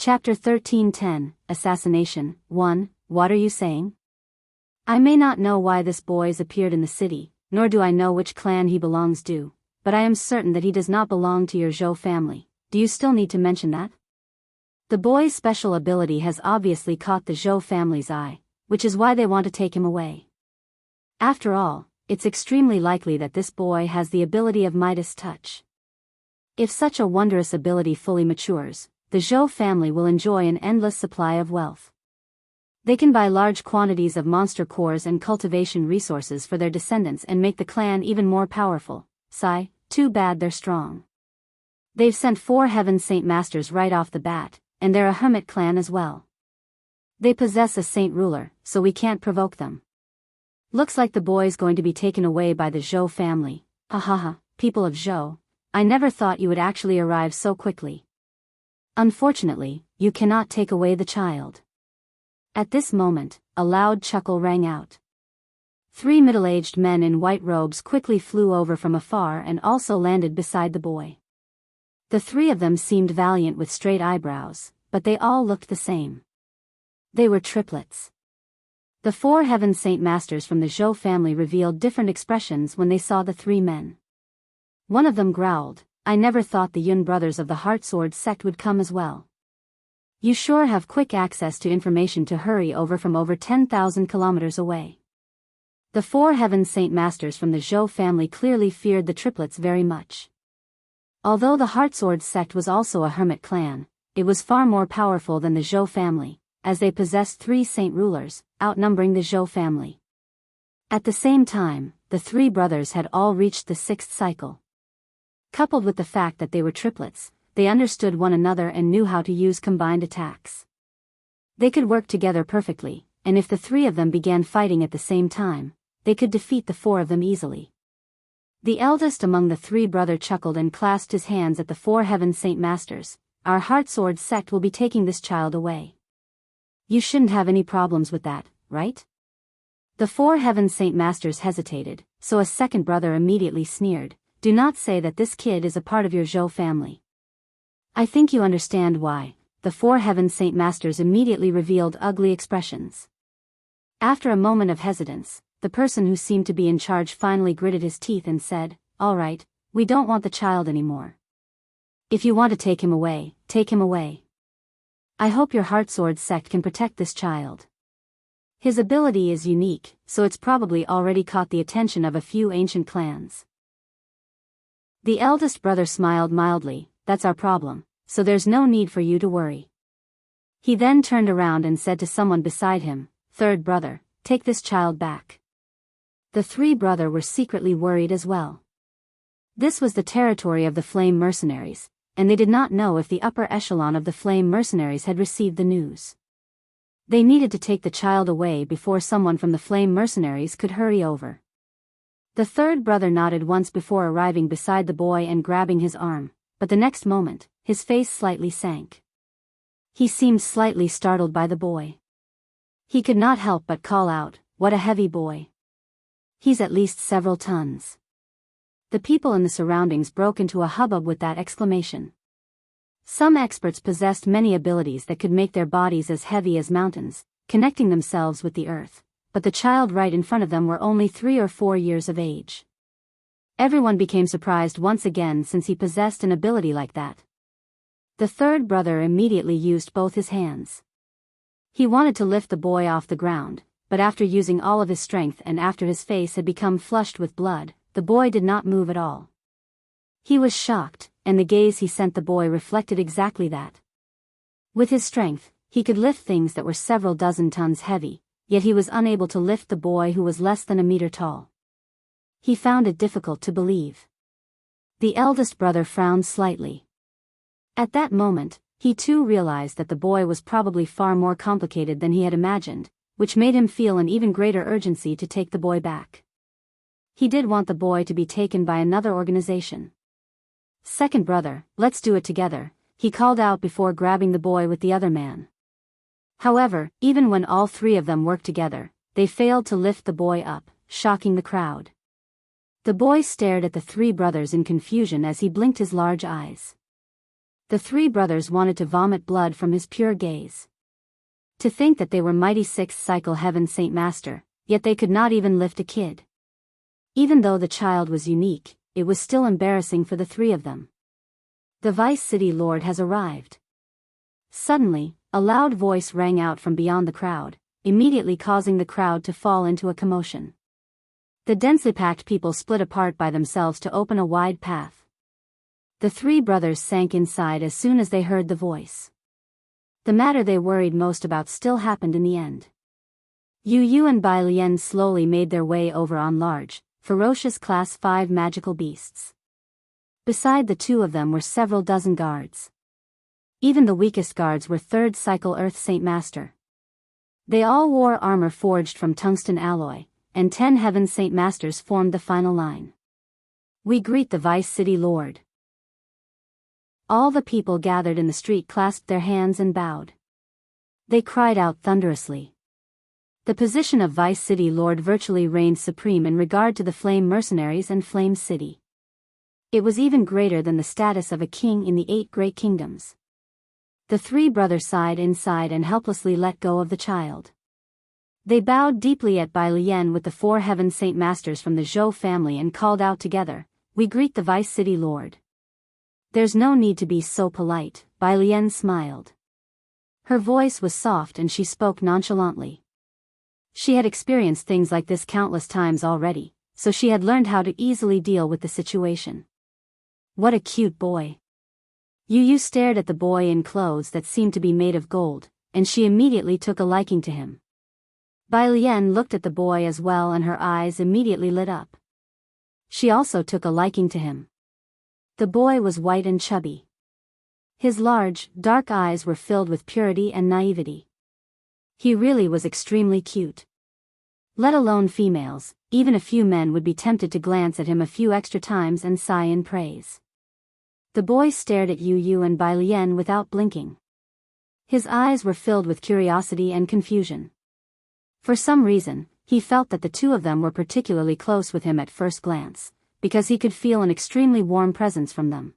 Chapter 1310, Assassination. 1. What are you saying? I may not know why this boy's appeared in the city, nor do I know which clan he belongs to, but I am certain that he does not belong to your Zhou family. Do you still need to mention that? The boy's special ability has obviously caught the Zhou family's eye, which is why they want to take him away. After all, it's extremely likely that this boy has the ability of Midas touch. If such a wondrous ability fully matures, the Zhou family will enjoy an endless supply of wealth. They can buy large quantities of monster cores and cultivation resources for their descendants and make the clan even more powerful. Sigh, too bad they're strong. They've sent 4 Heaven Saint Masters right off the bat, and they're a hermit clan as well. They possess a saint ruler, so we can't provoke them. Looks like the boy's going to be taken away by the Zhou family. Hahaha, people of Zhou, I never thought you would actually arrive so quickly. Unfortunately, you cannot take away the child. At this moment, a loud chuckle rang out. 3 middle-aged men in white robes quickly flew over from afar and also landed beside the boy. The 3 of them seemed valiant with straight eyebrows, but they all looked the same. They were triplets. The 4 Heaven Saint Masters from the Zhou family revealed different expressions when they saw the 3 men. One of them growled, I never thought the Yun brothers of the Heartsword sect would come as well. You sure have quick access to information to hurry over from over 10,000 kilometers away. The 4 Heaven Saint Masters from the Zhou family clearly feared the triplets very much. Although the Heartsword sect was also a hermit clan, it was far more powerful than the Zhou family, as they possessed 3 saint rulers, outnumbering the Zhou family. At the same time, the 3 brothers had all reached the 6th cycle. Coupled with the fact that they were triplets, they understood one another and knew how to use combined attacks. They could work together perfectly, and if the 3 of them began fighting at the same time, they could defeat the 4 of them easily. The eldest among the 3 brothers chuckled and clasped his hands at the 4 Heaven Saint Masters. Our Heartsword sect will be taking this child away. You shouldn't have any problems with that, right? The 4 Heaven Saint Masters hesitated, so a second brother immediately sneered, do not say that this kid is a part of your Zhou family. I think you understand why. The 4 Heaven Saint Masters immediately revealed ugly expressions. After a moment of hesitance, the person who seemed to be in charge finally gritted his teeth and said, all right, we don't want the child anymore. If you want to take him away, take him away. I hope your Heartsword sect can protect this child. His ability is unique, so it's probably already caught the attention of a few ancient clans. The eldest brother smiled mildly, that's our problem, so there's no need for you to worry. He then turned around and said to someone beside him, third brother, take this child back. The 3 brothers were secretly worried as well. This was the territory of the Flame Mercenaries, and they did not know if the upper echelon of the Flame Mercenaries had received the news. They needed to take the child away before someone from the Flame Mercenaries could hurry over. The 3rd brother nodded once before arriving beside the boy and grabbing his arm, but the next moment, his face slightly sank. He seemed slightly startled by the boy. He could not help but call out, what a heavy boy. He's at least several tons. The people in the surroundings broke into a hubbub with that exclamation. Some experts possessed many abilities that could make their bodies as heavy as mountains, connecting themselves with the earth, but the child right in front of them were only 3 or 4 years of age. Everyone became surprised once again since he possessed an ability like that. The 3rd brother immediately used both his hands. He wanted to lift the boy off the ground, but after using all of his strength and after his face had become flushed with blood, the boy did not move at all. He was shocked, and the gaze he sent the boy reflected exactly that. With his strength, he could lift things that were several dozen tons heavy, yet he was unable to lift the boy who was less than a meter tall. He found it difficult to believe. The eldest brother frowned slightly. At that moment, he too realized that the boy was probably far more complicated than he had imagined, which made him feel an even greater urgency to take the boy back. He did want the boy to be taken by another organization. Second brother, let's do it together, he called out before grabbing the boy with the other man. However, even when all 3 of them worked together, they failed to lift the boy up, shocking the crowd. The boy stared at the 3 brothers in confusion as he blinked his large eyes. The three brothers wanted to vomit blood from his pure gaze. To think that they were mighty sixth cycle heaven Saint Master, yet they could not even lift a kid. Even though the child was unique, it was still embarrassing for the three of them. The Vice City Lord has arrived. Suddenly, a loud voice rang out from beyond the crowd, immediately causing the crowd to fall into a commotion. The densely packed people split apart by themselves to open a wide path. The three brothers sank inside as soon as they heard the voice. The matter they worried most about still happened in the end. Yu Yu and Bai Lian slowly made their way over on large, ferocious Class 5 magical beasts. Beside the two of them were several dozen guards. Even the weakest guards were third cycle Earth Saint Master. They all wore armor forged from tungsten alloy, and 10 Heaven Saint Masters formed the final line. We greet the Vice City Lord. All the people gathered in the street clasped their hands and bowed. They cried out thunderously. The position of Vice City Lord virtually reigned supreme in regard to the Flame Mercenaries and Flame City. It was even greater than the status of a king in the 8 Great Kingdoms. The three brothers sighed inside and helplessly let go of the child. They bowed deeply at Bai Lian with the 4 Heaven Saint Masters from the Zhou family and called out together, "We greet the Vice City Lord." "There's no need to be so polite," Bai Lian smiled. Her voice was soft and she spoke nonchalantly. She had experienced things like this countless times already, so she had learned how to easily deal with the situation. What a cute boy. Yu Yu stared at the boy in clothes that seemed to be made of gold, and she immediately took a liking to him. Bai Lian looked at the boy as well and her eyes immediately lit up. She also took a liking to him. The boy was white and chubby. His large, dark eyes were filled with purity and naivety. He really was extremely cute. Let alone females, even a few men would be tempted to glance at him a few extra times and sigh in praise. The boy stared at Yu Yu and Bai Lian without blinking. His eyes were filled with curiosity and confusion. For some reason, he felt that the two of them were particularly close with him at first glance, because he could feel an extremely warm presence from them.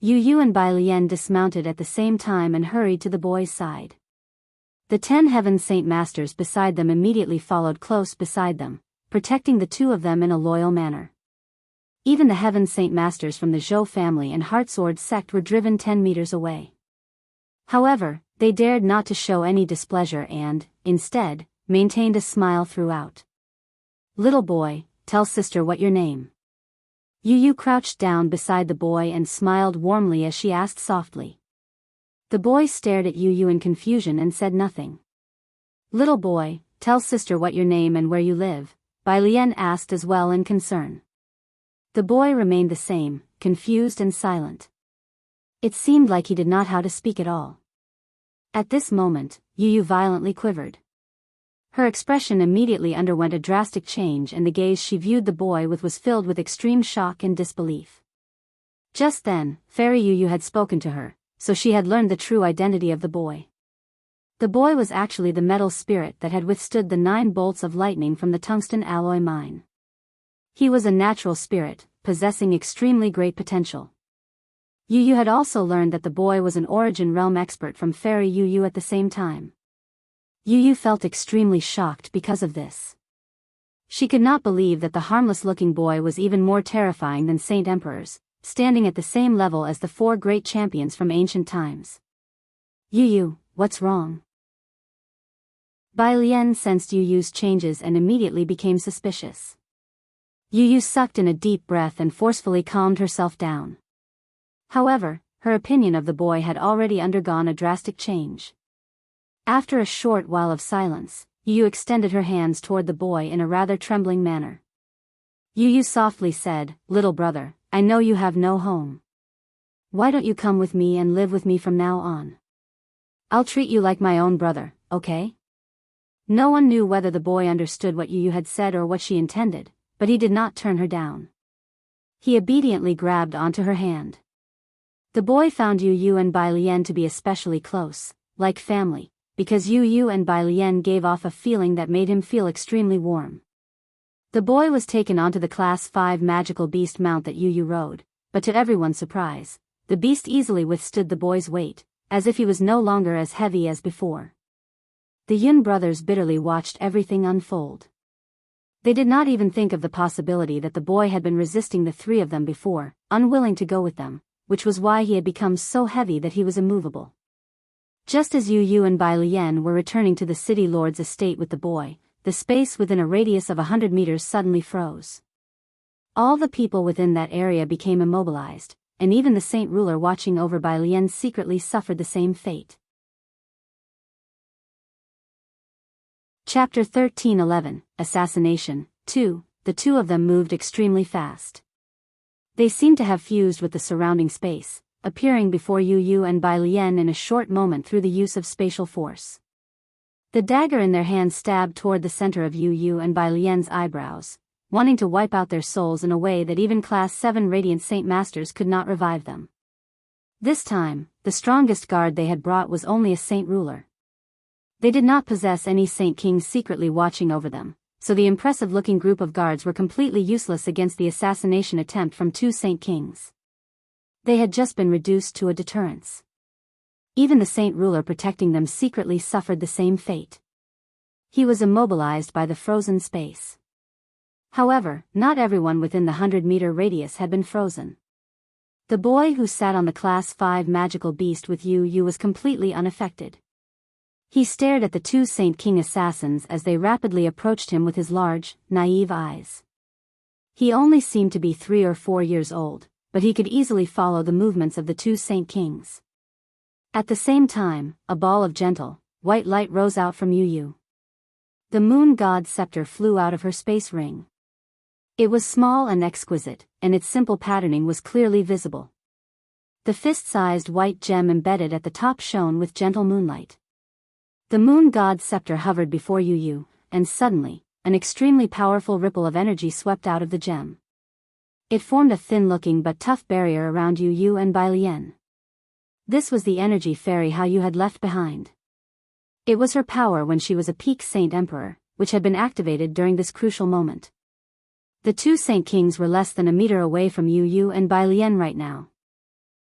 Yu Yu and Bai Lian dismounted at the same time and hurried to the boy's side. The 10 Heaven Saint Masters beside them immediately followed close beside them, protecting the two of them in a loyal manner. Even the Heaven Saint Masters from the Zhou family and Heartsword sect were driven 10 meters away. However, they dared not to show any displeasure and, instead, maintained a smile throughout. "Little boy, tell sister what your name." Yu Yu crouched down beside the boy and smiled warmly as she asked softly. The boy stared at Yu Yu in confusion and said nothing. "Little boy, tell sister what your name and where you live," Bai Lian asked as well in concern. The boy remained the same, confused and silent. It seemed like he did not know how to speak at all. At this moment, Yu Yu violently quivered. Her expression immediately underwent a drastic change and the gaze she viewed the boy with was filled with extreme shock and disbelief. Just then, Fairy Yu Yu had spoken to her, so she had learned the true identity of the boy. The boy was actually the metal spirit that had withstood the 9 bolts of lightning from the tungsten alloy mine. He was a natural spirit, possessing extremely great potential. Yu Yu had also learned that the boy was an Origin Realm expert from Fairy Yu Yu at the same time. Yu Yu felt extremely shocked because of this. She could not believe that the harmless-looking boy was even more terrifying than Saint Emperors, standing at the same level as the 4 great champions from ancient times. "Yu Yu, what's wrong?" Bai Lian sensed Yu Yu's changes and immediately became suspicious. Yu Yu sucked in a deep breath and forcefully calmed herself down. However, her opinion of the boy had already undergone a drastic change. After a short while of silence, Yu Yu extended her hands toward the boy in a rather trembling manner. Yu Yu softly said, "Little brother, I know you have no home. Why don't you come with me and live with me from now on? I'll treat you like my own brother, okay?" No one knew whether the boy understood what Yu Yu had said or what she intended, but he did not turn her down. He obediently grabbed onto her hand. The boy found Yu Yu and Bai Lian to be especially close, like family, because Yu Yu and Bai Lian gave off a feeling that made him feel extremely warm. The boy was taken onto the Class 5 magical beast mount that Yu Yu rode, but to everyone's surprise, the beast easily withstood the boy's weight, as if he was no longer as heavy as before. The Yun brothers bitterly watched everything unfold. They did not even think of the possibility that the boy had been resisting the three of them before, unwilling to go with them, which was why he had become so heavy that he was immovable. Just as Yu and Bai Lian were returning to the city lord's estate with the boy, the space within a radius of 100 meters suddenly froze. All the people within that area became immobilized, and even the saint ruler watching over Bai Lian secretly suffered the same fate. Chapter 13:11, Assassination. 2. The two of them moved extremely fast. They seemed to have fused with the surrounding space, appearing before Yu and Bai Lian in a short moment through the use of spatial force. The dagger in their hands stabbed toward the center of Yu and Bai Lian's eyebrows, wanting to wipe out their souls in a way that even Class 7 Radiant Saint Masters could not revive them. This time, the strongest guard they had brought was only a saint ruler. They did not possess any saint kings secretly watching over them, so the impressive-looking group of guards were completely useless against the assassination attempt from two saint kings. They had just been reduced to a deterrence. Even the saint ruler protecting them secretly suffered the same fate. He was immobilized by the frozen space. However, not everyone within the 100-meter radius had been frozen. The boy who sat on the Class 5 magical beast with Yu was completely unaffected. He stared at the two Saint King assassins as they rapidly approached him with his large, naive eyes. He only seemed to be 3 or 4 years old, but he could easily follow the movements of the two Saint Kings. At the same time, a ball of gentle, white light rose out from Yu. The moon god's scepter flew out of her space ring. It was small and exquisite, and its simple patterning was clearly visible. The fist-sized white gem embedded at the top shone with gentle moonlight. The moon god's scepter hovered before Yu, and suddenly, an extremely powerful ripple of energy swept out of the gem. It formed a thin-looking but tough barrier around Yu and Bai Lian. This was the energy fairy Hao Yu had left behind. It was her power when she was a peak Saint Emperor, which had been activated during this crucial moment. The two Saint Kings were less than a meter away from Yu and Bai Lian right now.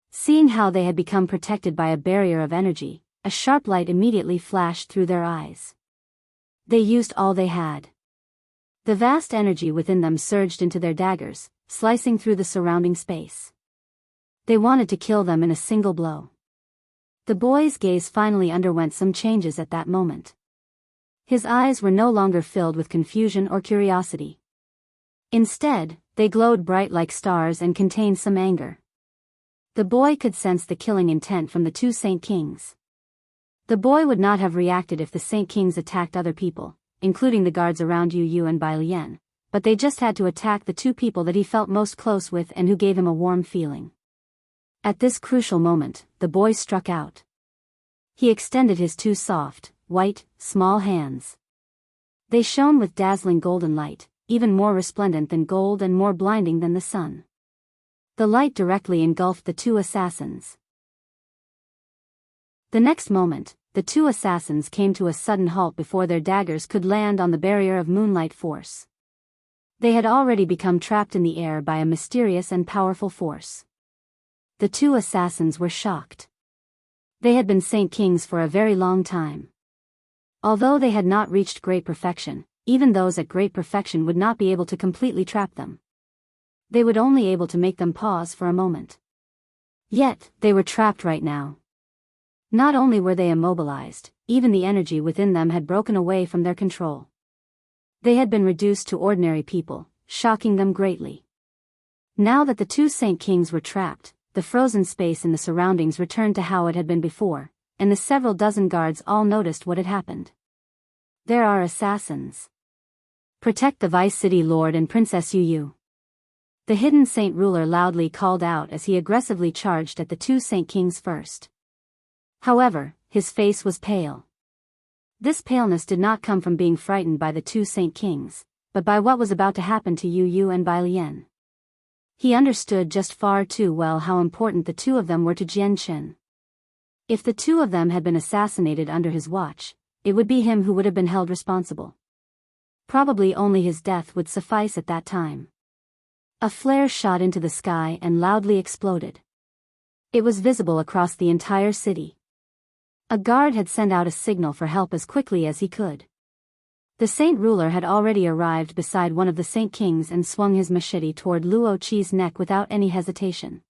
Seeing how they had become protected by a barrier of energy, a sharp light immediately flashed through their eyes. They used all they had. The vast energy within them surged into their daggers, slicing through the surrounding space. They wanted to kill them in a single blow. The boy's gaze finally underwent some changes at that moment. His eyes were no longer filled with confusion or curiosity. Instead, they glowed bright like stars and contained some anger. The boy could sense the killing intent from the two Saint Kings. The boy would not have reacted if the Saint Kings attacked other people, including the guards around Yu and Bai Lian, but they just had to attack the two people that he felt most close with and who gave him a warm feeling. At this crucial moment, the boy struck out. He extended his two soft, white, small hands. They shone with dazzling golden light, even more resplendent than gold and more blinding than the sun. The light directly engulfed the two assassins. The next moment, the two assassins came to a sudden halt before their daggers could land on the barrier of moonlight force. They had already become trapped in the air by a mysterious and powerful force. The two assassins were shocked. They had been Saint Kings for a very long time. Although they had not reached great perfection, even those at great perfection would not be able to completely trap them. They would only able to make them pause for a moment. Yet, they were trapped right now. Not only were they immobilized, even the energy within them had broken away from their control. They had been reduced to ordinary people, shocking them greatly. Now that the two Saint Kings were trapped, the frozen space in the surroundings returned to how it had been before, and the several dozen guards all noticed what had happened. There are assassins. Protect the Vice City Lord and Princess Yu. The hidden Saint Ruler loudly called out as he aggressively charged at the two Saint Kings first. However, his face was pale. This paleness did not come from being frightened by the two Saint Kings, but by what was about to happen to Yu and Bai Lian. He understood just far too well how important the two of them were to Jian Chen. If the two of them had been assassinated under his watch, it would be him who would have been held responsible. Probably only his death would suffice at that time. A flare shot into the sky and loudly exploded. It was visible across the entire city. A guard had sent out a signal for help as quickly as he could. The Saint Ruler had already arrived beside one of the Saint Kings and swung his machete toward Luo Qi's neck without any hesitation.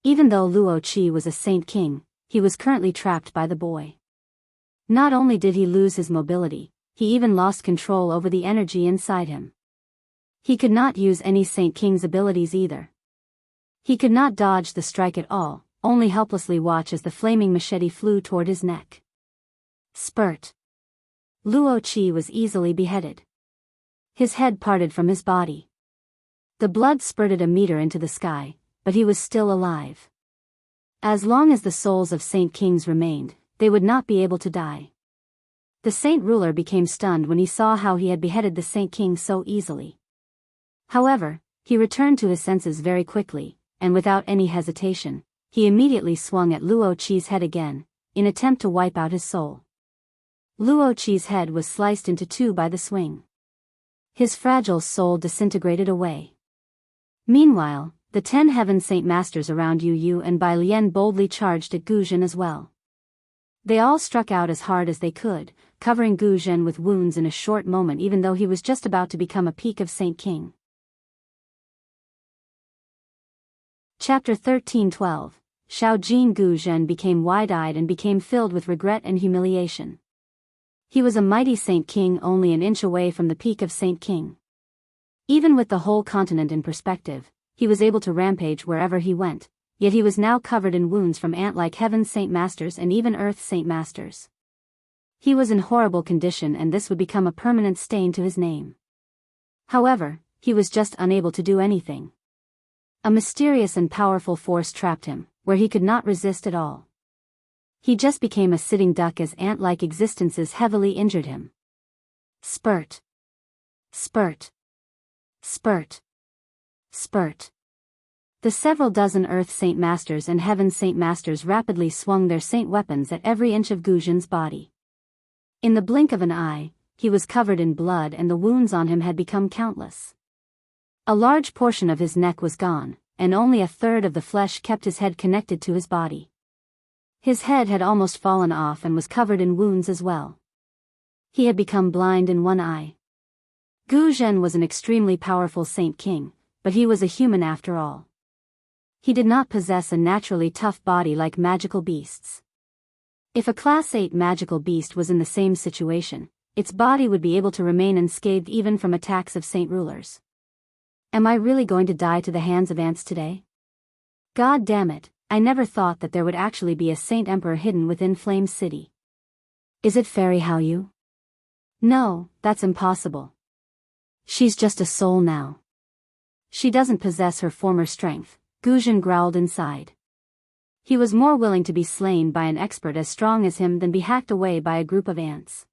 Even though Luo Qi was a Saint King, he was currently trapped by the boy. Not only did he lose his mobility, he even lost control over the energy inside him. He could not use any Saint King's abilities either. He could not dodge the strike at all, only helplessly watch as the flaming machete flew toward his neck. Spurt. Luo Qi was easily beheaded. His head parted from his body. The blood spurted a meter into the sky, but he was still alive. As long as the souls of Saint Kings remained, they would not be able to die. The Saint Ruler became stunned when he saw how he had beheaded the Saint King so easily. However, he returned to his senses very quickly, and without any hesitation, he immediately swung at Luo Qi's head again, in attempt to wipe out his soul. Luo Qi's head was sliced into two by the swing. His fragile soul disintegrated away. Meanwhile, the 10 Heaven Saint Masters around Yu Yu and Bai Lian boldly charged at Gu Zhen as well. They all struck out as hard as they could, covering Gu Zhen with wounds in a short moment even though he was just about to become a peak of Saint King. Chapter 13:12. Xiao Jin. Gu Zhen became wide-eyed and became filled with regret and humiliation. He was a mighty Saint King only an inch away from the peak of Saint King. Even with the whole continent in perspective, he was able to rampage wherever he went, yet he was now covered in wounds from ant-like Heaven Saint Masters and even Earth Saint Masters. He was in horrible condition and this would become a permanent stain to his name. However, he was just unable to do anything. A mysterious and powerful force trapped him, where he could not resist at all. He just became a sitting duck as ant-like existences heavily injured him. Spurt. Spurt. Spurt. Spurt. The several dozen Earth Saint Masters and Heaven Saint Masters rapidly swung their saint weapons at every inch of Gu Zhen's body. In the blink of an eye, he was covered in blood and the wounds on him had become countless. A large portion of his neck was gone, and only a third of the flesh kept his head connected to his body. His head had almost fallen off and was covered in wounds as well. He had become blind in one eye. Gu Zhen was an extremely powerful Saint King, but he was a human after all. He did not possess a naturally tough body like magical beasts. If a Class 8 magical beast was in the same situation, its body would be able to remain unscathed even from attacks of Saint Rulers. Am I really going to die to the hands of ants today? God damn it, I never thought that there would actually be a Saint Emperor hidden within Flame City. Is it Fairy Hao Yu? No, that's impossible. She's just a soul now. She doesn't possess her former strength, Gu Zhen growled inside. He was more willing to be slain by an expert as strong as him than be hacked away by a group of ants.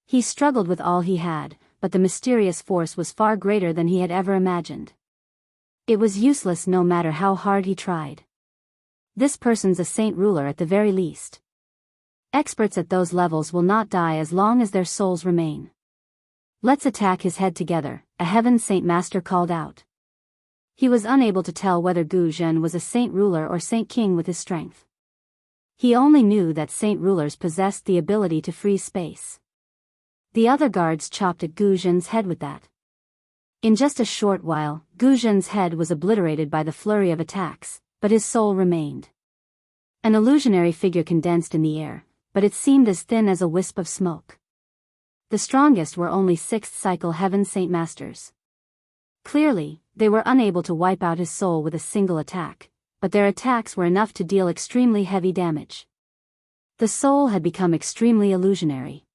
He struggled with all he had, but the mysterious force was far greater than he had ever imagined. It was useless no matter how hard he tried. This person's a Saint Ruler at the very least. Experts at those levels will not die as long as their souls remain. Let's attack his head together, a Heaven Saint Master called out. He was unable to tell whether Gu Zhen was a Saint Ruler or Saint King with his strength. He only knew that Saint Rulers possessed the ability to freeze space. The other guards chopped at Gu Zhen's head with that. In just a short while, Gu Zhen's head was obliterated by the flurry of attacks, but his soul remained. An illusionary figure condensed in the air, but it seemed as thin as a wisp of smoke. The strongest were only 6th cycle Heaven Saint Masters. Clearly, they were unable to wipe out his soul with a single attack, but their attacks were enough to deal extremely heavy damage. The soul had become extremely illusionary.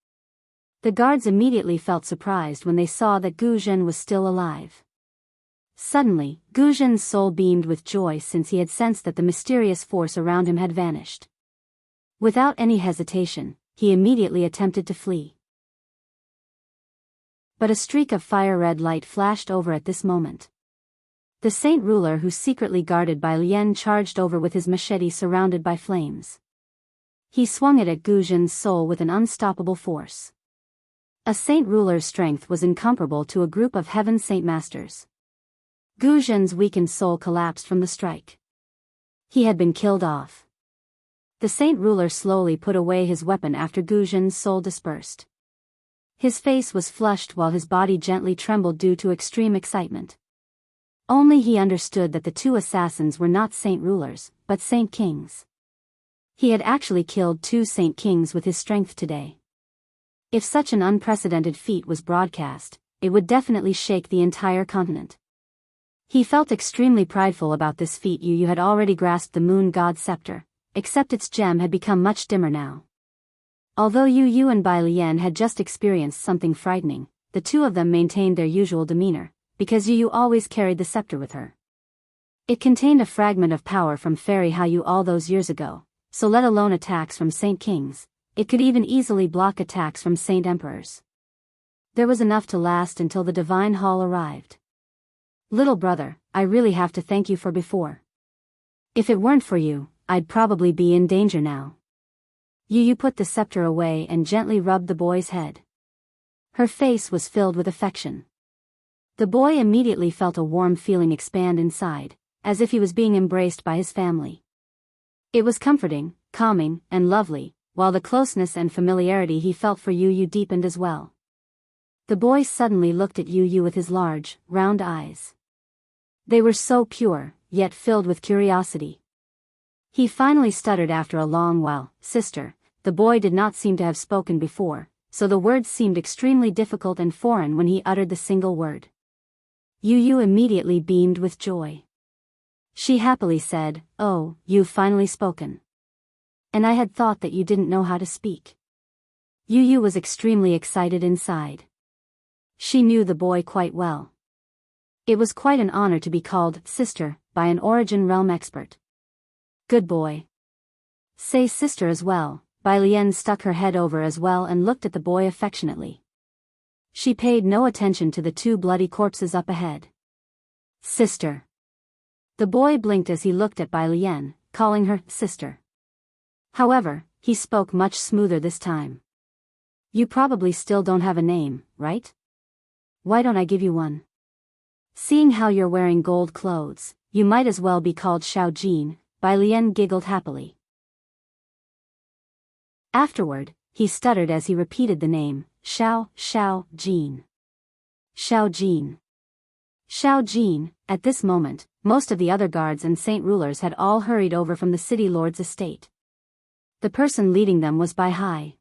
The guards immediately felt surprised when they saw that Gu Zhen was still alive. Suddenly, Gu Zhen's soul beamed with joy since he had sensed that the mysterious force around him had vanished. Without any hesitation, he immediately attempted to flee. But a streak of fire-red light flashed over at this moment. The Saint Ruler who secretly guarded Bai Lian charged over with his machete surrounded by flames. He swung it at Gu Zhen's soul with an unstoppable force. A Saint Ruler's strength was incomparable to a group of Heaven Saint Masters. Gu Zhen's weakened soul collapsed from the strike. He had been killed off. The saint ruler slowly put away his weapon after Gu Jin's soul dispersed. His face was flushed while his body gently trembled due to extreme excitement. Only he understood that the two assassins were not saint rulers, but saint kings. He had actually killed two saint kings with his strength today. If such an unprecedented feat was broadcast, it would definitely shake the entire continent. He felt extremely prideful about this feat. Yu had already grasped the moon god's scepter, except its gem had become much dimmer now. Although Yu and Bai Lian had just experienced something frightening, the two of them maintained their usual demeanor, because Yu always carried the scepter with her. It contained a fragment of power from Fairy Haiyu all those years ago, so let alone attacks from Saint Kings, it could even easily block attacks from Saint Emperors. There was enough to last until the Divine Hall arrived. Little brother, I really have to thank you for before. If it weren't for you, I'd probably be in danger now. Yu put the scepter away and gently rubbed the boy's head. Her face was filled with affection. The boy immediately felt a warm feeling expand inside, as if he was being embraced by his family. It was comforting, calming, and lovely, while the closeness and familiarity he felt for Yu deepened as well. The boy suddenly looked at Yu with his large, round eyes. They were so pure, yet filled with curiosity. He finally stuttered after a long while, "Sister." The boy did not seem to have spoken before, so the words seemed extremely difficult and foreign when he uttered the single word. Yu immediately beamed with joy. She happily said, "Oh, you've finally spoken. And I had thought that you didn't know how to speak." Yu was extremely excited inside. She knew the boy quite well. It was quite an honor to be called sister by an Origin Realm expert. Good boy. Say sister as well. Bai Lian stuck her head over as well and looked at the boy affectionately. She paid no attention to the two bloody corpses up ahead. Sister. The boy blinked as he looked at Bai Lian, calling her sister. However, he spoke much smoother this time. You probably still don't have a name, right? Why don't I give you one? Seeing how you're wearing gold clothes, you might as well be called Xiao Jin. Bai Lian giggled happily. Afterward, he stuttered as he repeated the name, Xiao Jin. Xiao Jin. Xiao Jin. At this moment, most of the other guards and saint rulers had all hurried over from the city lord's estate. The person leading them was Bai Hai.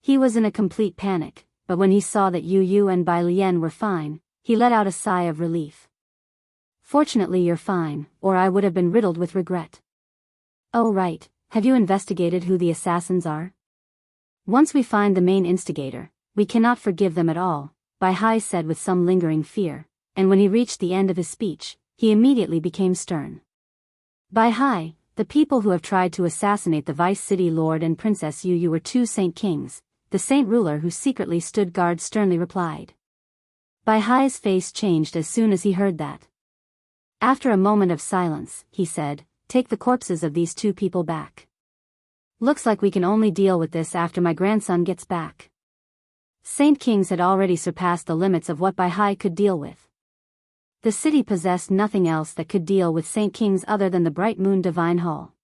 He was in a complete panic, but when he saw that Yu and Bai Lian were fine, he let out a sigh of relief. Fortunately you're fine, or I would have been riddled with regret. Oh right, have you investigated who the assassins are? Once we find the main instigator, we cannot forgive them at all, Bai Hai said with some lingering fear, and when he reached the end of his speech, he immediately became stern. Bai Hai, the people who have tried to assassinate the Vice City Lord and Princess Yu were two Saint Kings, the Saint Ruler who secretly stood guard sternly replied. Bai Hai's face changed as soon as he heard that. After a moment of silence, he said, "Take the corpses of these two people back. Looks like we can only deal with this after my grandson gets back." Saint Kings had already surpassed the limits of what Bai Hai could deal with. The city possessed nothing else that could deal with Saint Kings other than the Bright Moon Divine Hall.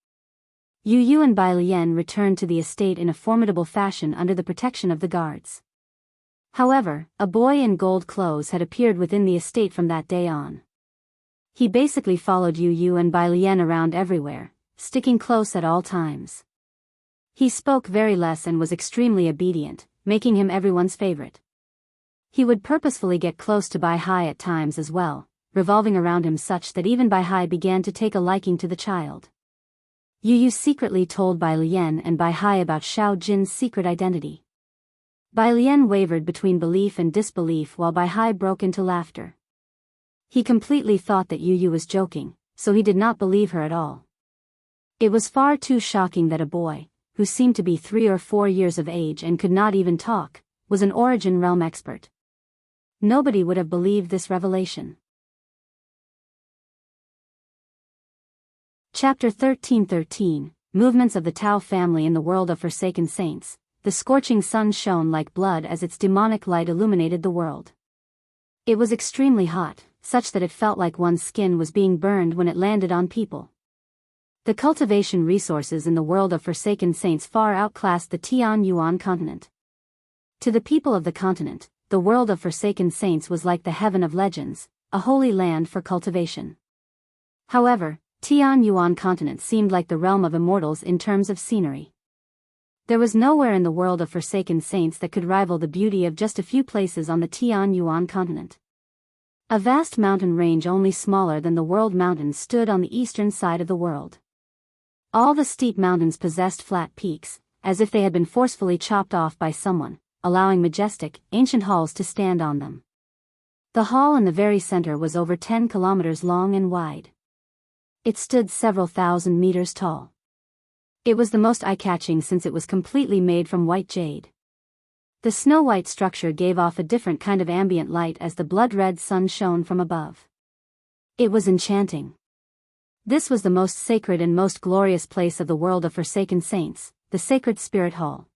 Yu and Bai Lian returned to the estate in a formidable fashion under the protection of the guards. However, a boy in gold clothes had appeared within the estate from that day on. He basically followed Yu and Bai Lian around everywhere, sticking close at all times. He spoke very less and was extremely obedient, making him everyone's favorite. He would purposefully get close to Bai Hai at times as well, revolving around him such that even Bai Hai began to take a liking to the child. Yu secretly told Bai Lian and Bai Hai about Xiao Jin's secret identity. Bai Lian wavered between belief and disbelief while Bai Hai broke into laughter. He completely thought that Yu was joking, so he did not believe her at all. It was far too shocking that a boy, who seemed to be 3 or 4 years of age and could not even talk, was an Origin Realm expert. Nobody would have believed this revelation. Chapter 13:13, Movements of the Tao family in the world of Forsaken Saints. The scorching sun shone like blood as its demonic light illuminated the world. It was extremely hot, such that it felt like one's skin was being burned when it landed on people. The cultivation resources in the world of Forsaken Saints far outclassed the Tian Yuan continent. To the people of the continent, the world of Forsaken Saints was like the heaven of legends, a holy land for cultivation. However, Tian Yuan continent seemed like the realm of immortals in terms of scenery. There was nowhere in the world of Forsaken Saints that could rival the beauty of just a few places on the Tian Yuan continent. A vast mountain range only smaller than the World Mountains stood on the eastern side of the world. All the steep mountains possessed flat peaks, as if they had been forcefully chopped off by someone, allowing majestic, ancient halls to stand on them. The hall in the very center was over 10 kilometers long and wide. It stood several thousand meters tall. It was the most eye-catching since it was completely made from white jade. The snow-white structure gave off a different kind of ambient light as the blood-red sun shone from above. It was enchanting. This was the most sacred and most glorious place of the world of Forsaken Saints, the Sacred Spirit Hall.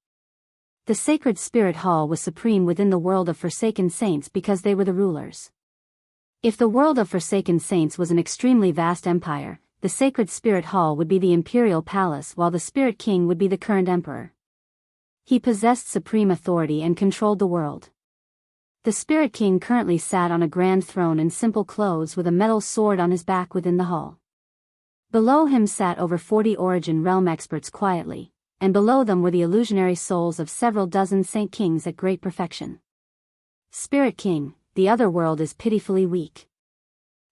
The Sacred Spirit Hall was supreme within the world of Forsaken Saints because they were the rulers. If the world of Forsaken Saints was an extremely vast empire, the Sacred Spirit Hall would be the imperial palace while the Spirit King would be the current emperor. He possessed supreme authority and controlled the world. The Spirit King currently sat on a grand throne in simple clothes with a metal sword on his back within the hall. Below him sat over 40 Origin Realm experts quietly, and below them were the illusionary souls of several dozen Saint Kings at great perfection. Spirit King, the other world is pitifully weak.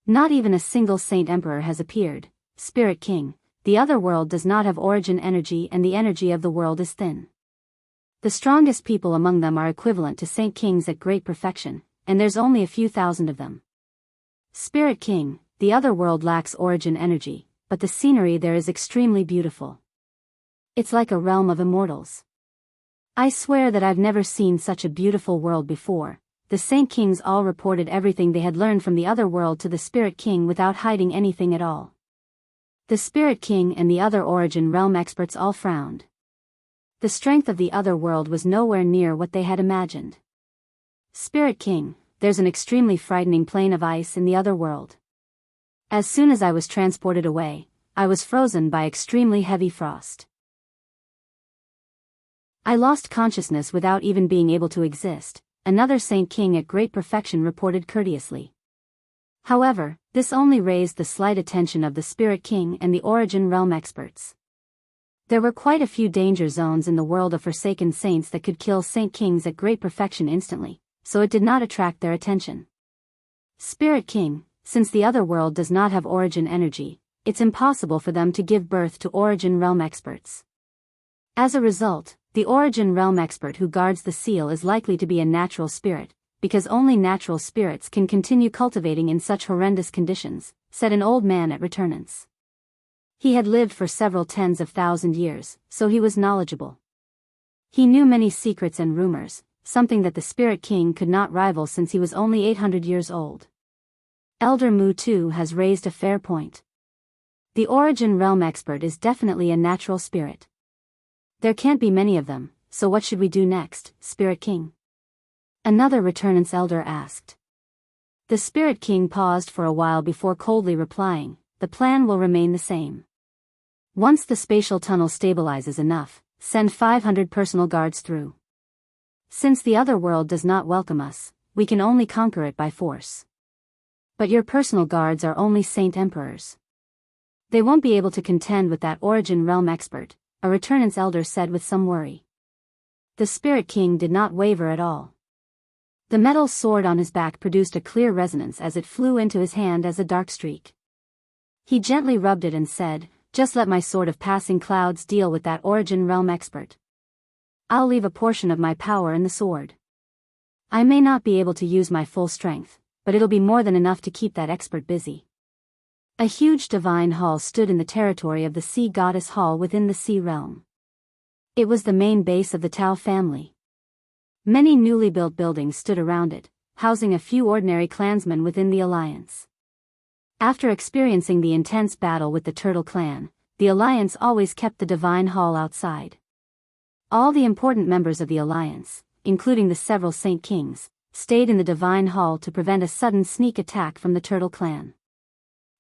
Not even a single Saint Emperor has appeared. Spirit King, the other world does not have origin energy and the energy of the world is thin. The strongest people among them are equivalent to Saint Kings at great perfection, and there's only a few thousand of them. Spirit King, the other world lacks origin energy, but the scenery there is extremely beautiful. It's like a realm of immortals. I swear that I've never seen such a beautiful world before. The Saint Kings all reported everything they had learned from the other world to the Spirit King without hiding anything at all. The Spirit King and the other Origin Realm experts all frowned. The strength of the other world was nowhere near what they had imagined. Spirit King, there's an extremely frightening plain of ice in the other world. As soon as I was transported away, I was frozen by extremely heavy frost. I lost consciousness without even being able to exist, another Saint King at great perfection reported courteously. However, this only raised the slight attention of the Spirit King and the Origin Realm experts. There were quite a few danger zones in the world of Forsaken Saints that could kill Saint Kings at great perfection instantly, so it did not attract their attention. Spirit King, since the other world does not have origin energy, it's impossible for them to give birth to Origin Realm experts. As a result, the Origin Realm expert who guards the seal is likely to be a natural spirit, because only natural spirits can continue cultivating in such horrendous conditions, said an old man at returnance. He had lived for several tens of thousand years, so he was knowledgeable. He knew many secrets and rumors, something that the Spirit King could not rival since he was only 800 years old. Elder Mu too has raised a fair point. The Origin Realm expert is definitely a natural spirit. There can't be many of them, so what should we do next, Spirit King? Another returnance elder asked. The Spirit King paused for a while before coldly replying, the plan will remain the same. Once the spatial tunnel stabilizes enough, send 500 personal guards through. Since the other world does not welcome us, we can only conquer it by force. But your personal guards are only Saint Emperors. They won't be able to contend with that Origin Realm expert, a returnance elder said with some worry. The Spirit King did not waver at all. The metal sword on his back produced a clear resonance as it flew into his hand as a dark streak. He gently rubbed it and said, just let my sword of passing clouds deal with that Origin Realm expert. I'll leave a portion of my power in the sword. I may not be able to use my full strength, but it'll be more than enough to keep that expert busy. A huge divine hall stood in the territory of the Sea Goddess Hall within the Sea Realm. It was the main base of the Tao family. Many newly built buildings stood around it, housing a few ordinary clansmen within the Alliance. After experiencing the intense battle with the Turtle Clan, the Alliance always kept the Divine Hall outside. All the important members of the Alliance, including the several Saint Kings, stayed in the Divine Hall to prevent a sudden sneak attack from the Turtle Clan.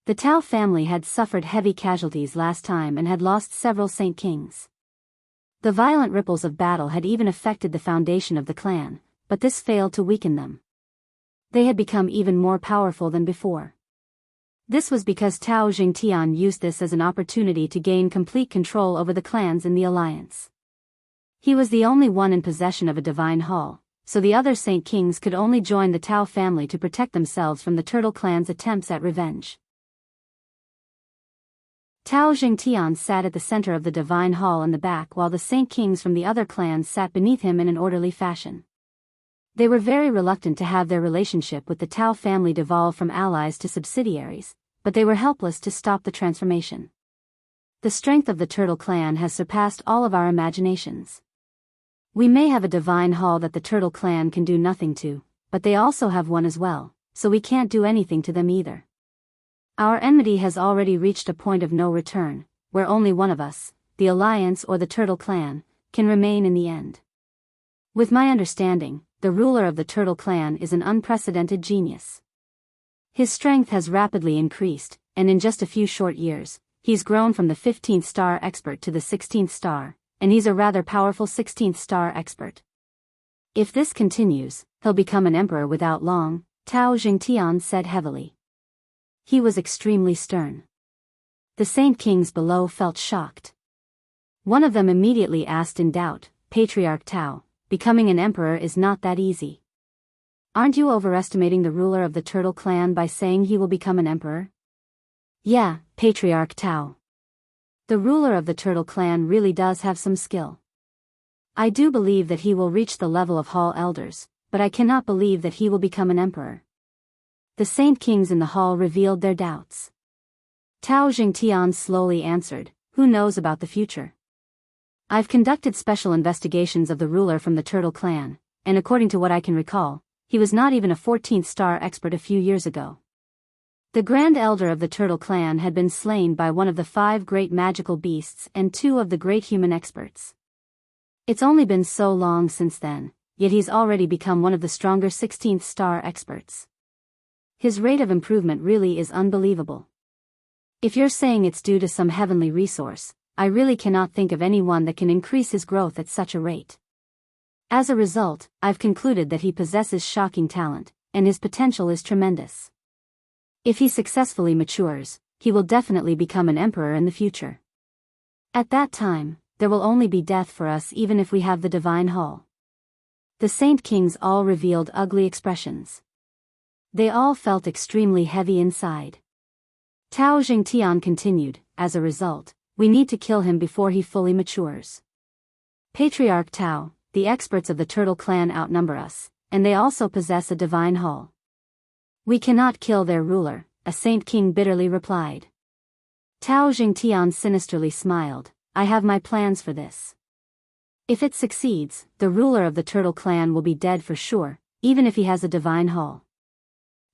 The Tao family had suffered heavy casualties last time and had lost several Saint Kings. The violent ripples of battle had even affected the foundation of the clan, but this failed to weaken them. They had become even more powerful than before. This was because Tao Jingtian used this as an opportunity to gain complete control over the clans in the alliance. He was the only one in possession of a divine hall, so the other Saint Kings could only join the Tao family to protect themselves from the Turtle clan's attempts at revenge. Tao Jingtian sat at the center of the divine hall in the back while the Saint Kings from the other clans sat beneath him in an orderly fashion. They were very reluctant to have their relationship with the Tao family devolve from allies to subsidiaries, but they were helpless to stop the transformation. The strength of the Turtle clan has surpassed all of our imaginations. We may have a divine hall that the Turtle clan can do nothing to, but they also have one as well, so we can't do anything to them either. Our enmity has already reached a point of no return, where only one of us, the Alliance or the Turtle clan, can remain in the end. With my understanding, the ruler of the Turtle clan is an unprecedented genius. His strength has rapidly increased, and in just a few short years, he's grown from the 15th star expert to the 16th star, and he's a rather powerful 16th star expert. If this continues, he'll become an emperor without long, Tao Jingtian said heavily. He was extremely stern. The Saint Kings below felt shocked. One of them immediately asked in doubt, Patriarch Tao, becoming an emperor is not that easy. Aren't you overestimating the ruler of the Turtle clan by saying he will become an emperor? Yeah, Patriarch Tao. The ruler of the Turtle clan really does have some skill. I do believe that he will reach the level of hall elders, but I cannot believe that he will become an emperor. The Saint Kings in the hall revealed their doubts. Tao Jingtian slowly answered, who knows about the future? I've conducted special investigations of the ruler from the Turtle clan, and according to what I can recall, he was not even a 14th star expert a few years ago. The Grand Elder of the Turtle clan had been slain by one of the 5 great magical beasts and 2 of the great human experts. It's only been so long since then, yet he's already become one of the stronger 16th star experts. His rate of improvement really is unbelievable. If you're saying it's due to some heavenly resource, I really cannot think of anyone that can increase his growth at such a rate. As a result, I've concluded that he possesses shocking talent, and his potential is tremendous. If he successfully matures, he will definitely become an emperor in the future. At that time, there will only be death for us even if we have the divine hall. The Saint Kings all revealed ugly expressions. They all felt extremely heavy inside. Tao Jingtian continued, as a result, we need to kill him before he fully matures. Patriarch Tao, the experts of the Turtle clan outnumber us, and they also possess a divine hall. We cannot kill their ruler, a Saint King bitterly replied. Tao Jingtian sinisterly smiled, I have my plans for this. If it succeeds, the ruler of the Turtle clan will be dead for sure, even if he has a divine hall.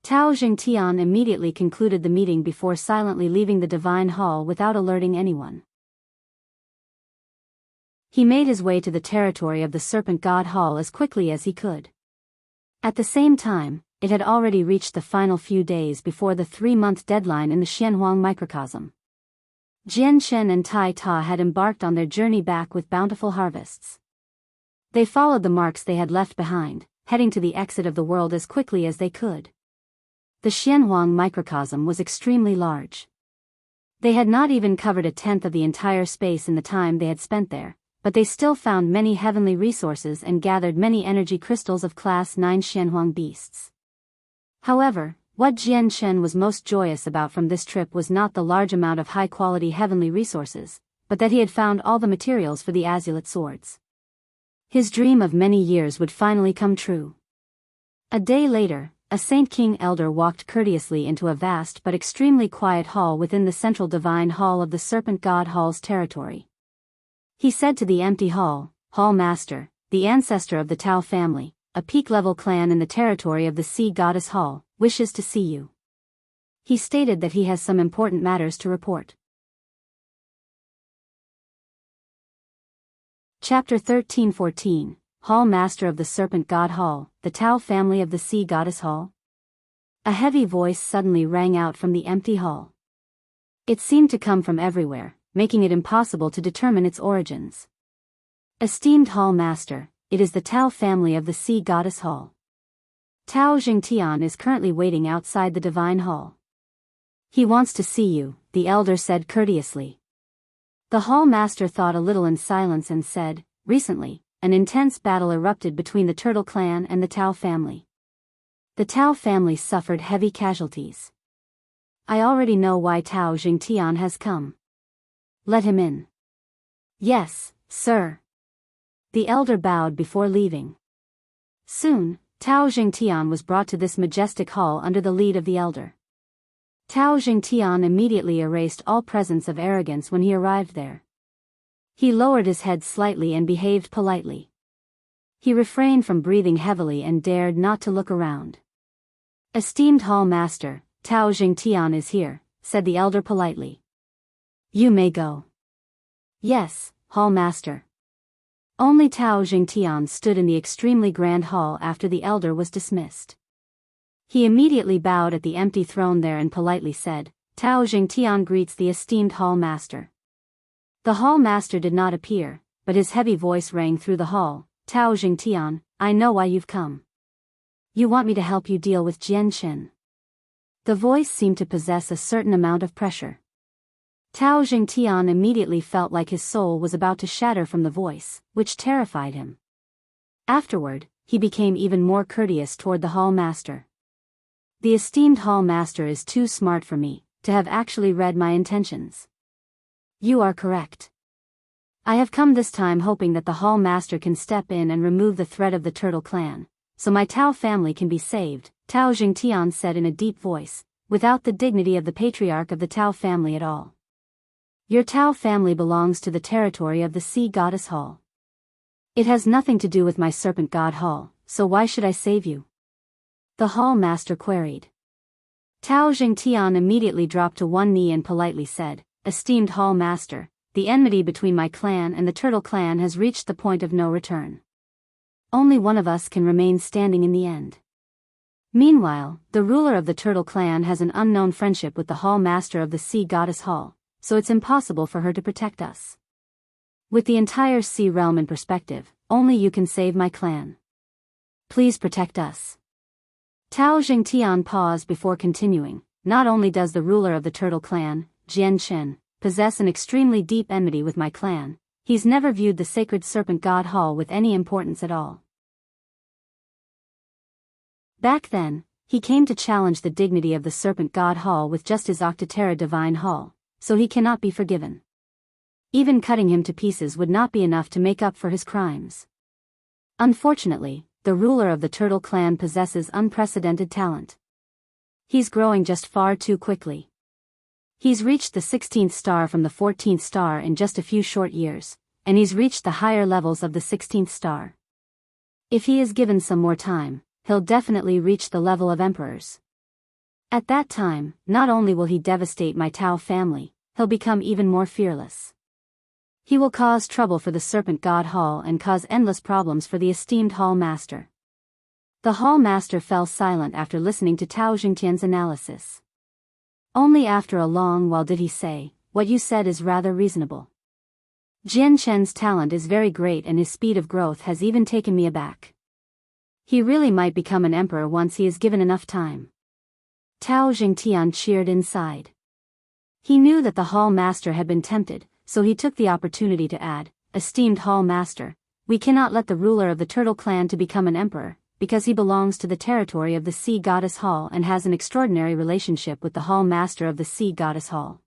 Tao Jingtian immediately concluded the meeting before silently leaving the divine hall without alerting anyone. He made his way to the territory of the Serpent God Hall as quickly as he could. At the same time, it had already reached the final few days before the 3-month deadline in the Xianhuang microcosm. Jian Shen and Tai Ta had embarked on their journey back with bountiful harvests. They followed the marks they had left behind, heading to the exit of the world as quickly as they could. The Xianhuang microcosm was extremely large. They had not even covered a tenth of the entire space in the time they had spent there, but they still found many heavenly resources and gathered many energy crystals of Class 9 Xianhuang beasts. However, what Jian Shen was most joyous about from this trip was not the large amount of high-quality heavenly resources, but that he had found all the materials for the azulate swords. His dream of many years would finally come true. A day later, a Saint King elder walked courteously into a vast but extremely quiet hall within the central divine hall of the Serpent God Hall's territory. He said to the empty hall, Hall Master, the ancestor of the Tao family, a peak-level clan in the territory of the Sea Goddess Hall, wishes to see you. He stated that he has some important matters to report. Chapter 13-14, Hall Master of the Serpent God Hall, the Tao family of the Sea Goddess Hall. A heavy voice suddenly rang out from the empty hall. It seemed to come from everywhere, making it impossible to determine its origins. Esteemed Hall Master, it is the Tao family of the Sea Goddess Hall. Tao Jingtian is currently waiting outside the Divine Hall. He wants to see you, the elder said courteously. The Hall Master thought a little in silence and said, recently, an intense battle erupted between the Turtle Clan and the Tao family. The Tao family suffered heavy casualties. I already know why Tao Jingtian has come. Let him in. Yes, sir. The elder bowed before leaving. Soon, Tao Jingtian was brought to this majestic hall under the lead of the elder. Tao Jingtian immediately erased all presence of arrogance when he arrived there. He lowered his head slightly and behaved politely. He refrained from breathing heavily and dared not to look around. Esteemed Hall Master, Tao Jingtian is here, said the elder politely. You may go. Yes, Hall Master. Only Tao Jingtian stood in the extremely grand hall after the elder was dismissed. He immediately bowed at the empty throne there and politely said, Tao Jingtian greets the esteemed Hall Master. The Hall Master did not appear, but his heavy voice rang through the hall, Tao Jingtian, I know why you've come. You want me to help you deal with Jianchen. The voice seemed to possess a certain amount of pressure. Tao Jingtian immediately felt like his soul was about to shatter from the voice, which terrified him. Afterward, he became even more courteous toward the Hall Master. The esteemed Hall Master is too smart for me to have actually read my intentions. You are correct. I have come this time hoping that the Hall Master can step in and remove the threat of the Turtle Clan, so my Tao family can be saved, Tao Jingtian said in a deep voice, without the dignity of the patriarch of the Tao family at all. Your Tao family belongs to the territory of the Sea Goddess Hall. It has nothing to do with my Serpent God Hall, so why should I save you? The Hall Master queried. Tao Jingtian immediately dropped to one knee and politely said, Esteemed Hall Master, the enmity between my clan and the Turtle Clan has reached the point of no return. Only one of us can remain standing in the end. Meanwhile, the ruler of the Turtle Clan has an unknown friendship with the Hall Master of the Sea Goddess Hall, so it's impossible for her to protect us. With the entire sea realm in perspective, only you can save my clan. Please protect us. Tao Jingtian paused before continuing. Not only does the ruler of the Turtle Clan, Jian Chen, possess an extremely deep enmity with my clan, he's never viewed the sacred Serpent God Hall with any importance at all. Back then, he came to challenge the dignity of the Serpent God Hall with just his Octaterra Divine Hall, so he cannot be forgiven. Even cutting him to pieces would not be enough to make up for his crimes. Unfortunately, the ruler of the Turtle Clan possesses unprecedented talent. He's growing just far too quickly. He's reached the 16th star from the 14th star in just a few short years, and he's reached the higher levels of the 16th star. If he is given some more time, he'll definitely reach the level of emperors. At that time, not only will he devastate my Tao family, he'll become even more fearless. He will cause trouble for the Serpent God Hall and cause endless problems for the esteemed Hall Master. The Hall Master fell silent after listening to Tao Jingtian's analysis. Only after a long while did he say, what you said is rather reasonable. Jian Chen's talent is very great and his speed of growth has even taken me aback. He really might become an emperor once he is given enough time. Tao Jingtian cheered inside. He knew that the Hall Master had been tempted, so he took the opportunity to add, Esteemed Hall Master, we cannot let the ruler of the Turtle Clan to become an emperor, because he belongs to the territory of the Sea Goddess Hall and has an extraordinary relationship with the Hall Master of the Sea Goddess Hall.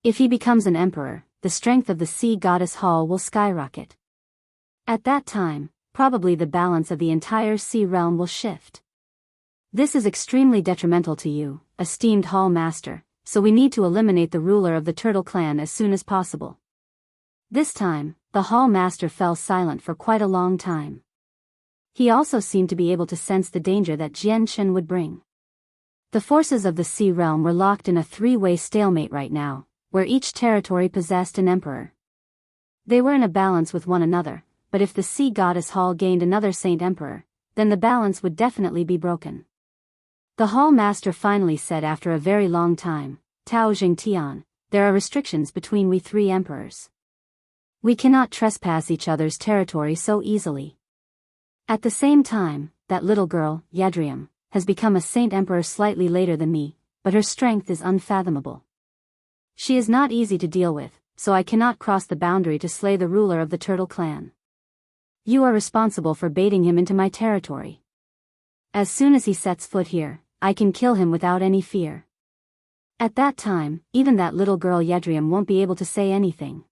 If he becomes an emperor, the strength of the Sea Goddess Hall will skyrocket. At that time, probably the balance of the entire sea realm will shift. This is extremely detrimental to you, esteemed Hall Master, so we need to eliminate the ruler of the Turtle Clan as soon as possible. This time, the Hall Master fell silent for quite a long time. He also seemed to be able to sense the danger that Jian Chen would bring. The forces of the sea realm were locked in a three-way stalemate right now, where each territory possessed an emperor. They were in a balance with one another, but if the Sea Goddess Hall gained another Saint Emperor, then the balance would definitely be broken. The Hall Master finally said after a very long time, Tao Jing, there are restrictions between we three emperors. We cannot trespass each other's territory so easily. At the same time, that little girl, Yadrium, has become a saint emperor slightly later than me, but her strength is unfathomable. She is not easy to deal with, so I cannot cross the boundary to slay the ruler of the Turtle Clan. You are responsible for baiting him into my territory. As soon as he sets foot here, I can kill him without any fear. At that time, even that little girl Yadrium won't be able to say anything.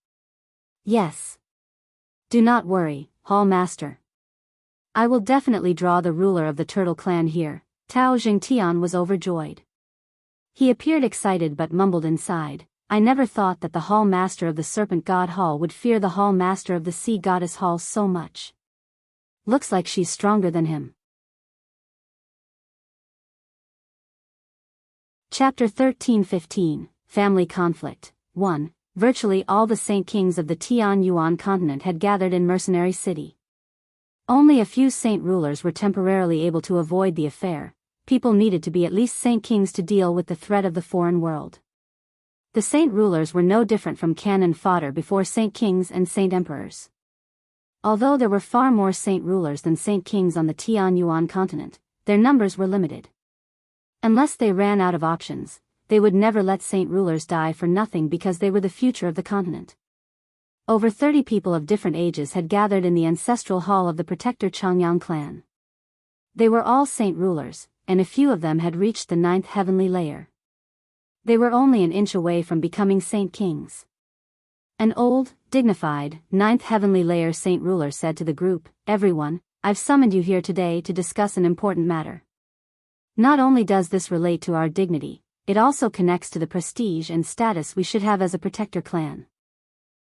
Yes. Do not worry, Hall Master. I will definitely draw the ruler of the Turtle Clan here. Tao Jingtian was overjoyed. He appeared excited but mumbled inside, I never thought that the Hall Master of the Serpent God Hall would fear the Hall Master of the Sea Goddess Hall so much. Looks like she's stronger than him. Chapter 13-15, Family Conflict. 1. Virtually all the Saint Kings of the Tian Yuan continent had gathered in Mercenary City. Only a few Saint rulers were temporarily able to avoid the affair. People needed to be at least Saint Kings to deal with the threat of the foreign world. The Saint rulers were no different from cannon fodder before Saint Kings and Saint Emperors. Although there were far more Saint rulers than Saint Kings on the Tian Yuan continent, their numbers were limited. Unless they ran out of options, they would never let Saint rulers die for nothing because they were the future of the continent. Over 30 people of different ages had gathered in the ancestral hall of the Protector Changyang clan. They were all Saint rulers, and a few of them had reached the 9th heavenly layer. They were only an inch away from becoming Saint Kings. An old, dignified, 9th heavenly layer Saint ruler said to the group, Everyone, I've summoned you here today to discuss an important matter. Not only does this relate to our dignity, it also connects to the prestige and status we should have as a Protector clan.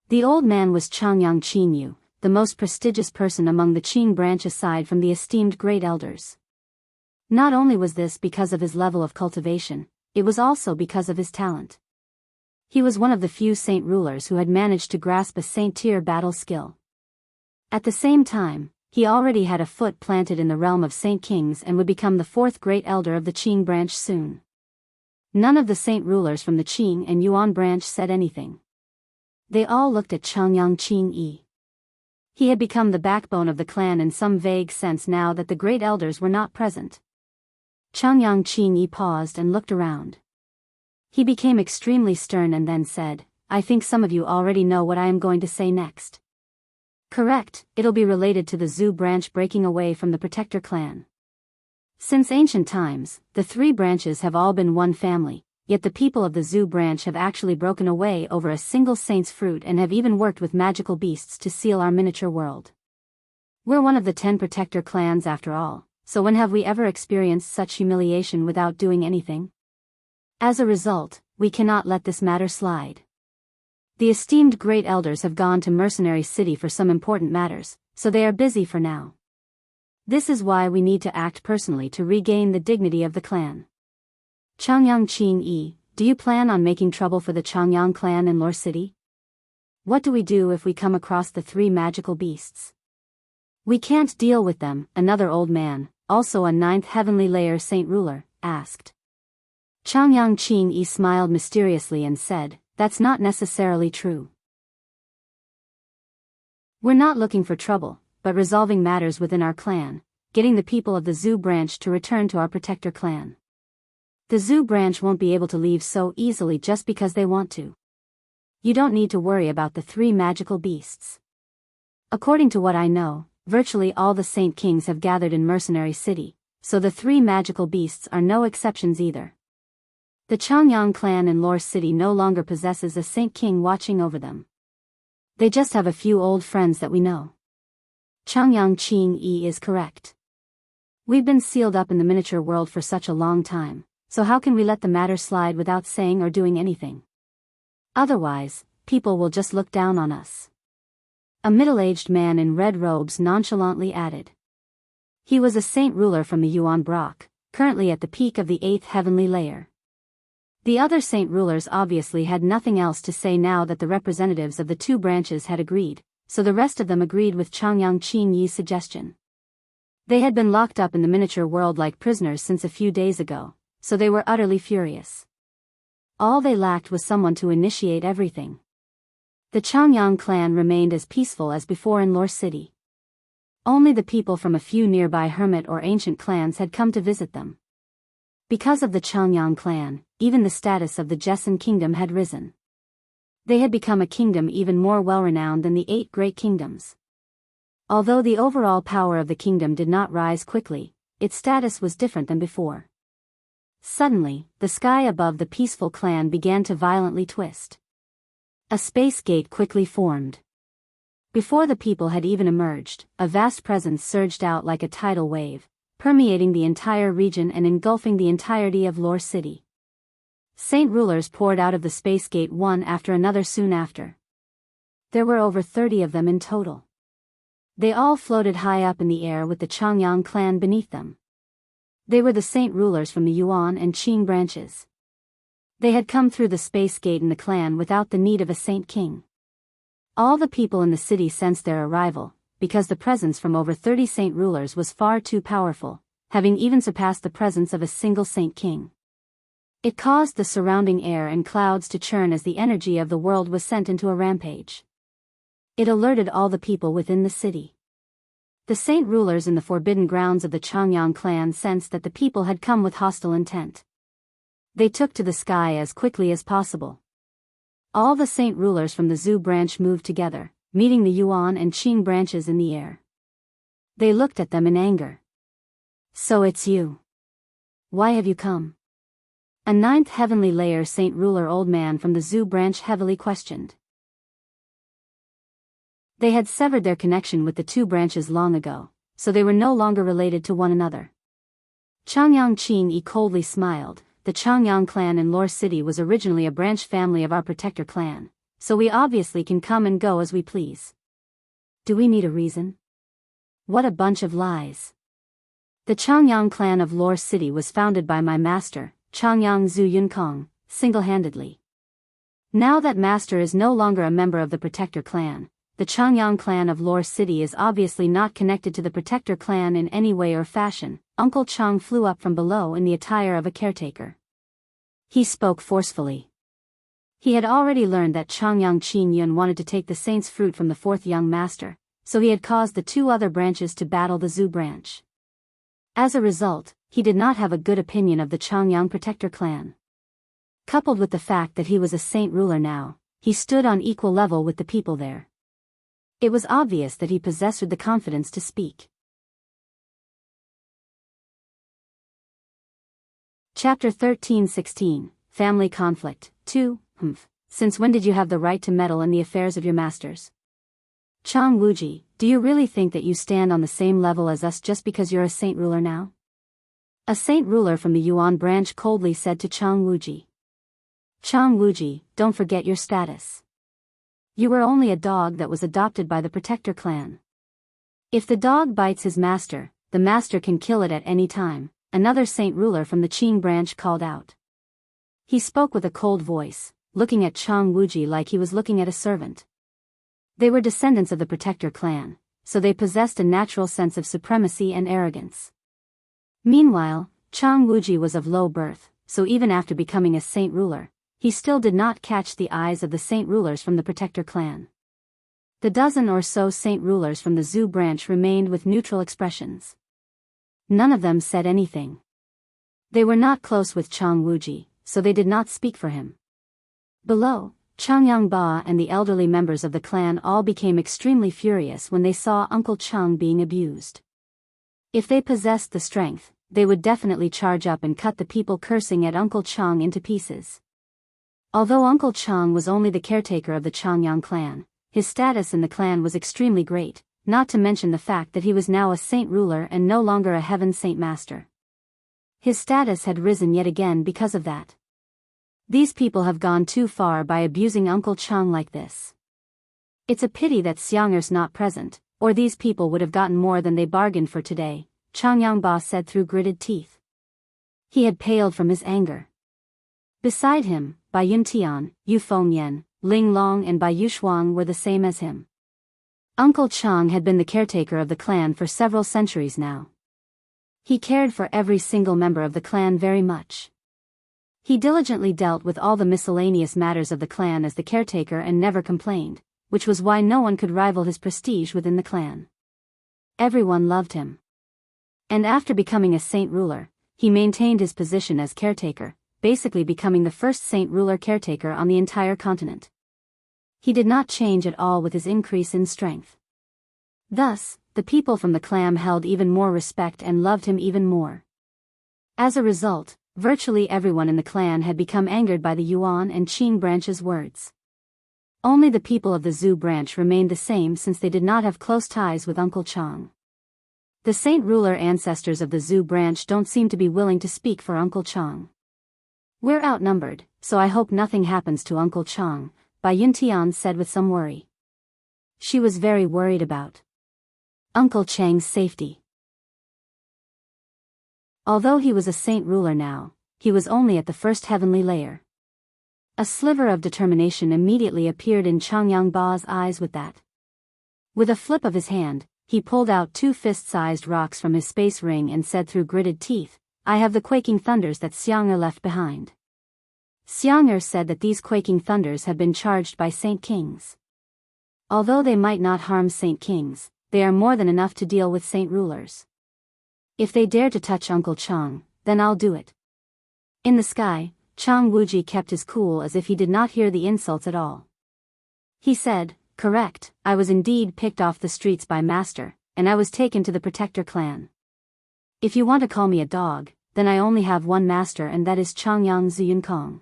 The old man was Changyang Qingyu, the most prestigious person among the Qing branch aside from the esteemed great elders. Not only was this because of his level of cultivation, it was also because of his talent. He was one of the few saint rulers who had managed to grasp a saint-tier battle skill. At the same time, he already had a foot planted in the realm of Saint Kings and would become the 4th great elder of the Qing branch soon. None of the saint rulers from the Qing and Yuan branch said anything. They all looked at Changyang Qingyi. He had become the backbone of the clan in some vague sense now that the great elders were not present. Changyang Qingyi paused and looked around. He became extremely stern and then said, I think some of you already know what I am going to say next. Correct, it'll be related to the Zhu branch breaking away from the Protector clan. Since ancient times, the 3 branches have all been one family, yet the people of the Zhu branch have actually broken away over a single saint's fruit and have even worked with magical beasts to seal our miniature world. We're one of the 10 Protector clans after all, so when have we ever experienced such humiliation without doing anything? As a result, we cannot let this matter slide. The esteemed great elders have gone to Mercenary City for some important matters, so they are busy for now. This is why we need to act personally to regain the dignity of the clan. Changyang Qingyi, do you plan on making trouble for the Changyang clan in Lore City? What do we do if we come across the 3 magical beasts? We can't deal with them, another old man, also a 9th heavenly layer saint ruler, asked. Changyang Qingyi smiled mysteriously and said, That's not necessarily true. We're not looking for trouble, but resolving matters within our clan, getting the people of the Zhu branch to return to our Protector clan. The Zhu branch won't be able to leave so easily just because they want to. You don't need to worry about the 3 magical beasts. According to what I know, virtually all the Saint Kings have gathered in Mercenary City, so the 3 magical beasts are no exceptions either. The Changyang clan in Lore City no longer possesses a Saint King watching over them. They just have a few old friends that we know. Changyang Qingyi is correct. We've been sealed up in the miniature world for such a long time, so how can we let the matter slide without saying or doing anything? Otherwise, people will just look down on us. A middle-aged man in red robes nonchalantly added. He was a saint ruler from the Yuan Brock, currently at the peak of the 8th heavenly layer. The other saint rulers obviously had nothing else to say now that the representatives of the 2 branches had agreed, so the rest of them agreed with Changyang Qingyi's suggestion. They had been locked up in the miniature world like prisoners since a few days ago, so they were utterly furious. All they lacked was someone to initiate everything. The Changyang clan remained as peaceful as before in Lore City. Only the people from a few nearby hermit or ancient clans had come to visit them. Because of the Changyang clan, even the status of the Jessen kingdom had risen. They had become a kingdom even more well-renowned than the 8 great kingdoms. Although the overall power of the kingdom did not rise quickly, its status was different than before. Suddenly, the sky above the peaceful clan began to violently twist. A space gate quickly formed. Before the people had even emerged, a vast presence surged out like a tidal wave, permeating the entire region and engulfing the entirety of Lore City. Saint rulers poured out of the space gate one after another soon after. There were over 30 of them in total. They all floated high up in the air with the Changyang clan beneath them. They were the saint rulers from the Yuan and Qing branches. They had come through the space gate in the clan without the need of a saint king. All the people in the city sensed their arrival, because the presence from over 30 saint rulers was far too powerful, having even surpassed the presence of a single saint king. It caused the surrounding air and clouds to churn as the energy of the world was sent into a rampage. It alerted all the people within the city. The saint rulers in the forbidden grounds of the Changyang clan sensed that the people had come with hostile intent. They took to the sky as quickly as possible. All the saint rulers from the Zhu branch moved together, meeting the Yuan and Qing branches in the air. They looked at them in anger. So it's you. Why have you come? A 9th heavenly layer saint ruler old man from the Zhu branch heavily questioned. They had severed their connection with the 2 branches long ago, so they were no longer related to one another. Changyang Qing coldly smiled. The Changyang clan in Lore City was originally a branch family of our protector clan, so we obviously can come and go as we please. Do we need a reason? What a bunch of lies. The Changyang clan of Lore City was founded by my master, Changyang Zhu Yunkong, single-handedly. Now that master is no longer a member of the protector clan, the Changyang clan of Lore City is obviously not connected to the protector clan in any way or fashion. Uncle Chang flew up from below in the attire of a caretaker. He spoke forcefully. He had already learned that Changyang Qin Yun wanted to take the saint's fruit from the 4th young master, so he had caused the 2 other branches to battle the Zhu branch. As a result, he did not have a good opinion of the Changyang protector clan. Coupled with the fact that he was a saint ruler now, he stood on equal level with the people there. It was obvious that he possessed the confidence to speak. Chapter 13-16, Family Conflict, 2, Since when did you have the right to meddle in the affairs of your masters? Chang Wuji, do you really think that you stand on the same level as us just because you're a saint ruler now? A saint ruler from the Yuan branch coldly said to Chang Wuji. Chang Wuji, don't forget your status. You were only a dog that was adopted by the protector clan. If the dog bites his master, the master can kill it at any time, another saint ruler from the Qing branch called out. He spoke with a cold voice, looking at Chang Wuji like he was looking at a servant. They were descendants of the protector clan, so they possessed a natural sense of supremacy and arrogance. Meanwhile, Chang Wuji was of low birth, so even after becoming a saint ruler, he still did not catch the eyes of the saint rulers from the protector clan. The dozen or so saint rulers from the Zhu branch remained with neutral expressions. None of them said anything. They were not close with Chang Wuji, so they did not speak for him. Below, Changyang Ba and the elderly members of the clan all became extremely furious when they saw Uncle Chang being abused. If they possessed the strength, they would definitely charge up and cut the people cursing at Uncle Chang into pieces. Although Uncle Chang was only the caretaker of the Changyang clan, his status in the clan was extremely great, not to mention the fact that he was now a saint ruler and no longer a heaven saint master. His status had risen yet again because of that. These people have gone too far by abusing Uncle Chang like this. It's a pity that Xiang'er's not present, or these people would have gotten more than they bargained for today, Changyang Ba said through gritted teeth. He had paled from his anger. Beside him, Bai Yuntian, Yu Fengyan, Ling Long and Bai Yushuang were the same as him. Uncle Chang had been the caretaker of the clan for several centuries now. He cared for every single member of the clan very much. He diligently dealt with all the miscellaneous matters of the clan as the caretaker and never complained, which was why no one could rival his prestige within the clan. Everyone loved him. And after becoming a saint ruler, he maintained his position as caretaker, basically becoming the first saint ruler caretaker on the entire continent. He did not change at all with his increase in strength. Thus, the people from the clan held even more respect and loved him even more. As a result, virtually everyone in the clan had become angered by the Yuan and Qing branch's words. Only the people of the Zhu branch remained the same since they did not have close ties with Uncle Chang. The saint ruler ancestors of the Zhu branch don't seem to be willing to speak for Uncle Chang. We're outnumbered, so I hope nothing happens to Uncle Chang, Bai Yuntian said with some worry. She was very worried about Uncle Chang's safety. Although he was a saint ruler now, he was only at the first heavenly layer. A sliver of determination immediately appeared in Changyang Ba's eyes with that. With a flip of his hand, he pulled out 2 fist-sized rocks from his space ring and said through gritted teeth, I have the quaking thunders that Xiang'er left behind. Xiang'er said that these quaking thunders have been charged by Saint Kings. Although they might not harm Saint Kings, they are more than enough to deal with Saint Rulers. If they dare to touch Uncle Chang, then I'll do it. In the sky, Chang Wuji kept his cool as if he did not hear the insults at all. He said, correct, I was indeed picked off the streets by Master, and I was taken to the Protector clan. If you want to call me a dog, then I only have one master and that is Changyang Yunkong.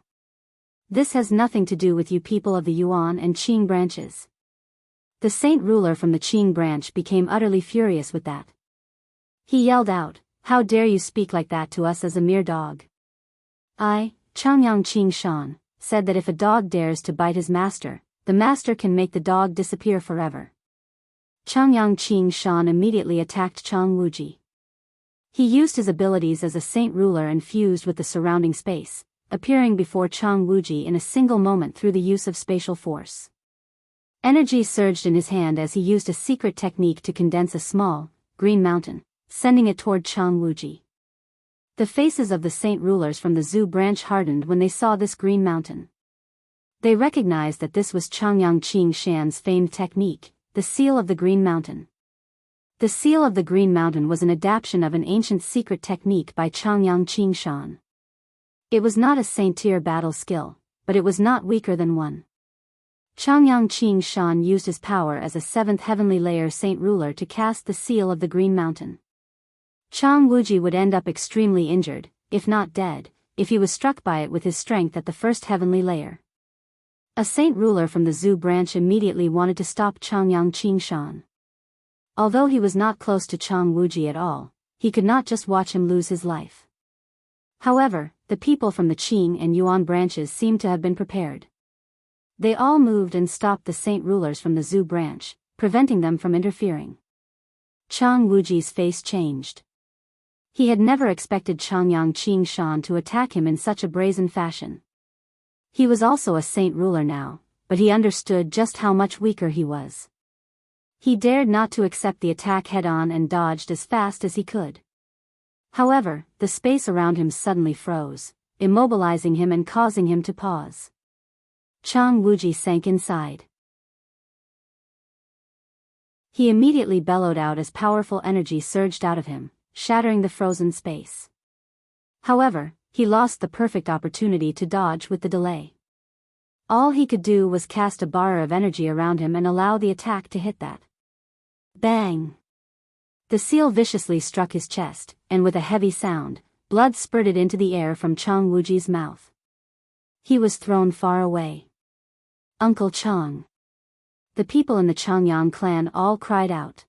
This has nothing to do with you people of the Yuan and Qing branches. The saint ruler from the Qing branch became utterly furious with that. He yelled out, how dare you speak like that to us as a mere dog? I, Changyang Qing Shan, said that if a dog dares to bite his master, the master can make the dog disappear forever. Changyang Qing Shan immediately attacked Chang Wuji. He used his abilities as a saint ruler and fused with the surrounding space, appearing before Chang Wuji in a single moment through the use of spatial force. Energy surged in his hand as he used a secret technique to condense a small, green mountain, sending it toward Chang Wuji. The faces of the saint rulers from the Zhu branch hardened when they saw this green mountain. They recognized that this was Changyang Qing Shan's famed technique, the seal of the green mountain. The seal of the green mountain was an adaptation of an ancient secret technique by Changyang Qing Shan. It was not a saint-tier battle skill, but it was not weaker than one. Changyang Qing Shan used his power as a 7th heavenly layer saint ruler to cast the seal of the green mountain. Chang Wuji would end up extremely injured, if not dead, if he was struck by it with his strength at the 1st heavenly layer. A saint ruler from the Zhu branch immediately wanted to stop Changyang Qing Shan. Although he was not close to Chang Wuji at all, he could not just watch him lose his life. However, the people from the Qing and Yuan branches seemed to have been prepared. They all moved and stopped the saint rulers from the Zhu branch, preventing them from interfering. Chang Wuji's face changed. He had never expected Changyang Qing Shan to attack him in such a brazen fashion. He was also a saint ruler now, but he understood just how much weaker he was. He dared not to accept the attack head-on and dodged as fast as he could. However, the space around him suddenly froze, immobilizing him and causing him to pause. Chang Wuji sank inside. He immediately bellowed out as powerful energy surged out of him, shattering the frozen space. However, he lost the perfect opportunity to dodge with the delay. All he could do was cast a bar of energy around him and allow the attack to hit that. Bang! The seal viciously struck his chest, and with a heavy sound, blood spurted into the air from Chang Wuji's mouth. He was thrown far away. Uncle Chang! The people in the Changyang clan all cried out.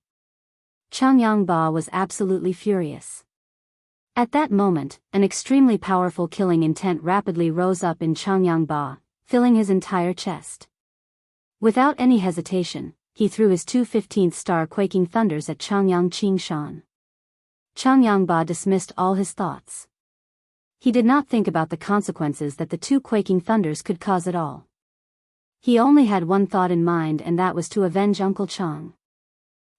Changyang Ba was absolutely furious. At that moment, an extremely powerful killing intent rapidly rose up in Changyang Ba, filling his entire chest. Without any hesitation, he threw his 2 15th star quaking thunders at Changyang Qing Shan. Changyang Ba dismissed all his thoughts. He did not think about the consequences that the 2 quaking thunders could cause at all. He only had one thought in mind, and that was to avenge Uncle Chang.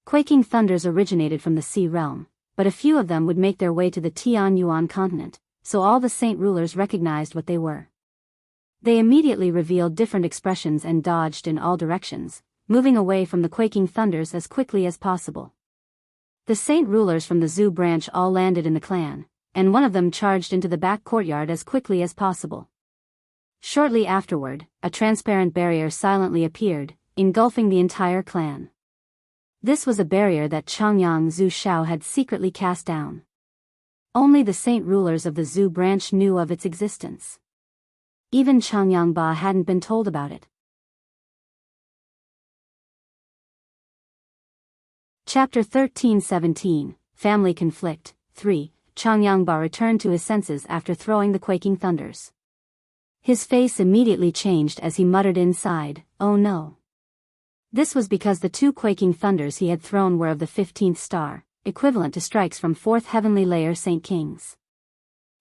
Quaking thunders originated from the Sea realm, but a few of them would make their way to the Tianyuan continent, so all the saint rulers recognized what they were. They immediately revealed different expressions and dodged in all directions, moving away from the quaking thunders as quickly as possible. The saint rulers from the Zhu branch all landed in the clan, and one of them charged into the back courtyard as quickly as possible. Shortly afterward, a transparent barrier silently appeared, engulfing the entire clan. This was a barrier that Changyang Zhu Xiao had secretly cast down. Only the saint rulers of the Zhu branch knew of its existence. Even Changyang Ba hadn't been told about it. Chapter 13-17, Family Conflict, 3. Changyang Ba returned to his senses after throwing the quaking thunders. His face immediately changed as he muttered inside, "Oh no." This was because the 2 quaking thunders he had thrown were of the 15th star, equivalent to strikes from 4th heavenly layer Saint Kings.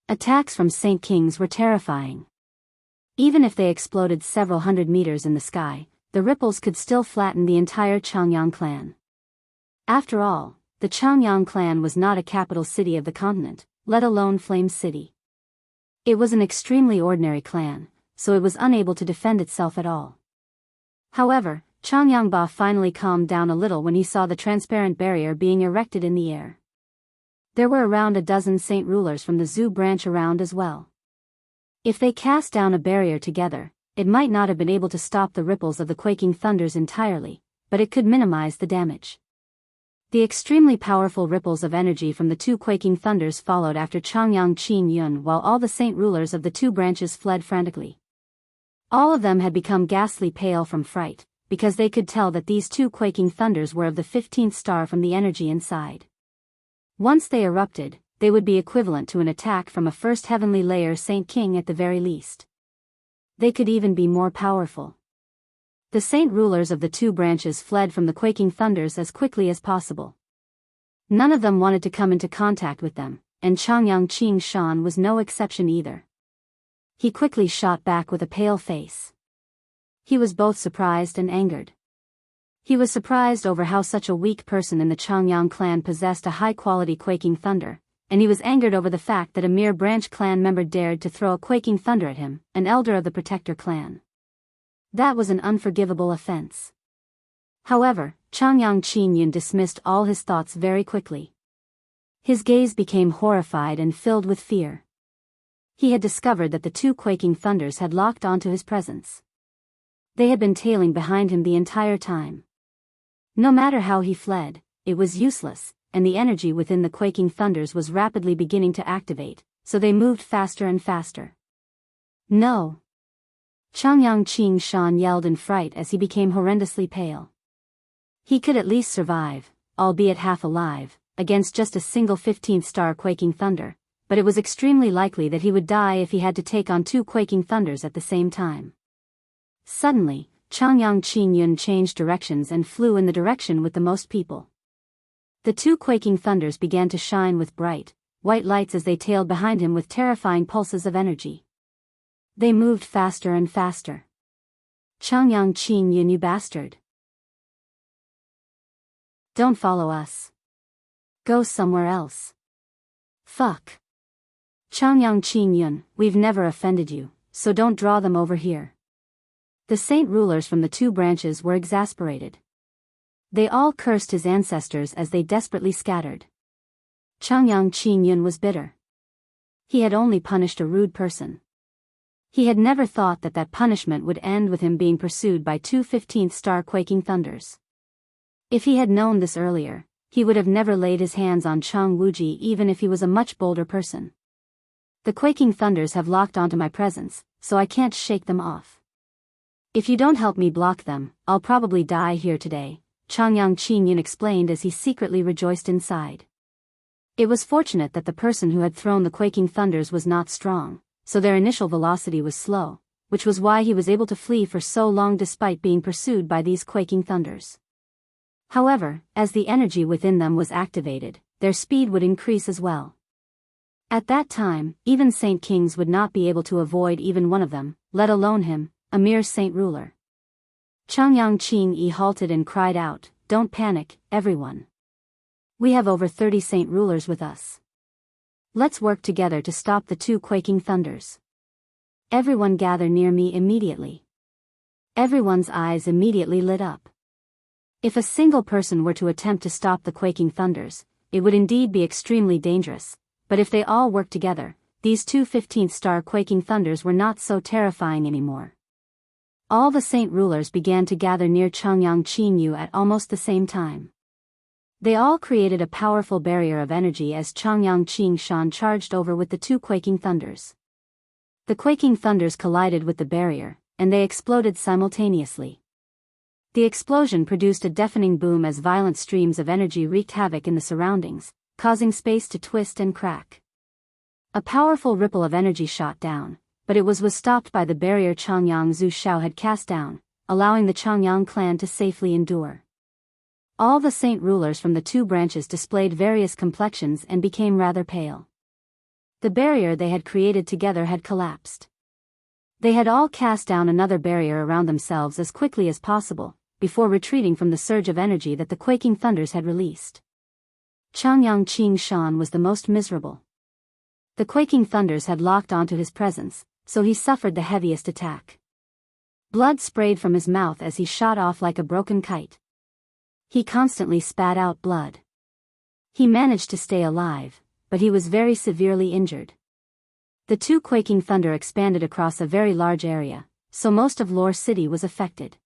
Attacks from Saint Kings were terrifying. Even if they exploded several hundred meters in the sky, the ripples could still flatten the entire Changyang clan. After all, the Changyang clan was not a capital city of the continent, let alone Flame City. It was an extremely ordinary clan, so it was unable to defend itself at all. However, Changyang Ba finally calmed down a little when he saw the transparent barrier being erected in the air. There were around a dozen saint rulers from the Zhu branch around as well. If they cast down a barrier together, it might not have been able to stop the ripples of the quaking thunders entirely, but it could minimize the damage. The extremely powerful ripples of energy from the 2 quaking thunders followed after Changyang Qin Yun while all the saint rulers of the 2 branches fled frantically. All of them had become ghastly pale from fright, because they could tell that these 2 quaking thunders were of the 15th star from the energy inside. Once they erupted, they would be equivalent to an attack from a 1st heavenly layer Saint King at the very least. They could even be more powerful. The saint rulers of the 2 branches fled from the quaking thunders as quickly as possible. None of them wanted to come into contact with them, and Changyang Qing Shan was no exception either. He quickly shot back with a pale face. He was both surprised and angered. He was surprised over how such a weak person in the Changyang clan possessed a high-quality quaking thunder, and he was angered over the fact that a mere branch clan member dared to throw a quaking thunder at him, an elder of the Protector clan. That was an unforgivable offense. However, Changyang Qin dismissed all his thoughts very quickly. His gaze became horrified and filled with fear. He had discovered that the 2 quaking thunders had locked onto his presence. They had been tailing behind him the entire time. No matter how he fled, it was useless, and the energy within the quaking thunders was rapidly beginning to activate, so they moved faster and faster. No! Changyang Qing Shan yelled in fright as he became horrendously pale. He could at least survive, albeit half alive, against just a single 15th star quaking thunder, but it was extremely likely that he would die if he had to take on 2 quaking thunders at the same time. Suddenly, Changyang Qin changed directions and flew in the direction with the most people. The 2 quaking thunders began to shine with bright, white lights as they tailed behind him with terrifying pulses of energy. They moved faster and faster. Changyang Qin, you bastard. Don't follow us. Go somewhere else. Fuck. Changyang Qin, we've never offended you, so don't draw them over here. The saint rulers from the 2 branches were exasperated. They all cursed his ancestors as they desperately scattered. Changyang Qin was bitter. He had only punished a rude person. He had never thought that that punishment would end with him being pursued by 2 15th star quaking thunders. If he had known this earlier, he would have never laid his hands on Chang Wuji even if he was a much bolder person. The quaking thunders have locked onto my presence, so I can't shake them off. If you don't help me block them, I'll probably die here today, Changyang Qin explained as he secretly rejoiced inside. It was fortunate that the person who had thrown the quaking thunders was not strong, so their initial velocity was slow, which was why he was able to flee for so long despite being pursued by these quaking thunders. However, as the energy within them was activated, their speed would increase as well. At that time, even Saint Kings would not be able to avoid even one of them, let alone him, a mere saint ruler. Changyang Qin halted and cried out, "Don't panic, everyone. We have over 30 saint rulers with us. Let's work together to stop the two quaking thunders. Everyone gather near me immediately. Everyone's eyes immediately lit up. If a single person were to attempt to stop the quaking thunders, it would indeed be extremely dangerous, but if they all worked together, these two 15th star quaking thunders were not so terrifying anymore. All the saint rulers began to gather near Changyang Qingyu at almost the same time. They all created a powerful barrier of energy as Changyang Qingshan charged over with the two quaking thunders. The quaking thunders collided with the barrier, and they exploded simultaneously. The explosion produced a deafening boom as violent streams of energy wreaked havoc in the surroundings, causing space to twist and crack. A powerful ripple of energy shot down, but it was stopped by the barrier Changyang Zhu Xiao had cast down, allowing the Changyang clan to safely endure. All the saint rulers from the two branches displayed various complexions and became rather pale. The barrier they had created together had collapsed. They had all cast down another barrier around themselves as quickly as possible, before retreating from the surge of energy that the quaking thunders had released. Changyang Qingshan was the most miserable. The quaking thunders had locked onto his presence, so he suffered the heaviest attack. Blood sprayed from his mouth as he shot off like a broken kite. He constantly spat out blood. He managed to stay alive, but he was very severely injured. The two quaking thunder expanded across a very large area, so most of Lore City was affected.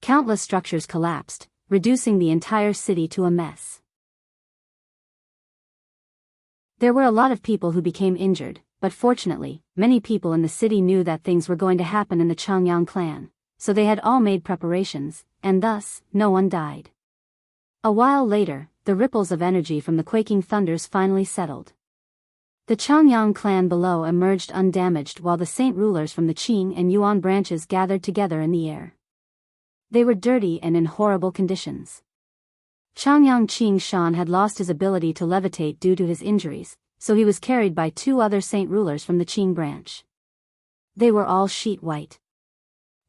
Countless structures collapsed, reducing the entire city to a mess. There were a lot of people who became injured, but fortunately, many people in the city knew that things were going to happen in the Changyang clan, so they had all made preparations, and thus, no one died. A while later, the ripples of energy from the quaking thunders finally settled. The Changyang clan below emerged undamaged while the saint rulers from the Qing and Yuan branches gathered together in the air. They were dirty and in horrible conditions. Changyang Qingshan had lost his ability to levitate due to his injuries, so he was carried by two other saint rulers from the Qing branch. They were all sheet white.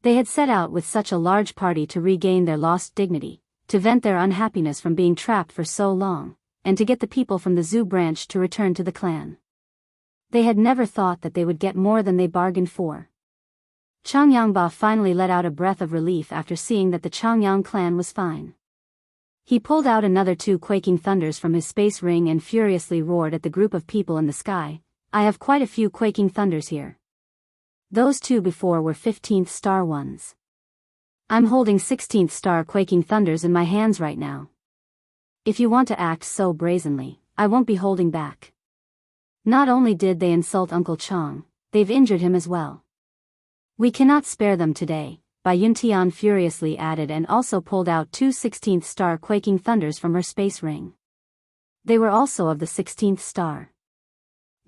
They had set out with such a large party to regain their lost dignity, to vent their unhappiness from being trapped for so long, and to get the people from the Zhu branch to return to the clan. They had never thought that they would get more than they bargained for. Changyangba finally let out a breath of relief after seeing that the Changyang clan was fine. He pulled out another two quaking thunders from his space ring and furiously roared at the group of people in the sky. I have quite a few quaking thunders here. Those two before were 15th star ones. I'm holding 16th star quaking thunders in my hands right now. If you want to act so brazenly, I won't be holding back. Not only did they insult Uncle Chang, they've injured him as well. We cannot spare them today, Bai Yuntian furiously added and also pulled out two 16th star quaking thunders from her space ring. They were also of the 16th star.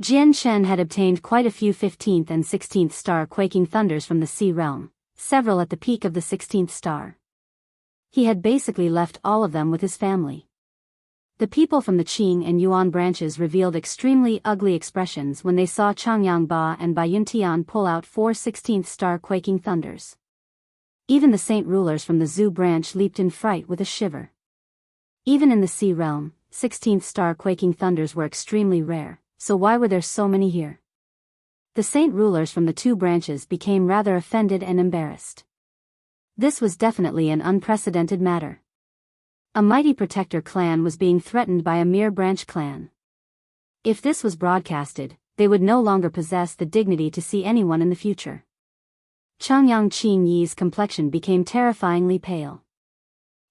Jian Shen had obtained quite a few 15th and 16th star quaking thunders from the Sea Realm, several at the peak of the 16th star. He had basically left all of them with his family. The people from the Qing and Yuan branches revealed extremely ugly expressions when they saw Changyang Ba and Bai Yuntian pull out four 16th star quaking thunders. Even the saint rulers from the Zhu branch leaped in fright with a shiver. Even in the Sea Realm, 16th star quaking thunders were extremely rare, so why were there so many here? The saint rulers from the two branches became rather offended and embarrassed. This was definitely an unprecedented matter. A mighty protector clan was being threatened by a mere branch clan. If this was broadcasted, they would no longer possess the dignity to see anyone in the future. Changyang Qingyi's complexion became terrifyingly pale.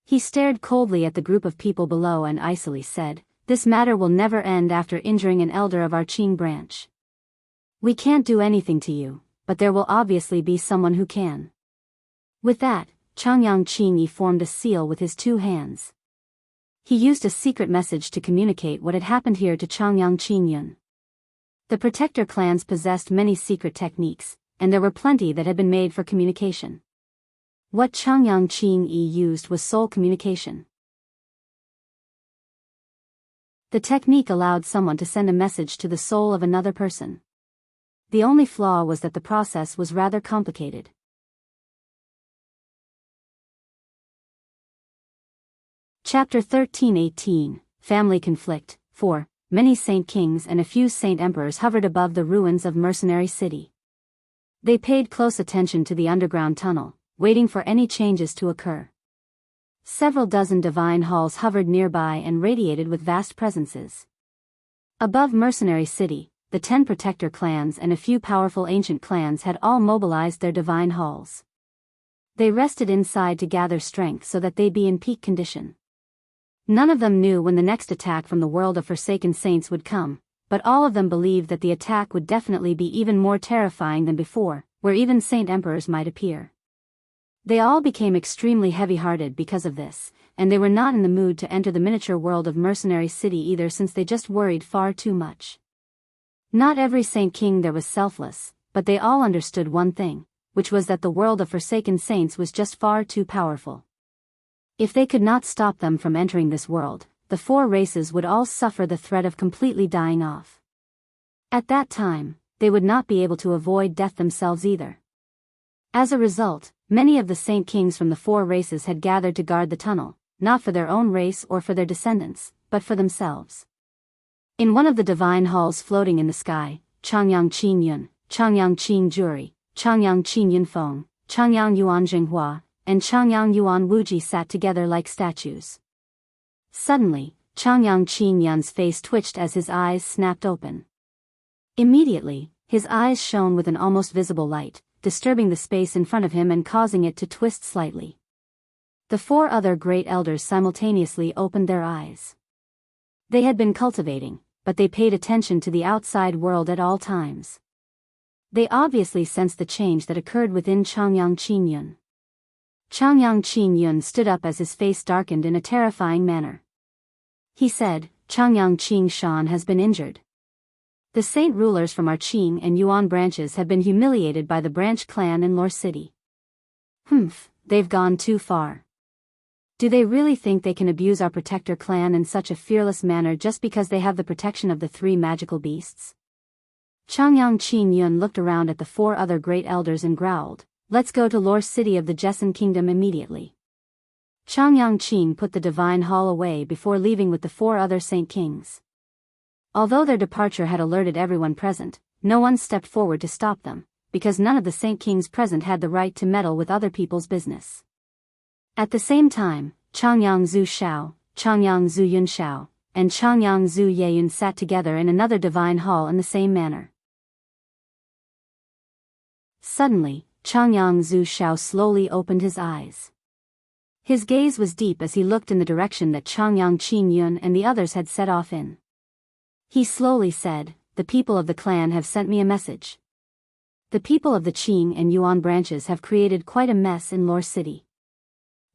He stared coldly at the group of people below and icily said, "This matter will never end after injuring an elder of our Qing branch. We can't do anything to you, but there will obviously be someone who can." With that, Changyang Qingyi formed a seal with his two hands. He used a secret message to communicate what had happened here to Changyang Qingyun. The protector clans possessed many secret techniques, and there were plenty that had been made for communication. What Changyang Qingyi used was soul communication. The technique allowed someone to send a message to the soul of another person. The only flaw was that the process was rather complicated. Chapter 13:18, Family Conflict, 4. many saint kings and a few saint emperors hovered above the ruins of Mercenary City. They paid close attention to the underground tunnel, waiting for any changes to occur. Several dozen divine halls hovered nearby and radiated with vast presences. Above Mercenary City, the 10 protector clans and a few powerful ancient clans had all mobilized their divine halls. They rested inside to gather strength so that they'd be in peak condition. None of them knew when the next attack from the world of Forsaken Saints would come, but all of them believed that the attack would definitely be even more terrifying than before, where even saint emperors might appear. They all became extremely heavy-hearted because of this, and they were not in the mood to enter the miniature world of Mercenary City either, since they just worried far too much. Not every saint king there was selfless, but they all understood one thing, which was that the world of Forsaken Saints was just far too powerful. If they could not stop them from entering this world, the 4 races would all suffer the threat of completely dying off. At that time, they would not be able to avoid death themselves either. As a result, many of the saint kings from the 4 races had gathered to guard the tunnel, not for their own race or for their descendants, but for themselves. In one of the divine halls floating in the sky, Changyang Qin Yun, Changyang Qin Juri, Changyang Qin Yunfeng, Changyang Yuan Jinghua, and Changyang Yuan Wuji sat together like statues. Suddenly, Changyang Qin Yun's face twitched as his eyes snapped open. Immediately, his eyes shone with an almost visible light, disturbing the space in front of him and causing it to twist slightly. The 4 other great elders simultaneously opened their eyes. They had been cultivating, but they paid attention to the outside world at all times. They obviously sensed the change that occurred within Changyang Qin Yun. Changyang Qin Yun stood up as his face darkened in a terrifying manner. He said, "Changyang Qin Shan has been injured. The saint rulers from our Qing and Yuan branches have been humiliated by the branch clan in Lore City. They've gone too far. Do they really think they can abuse our protector clan in such a fearless manner just because they have the protection of the 3 magical beasts?" Changyang Qin Yun looked around at the 4 other great elders and growled, "Let's go to Lore City of the Jesson Kingdom immediately." Changyang Qin put the divine hall away before leaving with the 4 other saint kings. Although their departure had alerted everyone present, no one stepped forward to stop them, because none of the saint kings present had the right to meddle with other people's business. At the same time, Changyang Zhu Xiao, Changyang Zhu Yunxiao, and Changyang Zhu Yeyun sat together in another divine hall in the same manner. Suddenly, Changyang Zhu Xiao slowly opened his eyes. His gaze was deep as he looked in the direction that Changyang Qin Yun and the others had set off in. He slowly said, "The people of the clan have sent me a message. The people of the Qing and Yuan branches have created quite a mess in Lore City.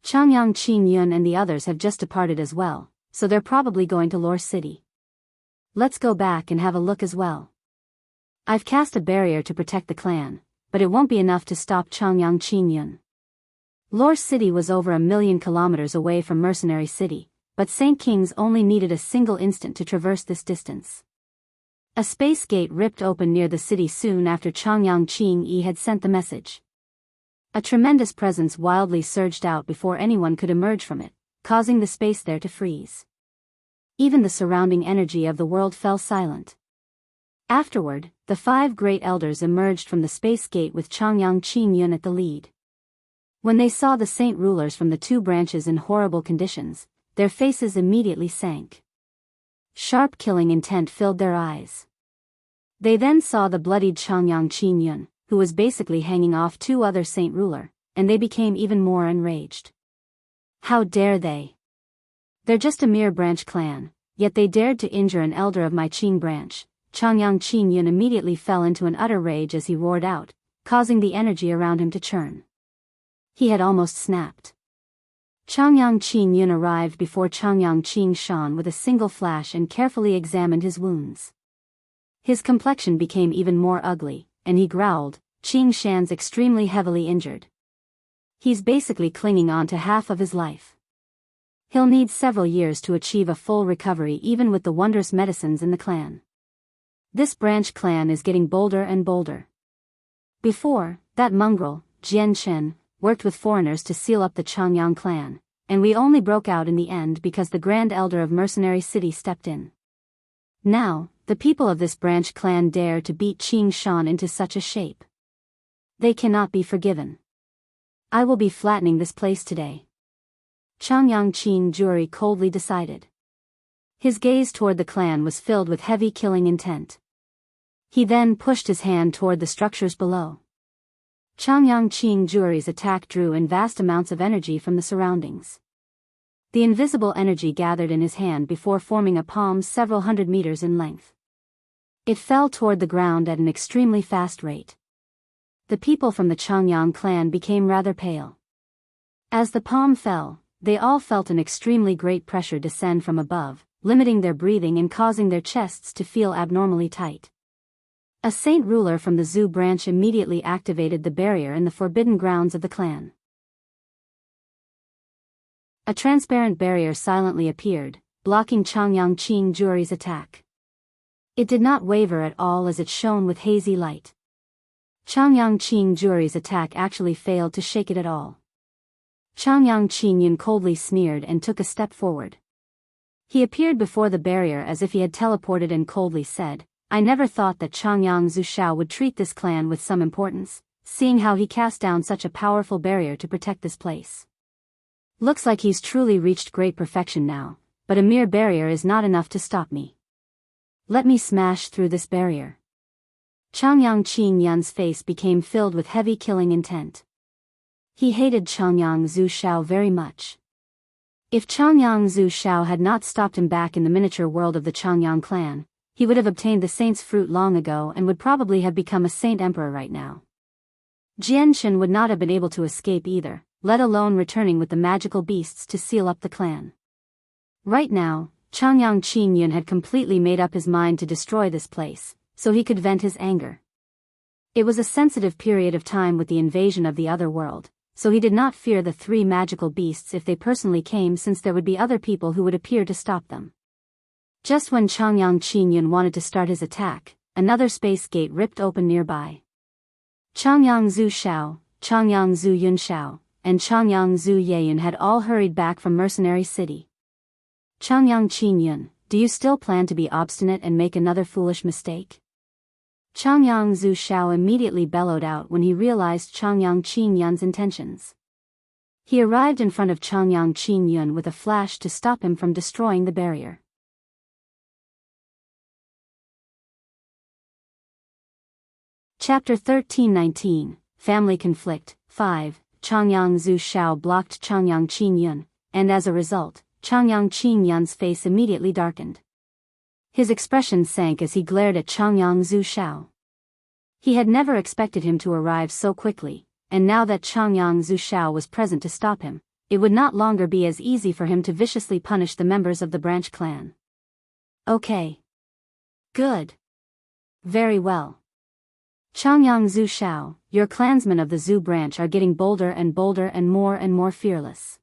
Changyang Qin Yun and the others have just departed as well, so they're probably going to Lore City. Let's go back and have a look as well. I've cast a barrier to protect the clan, but it won't be enough to stop Changyang Qin Yun." Lore City was over 1,000,000 kilometers away from Mercenary City, but Saint Kings only needed a single instant to traverse this distance. A space gate ripped open near the city soon after Changyang Qin Yi had sent the message. A tremendous presence wildly surged out before anyone could emerge from it, causing the space there to freeze. Even the surrounding energy of the world fell silent. Afterward, the 5 great elders emerged from the space gate with Changyang Qin Yun at the lead. When they saw the saint rulers from the 2 branches in horrible conditions, their faces immediately sank. Sharp killing intent filled their eyes. They then saw the bloodied Changyang Qin Yun, who was basically hanging off 2 other saint ruler, and they became even more enraged. How dare they? They're just a mere branch clan, yet they dared to injure an elder of my Qing branch. Changyang Qin Yun immediately fell into an utter rage as he roared out, causing the energy around him to churn. He had almost snapped. Changyang Qin Yun arrived before Changyang Qin Shan with a single flash and carefully examined his wounds. His complexion became even more ugly, and he growled, "Qing Shan's extremely heavily injured. He's basically clinging on to half of his life. He'll need several years to achieve a full recovery even with the wondrous medicines in the clan. This branch clan is getting bolder and bolder. Before, that mongrel, Jian Chen, worked with foreigners to seal up the Changyang clan, and we only broke out in the end because the Grand Elder of Mercenary City stepped in. Now, the people of this branch clan dare to beat Qing Shan into such a shape. They cannot be forgiven. I will be flattening this place today. Changyang Qin Juri coldly decided. His gaze toward the clan was filled with heavy killing intent. He then pushed his hand toward the structures below. Changyang Qin Juri's attack drew in vast amounts of energy from the surroundings. The invisible energy gathered in his hand before forming a palm several hundred meters in length. It fell toward the ground at an extremely fast rate. The people from the Changyang clan became rather pale. As the palm fell, they all felt an extremely great pressure descend from above, limiting their breathing and causing their chests to feel abnormally tight. A saint ruler from the Zhu branch immediately activated the barrier in the forbidden grounds of the clan. A transparent barrier silently appeared, blocking Changyang Qin Juri's attack. It did not waver at all as it shone with hazy light. Changyang Qin Juri's attack actually failed to shake it at all. Changyang Qin coldly sneered and took a step forward. He appeared before the barrier as if he had teleported and coldly said, I never thought that Changyang Zushao would treat this clan with some importance, seeing how he cast down such a powerful barrier to protect this place. Looks like he's truly reached great perfection now, but a mere barrier is not enough to stop me. Let me smash through this barrier. Changyang Qin Yun's face became filled with heavy killing intent. He hated Changyang Zushao very much. If Changyang Zushao had not stopped him back in the miniature world of the Changyang clan, he would have obtained the saint's fruit long ago and would probably have become a saint emperor right now. Jianshan would not have been able to escape either, let alone returning with the magical beasts to seal up the clan. Right now, Changyang Qin Yun had completely made up his mind to destroy this place, so he could vent his anger. It was a sensitive period of time with the invasion of the other world, so he did not fear the three magical beasts if they personally came, since there would be other people who would appear to stop them. Just when Changyang Qin Yun wanted to start his attack, another space gate ripped open nearby. Changyang Zhu Shao, Changyang Zhu Yun Shao, and Changyang Zhu Yeyun had all hurried back from Mercenary City. Changyang Qin Yun, do you still plan to be obstinate and make another foolish mistake? Changyang Zhu Shao immediately bellowed out when he realized Changyang Qin Yun's intentions. He arrived in front of Changyang Qin Yun with a flash to stop him from destroying the barrier. Chapter 1319, Family Conflict, 5, Changyang Zhu Shao blocked Changyang Qin Yun, and as a result, Changyang Qin Yun's face immediately darkened. His expression sank as he glared at Changyang Zhu Shao. He had never expected him to arrive so quickly, and now that Changyang Zhu Shao was present to stop him, it would not longer be as easy for him to viciously punish the members of the branch clan. Okay. Good. Very well. Changyang Zhu Shao, your clansmen of the Zhu branch are getting bolder and more fearless.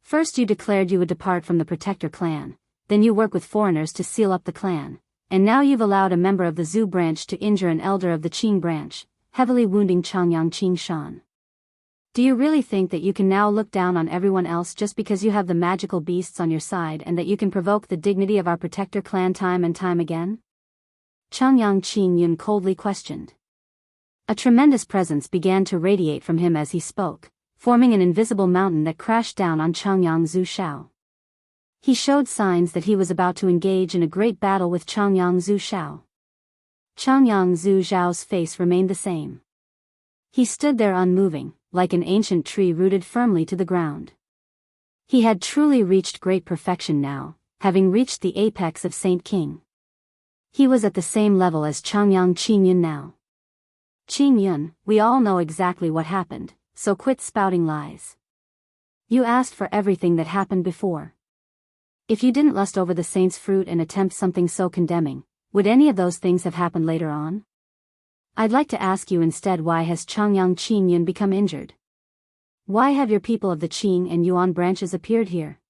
First you declared you would depart from the Protector clan, then you work with foreigners to seal up the clan, and now you've allowed a member of the Zhu branch to injure an elder of the Qing branch, heavily wounding Changyang Qing Shan. Do you really think that you can now look down on everyone else just because you have the magical beasts on your side and that you can provoke the dignity of our Protector clan time and time again? Changyang Qin Yun coldly questioned. A tremendous presence began to radiate from him as he spoke, forming an invisible mountain that crashed down on Changyang Zhu Shao. He showed signs that he was about to engage in a great battle with Changyang Zhu Shao. Changyang Zhu Shao's face remained the same. He stood there unmoving, like an ancient tree rooted firmly to the ground. He had truly reached great perfection now, having reached the apex of Saint King. He was at the same level as Changyang Qin Yun now. Qin Yun, we all know exactly what happened, so quit spouting lies. You asked for everything that happened before. If you didn't lust over the saint's fruit and attempt something so condemning, would any of those things have happened later on? I'd like to ask you instead, why has Changyang Qin Yun become injured? Why have your people of the Qing and Yuan branches appeared here?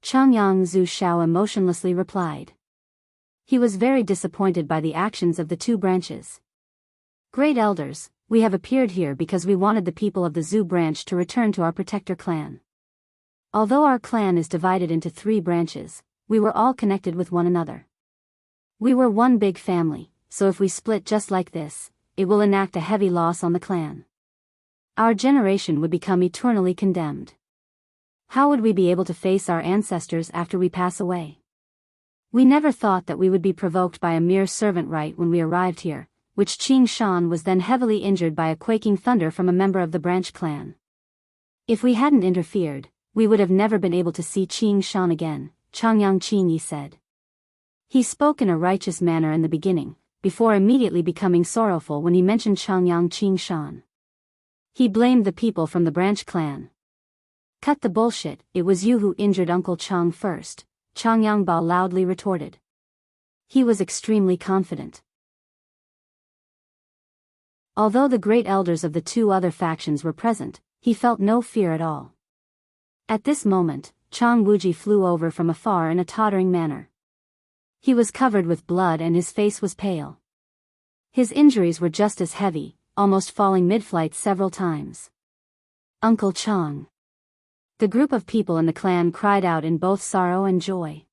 Changyang Zhu Shao emotionlessly replied. He was very disappointed by the actions of the two branches. Great elders, we have appeared here because we wanted the people of the Zhu branch to return to our Protector clan. Although our clan is divided into 3 branches, we were all connected with one another. We were one big family, so if we split just like this, it will enact a heavy loss on the clan. Our generation would become eternally condemned. How would we be able to face our ancestors after we pass away? We never thought that we would be provoked by a mere servant right when we arrived here, which Qing Shan was then heavily injured by a quaking thunder from a member of the branch clan. If we hadn't interfered, we would have never been able to see Qing Shan again, Changyang Qingyi said. He spoke in a righteous manner in the beginning, before immediately becoming sorrowful when he mentioned Changyang Qing Shan. He blamed the people from the branch clan. Cut the bullshit, it was you who injured Uncle Chang first, Changyang Ba loudly retorted. He was extremely confident. Although the great elders of the two other factions were present, he felt no fear at all. At this moment, Chang Wuji flew over from afar in a tottering manner. He was covered with blood and his face was pale. His injuries were just as heavy, almost falling mid-flight several times. Uncle Chang. The group of people in the clan cried out in both sorrow and joy.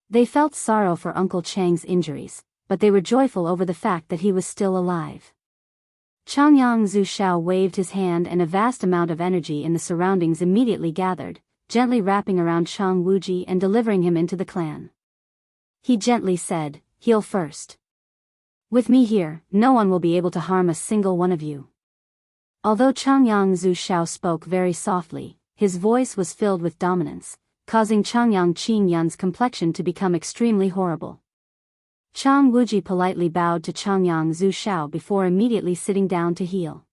They felt sorrow for Uncle Chang's injuries, but they were joyful over the fact that he was still alive. Changyang Zushao waved his hand and a vast amount of energy in the surroundings immediately gathered, gently wrapping around Chang Wuji and delivering him into the clan. He gently said, "Heal first. With me here, no one will be able to harm a single one of you." Although Changyang Zushao spoke very softly, his voice was filled with dominance, causing Changyang Qingyun's complexion to become extremely horrible. Chang Wuji politely bowed to Changyang Zushao before immediately sitting down to heal.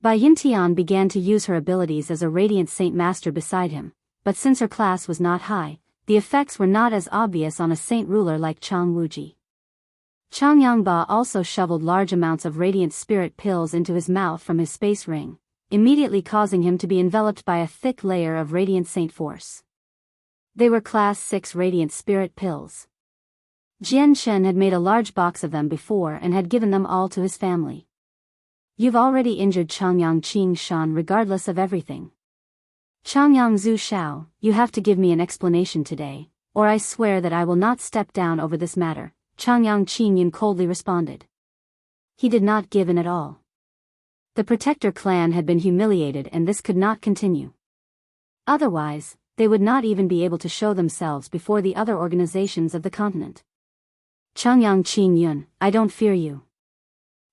Bai Yintian began to use her abilities as a radiant saint master beside him, but since her class was not high, the effects were not as obvious on a saint ruler like Chang Wuji. Changyang Ba also shoveled large amounts of radiant spirit pills into his mouth from his space ring, immediately causing him to be enveloped by a thick layer of radiant saint force. They were Class 6 radiant spirit pills. Jian Shen had made a large box of them before and had given them all to his family. "You've already injured Changyang Qing Shan regardless of everything. Changyang Zhu Shao, you have to give me an explanation today, or I swear that I will not step down over this matter," Changyang Qingyun coldly responded. He did not give in at all. The Protector clan had been humiliated and this could not continue. Otherwise, they would not even be able to show themselves before the other organizations of the continent. "Changyang Qingyun, I don't fear you.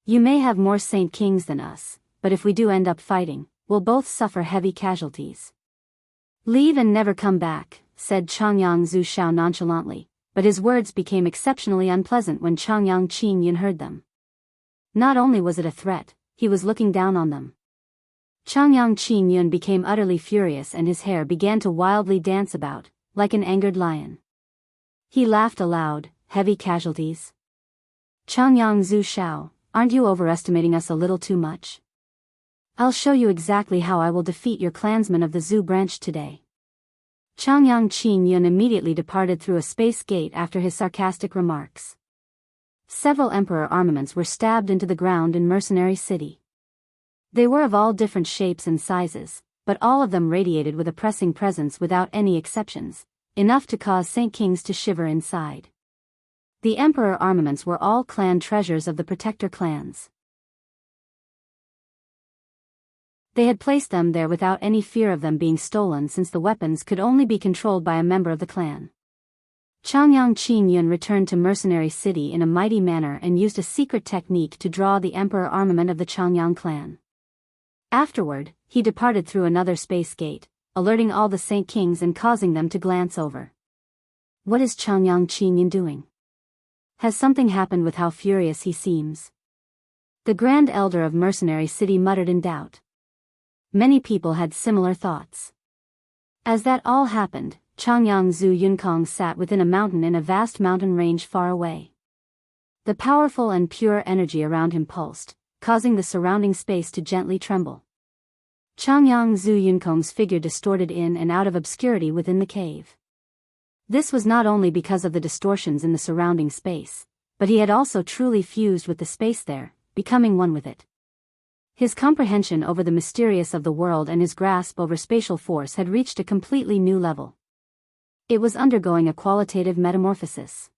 You may have more saint kings than us, but if we do end up fighting, we'll both suffer heavy casualties. Leave and never come back," said Changyang Zushao nonchalantly, but his words became exceptionally unpleasant when Changyang Qingyun heard them. Not only was it a threat, he was looking down on them. Changyang Qingyun became utterly furious and his hair began to wildly dance about, like an angered lion. He laughed aloud. "Heavy casualties? Changyang Zushao, aren't you overestimating us a little too much? I'll show you exactly how I will defeat your clansmen of the Zhu branch today." Changyang Qingyun immediately departed through a space gate after his sarcastic remarks. Several emperor armaments were stabbed into the ground in Mercenary City. They were of all different shapes and sizes, but all of them radiated with a pressing presence without any exceptions, enough to cause Saint Kings to shiver inside. The emperor armaments were all clan treasures of the Protector clans. They had placed them there without any fear of them being stolen since the weapons could only be controlled by a member of the clan. Changyang Qingyun returned to Mercenary City in a mighty manner and used a secret technique to draw the emperor armament of the Changyang clan. Afterward, he departed through another space gate, alerting all the Saint Kings and causing them to glance over. What is Changyang Qingyun doing? Has something happened with how furious he seems? The Grand Elder of Mercenary City muttered in doubt. Many people had similar thoughts. As that all happened, Changyang Zhu Yunkong sat within a mountain in a vast mountain range far away. The powerful and pure energy around him pulsed, causing the surrounding space to gently tremble. Changyang Zhu Yunkong's figure distorted in and out of obscurity within the cave. This was not only because of the distortions in the surrounding space, but he had also truly fused with the space there, becoming one with it. His comprehension over the mysterious of the world and his grasp over spatial force had reached a completely new level. It was undergoing a qualitative metamorphosis.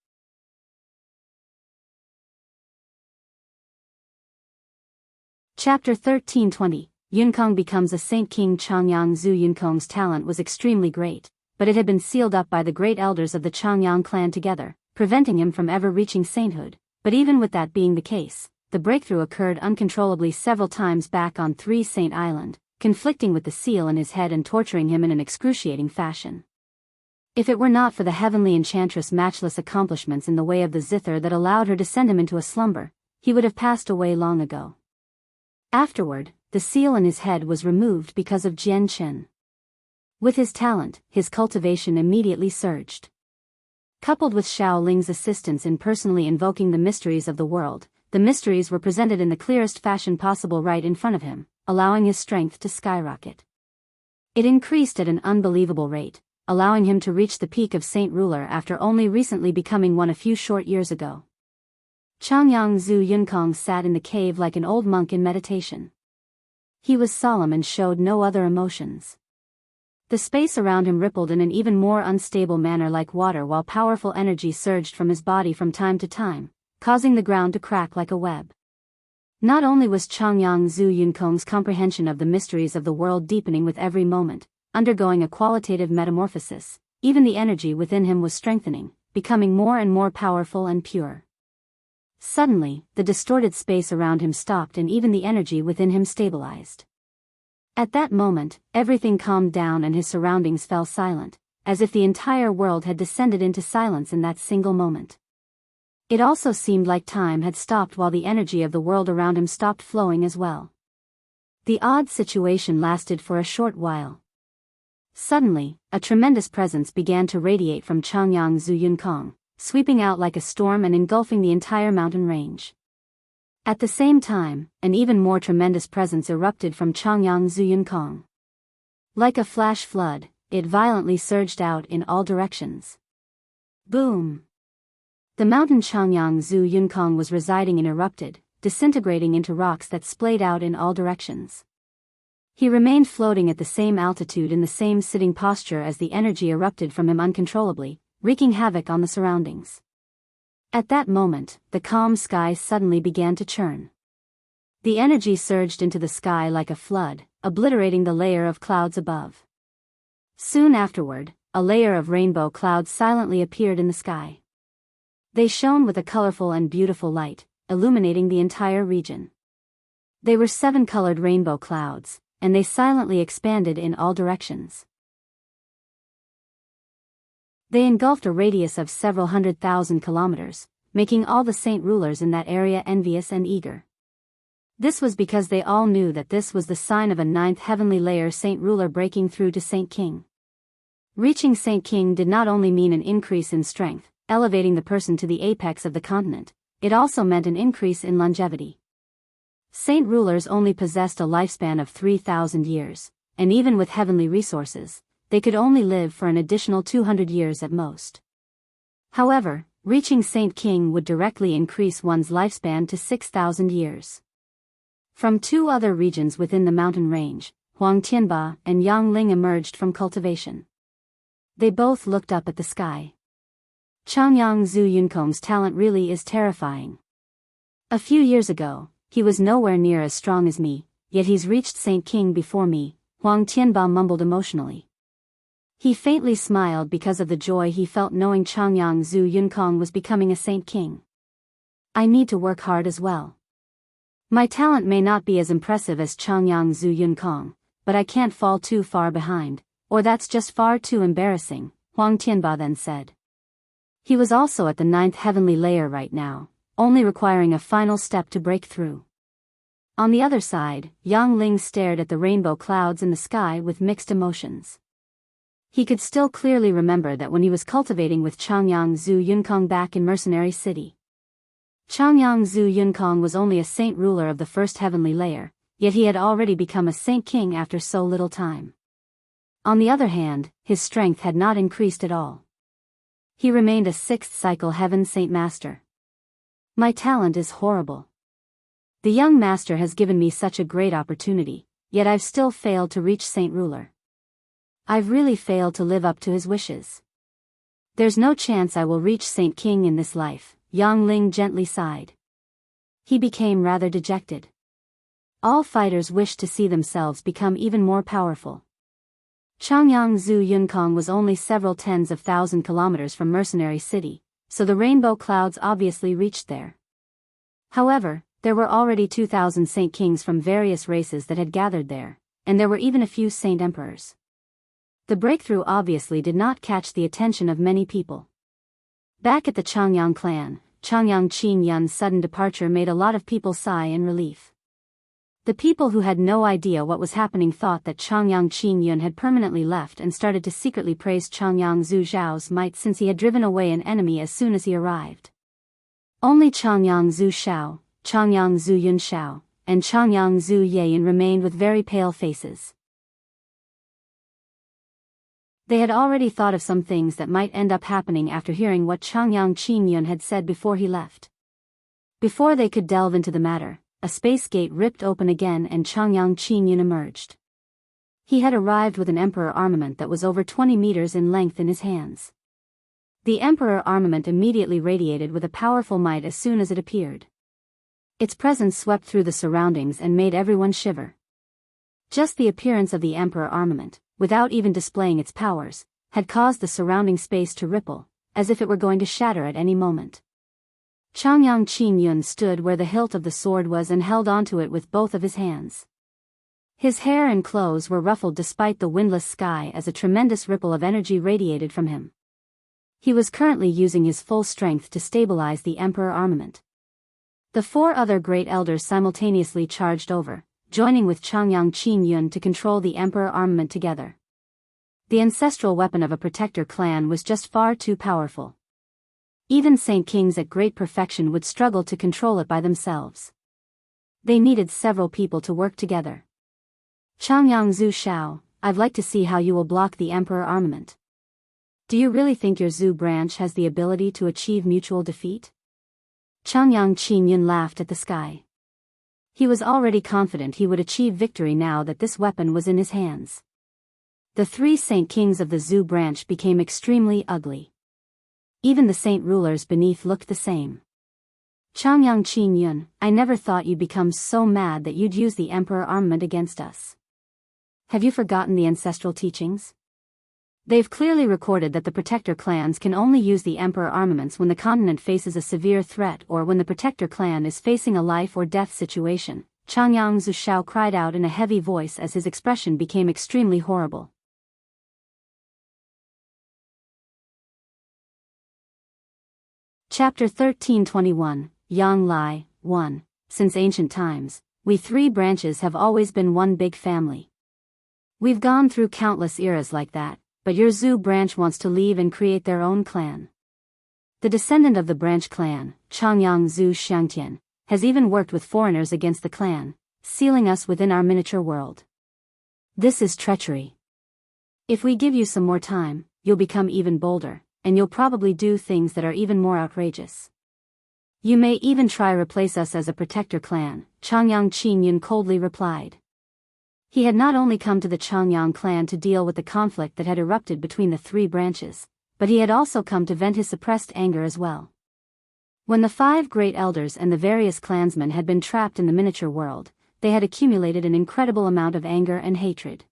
Chapter 1320. Yunkong becomes a Saint King. Changyang Zhu. Yunkong's talent was extremely great, but it had been sealed up by the great elders of the Changyang clan together, preventing him from ever reaching sainthood. But even with that being the case, the breakthrough occurred uncontrollably several times back on Three Saint Island, conflicting with the seal in his head and torturing him in an excruciating fashion. If it were not for the heavenly enchantress' matchless accomplishments in the way of the zither that allowed her to send him into a slumber, he would have passed away long ago. Afterward, the seal in his head was removed because of Jian Chen. With his talent, his cultivation immediately surged. Coupled with Xiao Ling's assistance in personally invoking the mysteries of the world, the mysteries were presented in the clearest fashion possible right in front of him, allowing his strength to skyrocket. It increased at an unbelievable rate, allowing him to reach the peak of Saint Ruler after only recently becoming one a few short years ago. Changyang Zhu. Yunkong sat in the cave like an old monk in meditation. He was solemn and showed no other emotions. The space around him rippled in an even more unstable manner like water, while powerful energy surged from his body from time to time, causing the ground to crack like a web. Not only was Changyang Zhu Yunkong's comprehension of the mysteries of the world deepening with every moment, undergoing a qualitative metamorphosis, even the energy within him was strengthening, becoming more and more powerful and pure. Suddenly, the distorted space around him stopped and even the energy within him stabilized. At that moment, everything calmed down and his surroundings fell silent, as if the entire world had descended into silence in that single moment. It also seemed like time had stopped while the energy of the world around him stopped flowing as well. The odd situation lasted for a short while. Suddenly, a tremendous presence began to radiate from Changyang Zhu Yunkong, sweeping out like a storm and engulfing the entire mountain range. At the same time, an even more tremendous presence erupted from Changyang Zhu Yunkong. Like a flash flood, it violently surged out in all directions. Boom! The mountain Changyang Zhu Yunkong was residing in erupted, disintegrating into rocks that splayed out in all directions. He remained floating at the same altitude in the same sitting posture as the energy erupted from him uncontrollably, wreaking havoc on the surroundings. At that moment, the calm sky suddenly began to churn. The energy surged into the sky like a flood, obliterating the layer of clouds above. Soon afterward, a layer of rainbow clouds silently appeared in the sky. They shone with a colorful and beautiful light, illuminating the entire region. They were 7-colored rainbow clouds, and they silently expanded in all directions. They engulfed a radius of several 100,000 kilometers, making all the saint rulers in that area envious and eager. This was because they all knew that this was the sign of a 9th heavenly layer saint ruler breaking through to Saint King. Reaching Saint King did not only mean an increase in strength, elevating the person to the apex of the continent, it also meant an increase in longevity. Saint rulers only possessed a lifespan of 3,000 years, and even with heavenly resources, they could only live for an additional 200 years at most. However, reaching Saint King would directly increase one's lifespan to 6,000 years. From 2 other regions within the mountain range, Huang Tianba and Yang Ling emerged from cultivation. They both looked up at the sky. Changyang Zhu Yunkong's talent really is terrifying. A few years ago, he was nowhere near as strong as me, yet he's reached Saint King before me, Huang Tianba mumbled emotionally. He faintly smiled because of the joy he felt knowing Changyang Zhu Yunkong was becoming a Saint King. I need to work hard as well. My talent may not be as impressive as Changyang Zhu Yunkong, but I can't fall too far behind, or that's just far too embarrassing, Huang Tianba then said. He was also at the 9th heavenly layer right now, only requiring a final step to break through. On the other side, Yang Ling stared at the rainbow clouds in the sky with mixed emotions. He could still clearly remember that when he was cultivating with Changyang Zhu Yunkong back in Mercenary City. Changyang Zhu Yunkong was only a saint ruler of the 1st heavenly layer, yet he had already become a Saint King after so little time. On the other hand, his strength had not increased at all. He remained a 6th cycle Heaven Saint Master. My talent is horrible. The young master has given me such a great opportunity, yet I've still failed to reach Saint Ruler. I've really failed to live up to his wishes. There's no chance I will reach Saint King in this life, Yang Ling gently sighed. He became rather dejected. All fighters wished to see themselves become even more powerful. Changyangzu Yunkong was only several tens of thousand kilometers from Mercenary City, so the rainbow clouds obviously reached there. However, there were already 2,000 Saint Kings from various races that had gathered there, and there were even a few Saint Emperors. The breakthrough obviously did not catch the attention of many people. Back at the Changyang clan, Changyang Qin Yun's sudden departure made a lot of people sigh in relief. The people who had no idea what was happening thought that Changyang Qin Yun had permanently left and started to secretly praise Changyang Zhu Zhao's might since he had driven away an enemy as soon as he arrived. Only Changyang Zhu Shao, Changyang Zhu Yun Shao, and Changyang Zhu Yayin remained with very pale faces. They had already thought of some things that might end up happening after hearing what Changyang Qin Yun had said before he left. Before they could delve into the matter, a space gate ripped open again and Changyang Qin Yun emerged. He had arrived with an Emperor armament that was over 20 meters in length in his hands. The Emperor armament immediately radiated with a powerful might as soon as it appeared. Its presence swept through the surroundings and made everyone shiver. Just the appearance of the Emperor armament, without even displaying its powers, had caused the surrounding space to ripple, as if it were going to shatter at any moment. Changyang Qin Yun stood where the hilt of the sword was and held onto it with both of his hands. His hair and clothes were ruffled despite the windless sky as a tremendous ripple of energy radiated from him. He was currently using his full strength to stabilize the Emperor armament. The four other great elders simultaneously charged over, joining with Changyang Qin Yun to control the Emperor armament together. The ancestral weapon of a protector clan was just far too powerful. Even Saint Kings at great perfection would struggle to control it by themselves. They needed several people to work together. Changyang Zhu Shao, I'd like to see how you will block the Emperor armament. Do you really think your Zhu branch has the ability to achieve mutual defeat? Changyang Qin Yun laughed at the sky. He was already confident he would achieve victory now that this weapon was in his hands. The three Saint Kings of the Zhu branch became extremely ugly. Even the saint rulers beneath looked the same. Changyang Qin Yun, I never thought you'd become so mad that you'd use the Emperor armament against us. Have you forgotten the ancestral teachings? They've clearly recorded that the protector clans can only use the Emperor armaments when the continent faces a severe threat or when the protector clan is facing a life or death situation. Changyang Zhu Shao cried out in a heavy voice as his expression became extremely horrible. Chapter 1321, Yang Lai, 1. Since ancient times, we three branches have always been one big family. We've gone through countless eras like that, but your Zhu branch wants to leave and create their own clan. The descendant of the branch clan, Changyang Zhu Xiangtian, has even worked with foreigners against the clan, sealing us within our miniature world. This is treachery. If we give you some more time, you'll become even bolder, and you'll probably do things that are even more outrageous. You may even try replace us as a protector clan, Changyang Qin Yun coldly replied. He had not only come to the Changyang clan to deal with the conflict that had erupted between the three branches, but he had also come to vent his suppressed anger as well. When the five great elders and the various clansmen had been trapped in the miniature world, they had accumulated an incredible amount of anger and hatred.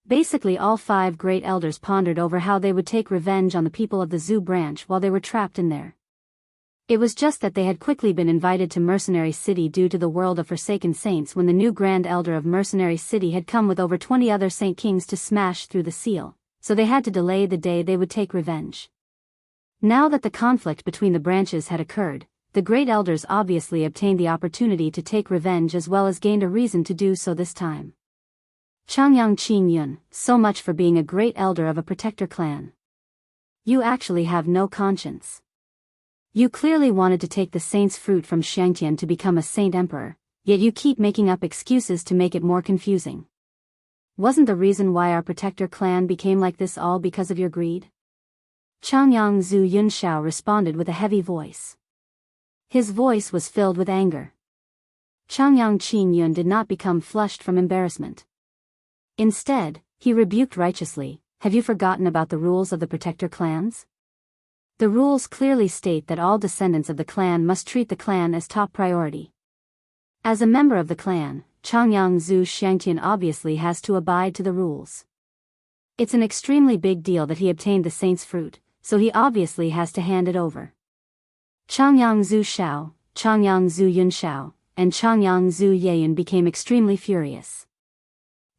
Basically all five great elders pondered over how they would take revenge on the people of the Zhu branch while they were trapped in there. It was just that they had quickly been invited to Mercenary City due to the world of Forsaken Saints when the new Grand Elder of Mercenary City had come with over 20 other Saint Kings to smash through the seal, so they had to delay the day they would take revenge. Now that the conflict between the branches had occurred, the great elders obviously obtained the opportunity to take revenge as well as gained a reason to do so this time. Changyang Qin Yun, so much for being a great elder of a protector clan. You actually have no conscience. You clearly wanted to take the saint's fruit from Xiangtian to become a saint emperor, yet you keep making up excuses to make it more confusing. Wasn't the reason why our protector clan became like this all because of your greed? Changyang Zhu Yunshao responded with a heavy voice. His voice was filled with anger. Changyang Qin Yun did not become flushed from embarrassment. Instead, he rebuked righteously, have you forgotten about the rules of the protector clans? The rules clearly state that all descendants of the clan must treat the clan as top priority. As a member of the clan, Changyang Zhu Xiangtian obviously has to abide to the rules. It's an extremely big deal that he obtained the saint's fruit, so he obviously has to hand it over. Changyang Zhu Xiao, Changyang Zhu Yun Xiao, and Changyang Zhu Yeyun became extremely furious.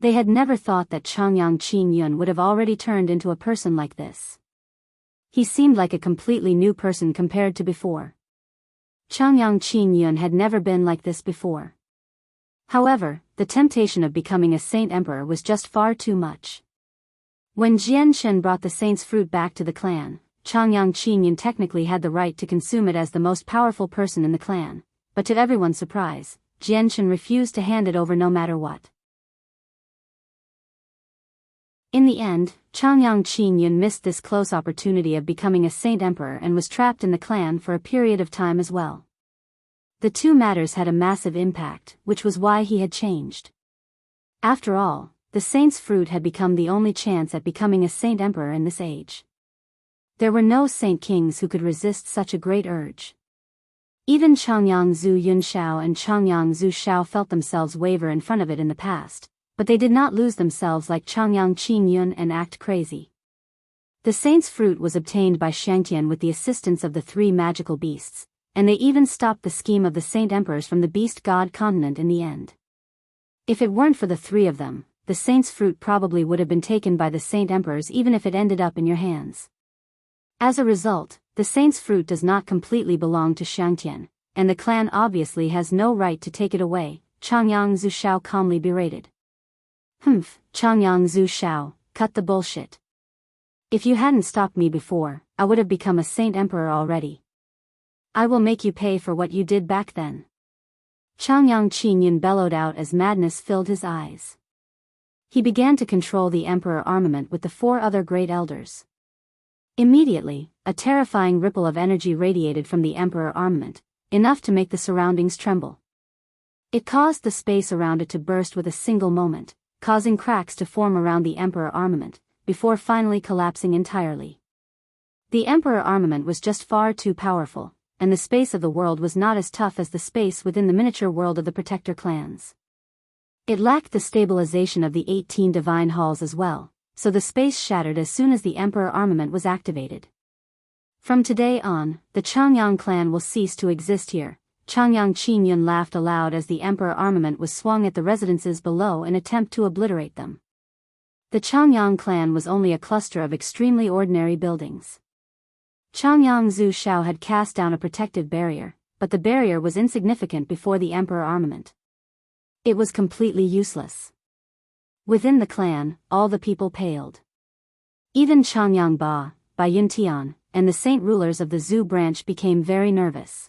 They had never thought that Changyang Qin Yun would have already turned into a person like this. He seemed like a completely new person compared to before. Changyang Qin Yun had never been like this before. However, the temptation of becoming a saint emperor was just far too much. When Jian Shen brought the saint's fruit back to the clan, Changyang Qin Yun technically had the right to consume it as the most powerful person in the clan, but to everyone's surprise, Jian Shen refused to hand it over no matter what. In the end, Changyang Qin Yun missed this close opportunity of becoming a saint emperor and was trapped in the clan for a period of time as well. The two matters had a massive impact, which was why he had changed. After all, the saint's fruit had become the only chance at becoming a saint emperor in this age. There were no saint kings who could resist such a great urge. Even Changyang Zhu Yun Xiao and Changyang Zhu Xiao felt themselves waver in front of it in the past, but they did not lose themselves like Changyang Qin Yun and act crazy. The saint's fruit was obtained by Xiangtian with the assistance of the three magical beasts, and they even stopped the scheme of the saint emperors from the beast god continent in the end. If it weren't for the three of them, the saint's fruit probably would have been taken by the saint emperors even if it ended up in your hands. As a result, the saint's fruit does not completely belong to Xiangtian, and the clan obviously has no right to take it away, Changyang Zhu Xiao calmly berated. Humph, Changyang Zhu Xiao, cut the bullshit. If you hadn't stopped me before, I would have become a saint emperor already. I will make you pay for what you did back then. Changyang Qin Yun bellowed out as madness filled his eyes. He began to control the emperor armament with the four other great elders. Immediately, a terrifying ripple of energy radiated from the emperor armament, enough to make the surroundings tremble. It caused the space around it to burst with a single moment, causing cracks to form around the emperor armament, before finally collapsing entirely. The emperor armament was just far too powerful, and the space of the world was not as tough as the space within the miniature world of the protector clans. It lacked the stabilization of the 18 divine halls as well, so the space shattered as soon as the emperor armament was activated. From today on, the Changyang clan will cease to exist here. Changyang Qin Yun laughed aloud as the emperor armament was swung at the residences below in attempt to obliterate them. The Changyang clan was only a cluster of extremely ordinary buildings. Changyang Zhu Xiao had cast down a protective barrier, but the barrier was insignificant before the emperor armament. It was completely useless. Within the clan, all the people paled. Even Changyang Ba, Bai Yuntian, and the saint rulers of the Zhu branch became very nervous.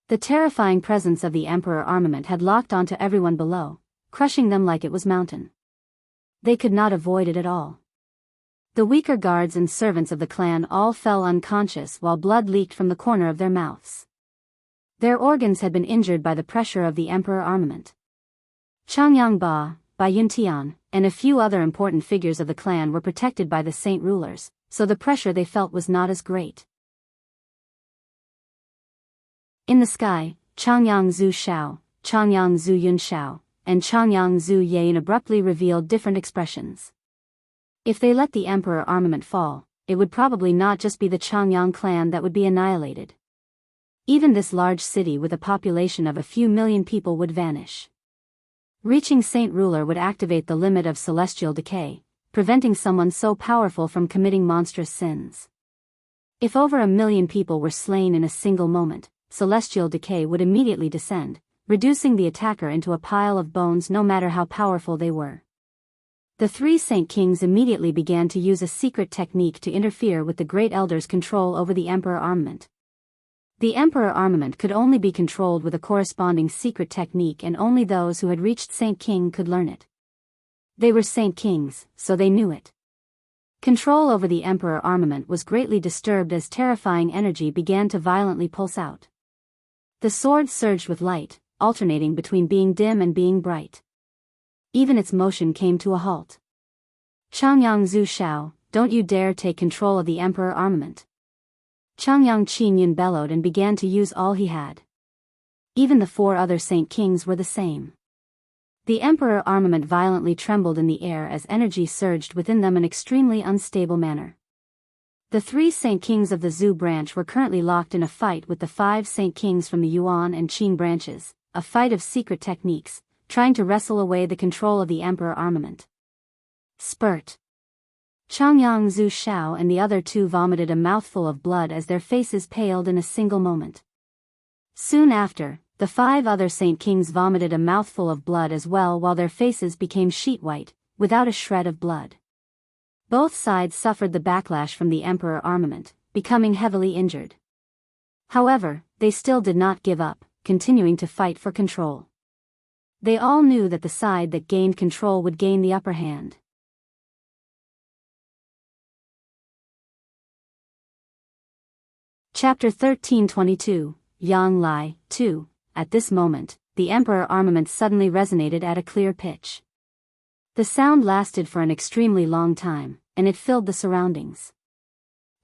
The terrifying presence of the emperor armament had locked onto everyone below, crushing them like it was mountain. They could not avoid it at all. The weaker guards and servants of the clan all fell unconscious while blood leaked from the corner of their mouths. Their organs had been injured by the pressure of the emperor armament. Changyang Ba, Bai Yuntian, and a few other important figures of the clan were protected by the saint rulers, so the pressure they felt was not as great. In the sky, Changyang Zhu Xiao, Changyang Zhu Yun Xiao, and Changyang Zhu Yeyun abruptly revealed different expressions. If they let the emperor armament fall, it would probably not just be the Changyang clan that would be annihilated. Even this large city with a population of a few million people would vanish. Reaching Saint Ruler would activate the limit of celestial decay, preventing someone so powerful from committing monstrous sins. If over 1 million people were slain in a single moment, celestial decay would immediately descend, reducing the attacker into a pile of bones no matter how powerful they were. The three Saint Kings immediately began to use a secret technique to interfere with the Great Elder's control over the Emperor armament. The Emperor armament could only be controlled with a corresponding secret technique, and only those who had reached Saint King could learn it. They were Saint Kings, so they knew it. Control over the Emperor armament was greatly disturbed as terrifying energy began to violently pulse out. The sword surged with light, alternating between being dim and being bright. Even its motion came to a halt. Changyang Zhu Xiao, don't you dare take control of the Emperor armament. Changyang Qin Yun bellowed and began to use all he had. Even the 4 other Saint Kings were the same. The Emperor armament violently trembled in the air as energy surged within them in an extremely unstable manner. The 3 Saint Kings of the Zhu branch were currently locked in a fight with the 5 Saint Kings from the Yuan and Qing branches, a fight of secret techniques, trying to wrestle away the control of the Emperor armament. Spurt. Changyang Zhu Xiao and the other 2 vomited a mouthful of blood as their faces paled in a single moment. Soon after, the 5 other Saint Kings vomited a mouthful of blood as well, while their faces became sheet white, without a shred of blood. Both sides suffered the backlash from the Emperor armament, becoming heavily injured. However, they still did not give up, continuing to fight for control. They all knew that the side that gained control would gain the upper hand. Chapter 1322, Yang Lai, 2. At this moment, the Emperor armament suddenly resonated at a clear pitch. The sound lasted for an extremely long time, and it filled the surroundings.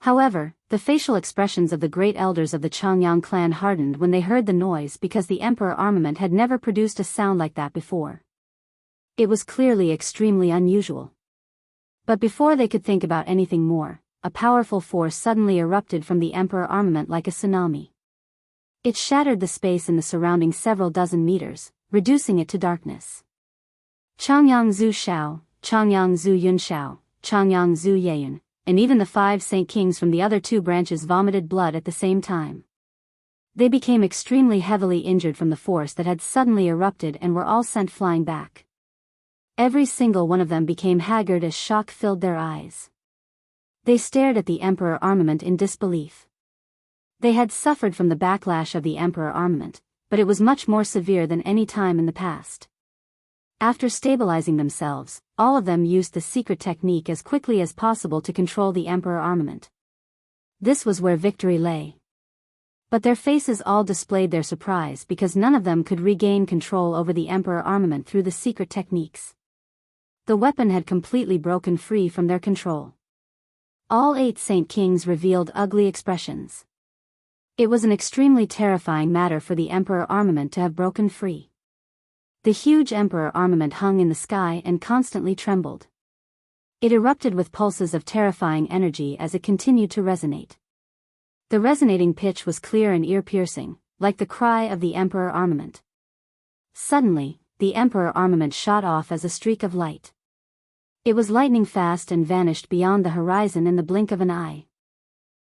However, the facial expressions of the great elders of the Changyang clan hardened when they heard the noise, because the Emperor armament had never produced a sound like that before. It was clearly extremely unusual. But before they could think about anything more, a powerful force suddenly erupted from the Emperor armament like a tsunami. It shattered the space in the surrounding several dozen meters, reducing it to darkness. Changyang Zhu Xiao, Changyang Zhu Yun Xiao, Changyang Zhu Yeyun, and even the 5 Saint Kings from the other 2 branches vomited blood at the same time. They became extremely heavily injured from the force that had suddenly erupted and were all sent flying back. Every single one of them became haggard as shock filled their eyes. They stared at the Emperor armament in disbelief. They had suffered from the backlash of the Emperor armament, but it was much more severe than any time in the past. After stabilizing themselves, all of them used the secret technique as quickly as possible to control the Emperor armament. This was where victory lay. But their faces all displayed their surprise, because none of them could regain control over the Emperor armament through the secret techniques. The weapon had completely broken free from their control. All 8 Saint Kings revealed ugly expressions. It was an extremely terrifying matter for the Emperor armament to have broken free. The huge Emperor armament hung in the sky and constantly trembled. It erupted with pulses of terrifying energy as it continued to resonate. The resonating pitch was clear and ear-piercing, like the cry of the Emperor armament. Suddenly, the Emperor armament shot off as a streak of light. It was lightning fast and vanished beyond the horizon in the blink of an eye.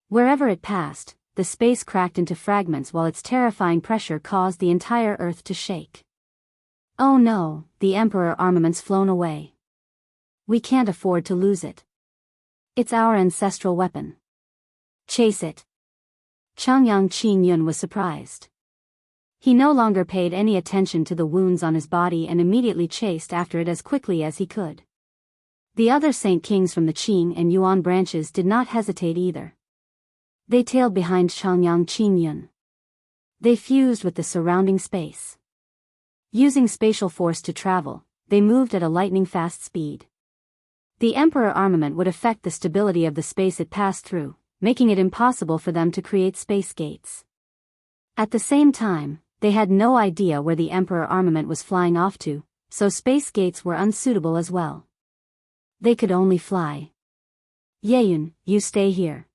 Wherever it passed, the space cracked into fragments, while its terrifying pressure caused the entire earth to shake. Oh no, the Emperor armament's flown away. We can't afford to lose it. It's our ancestral weapon. Chase it. Changyang Qingyun was surprised. He no longer paid any attention to the wounds on his body and immediately chased after it as quickly as he could. The other Saint Kings from the Qing and Yuan branches did not hesitate either. They tailed behind Changyang Qingyun. They fused with the surrounding space. Using spatial force to travel, they moved at a lightning-fast speed. The Emperor armament would affect the stability of the space it passed through, making it impossible for them to create space gates. At the same time, they had no idea where the Emperor armament was flying off to, so space gates were unsuitable as well. They could only fly. Yeyun, you stay here.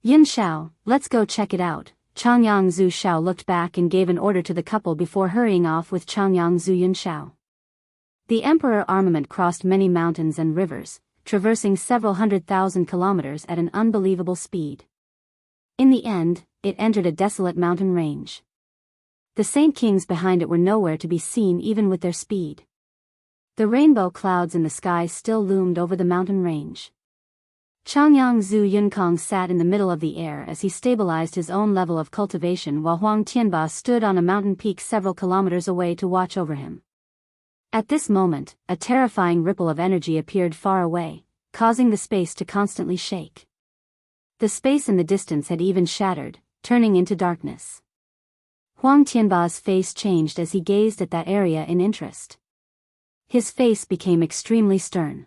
Yun Xiao, let's go check it out. Changyang Zhu Xiao looked back and gave an order to the couple before hurrying off with Changyang Zhu Yun Xiao. The Emperor armament crossed many mountains and rivers, traversing several 100,000 kilometers at an unbelievable speed. In the end, it entered a desolate mountain range. The Saint Kings behind it were nowhere to be seen even with their speed. The rainbow clouds in the sky still loomed over the mountain range. Changyang Zhu Yunkong sat in the middle of the air as he stabilized his own level of cultivation, while Huang Tianba stood on a mountain peak several kilometers away to watch over him. At this moment, a terrifying ripple of energy appeared far away, causing the space to constantly shake. The space in the distance had even shattered, turning into darkness. Huang Tianba's face changed as he gazed at that area in interest. His face became extremely stern.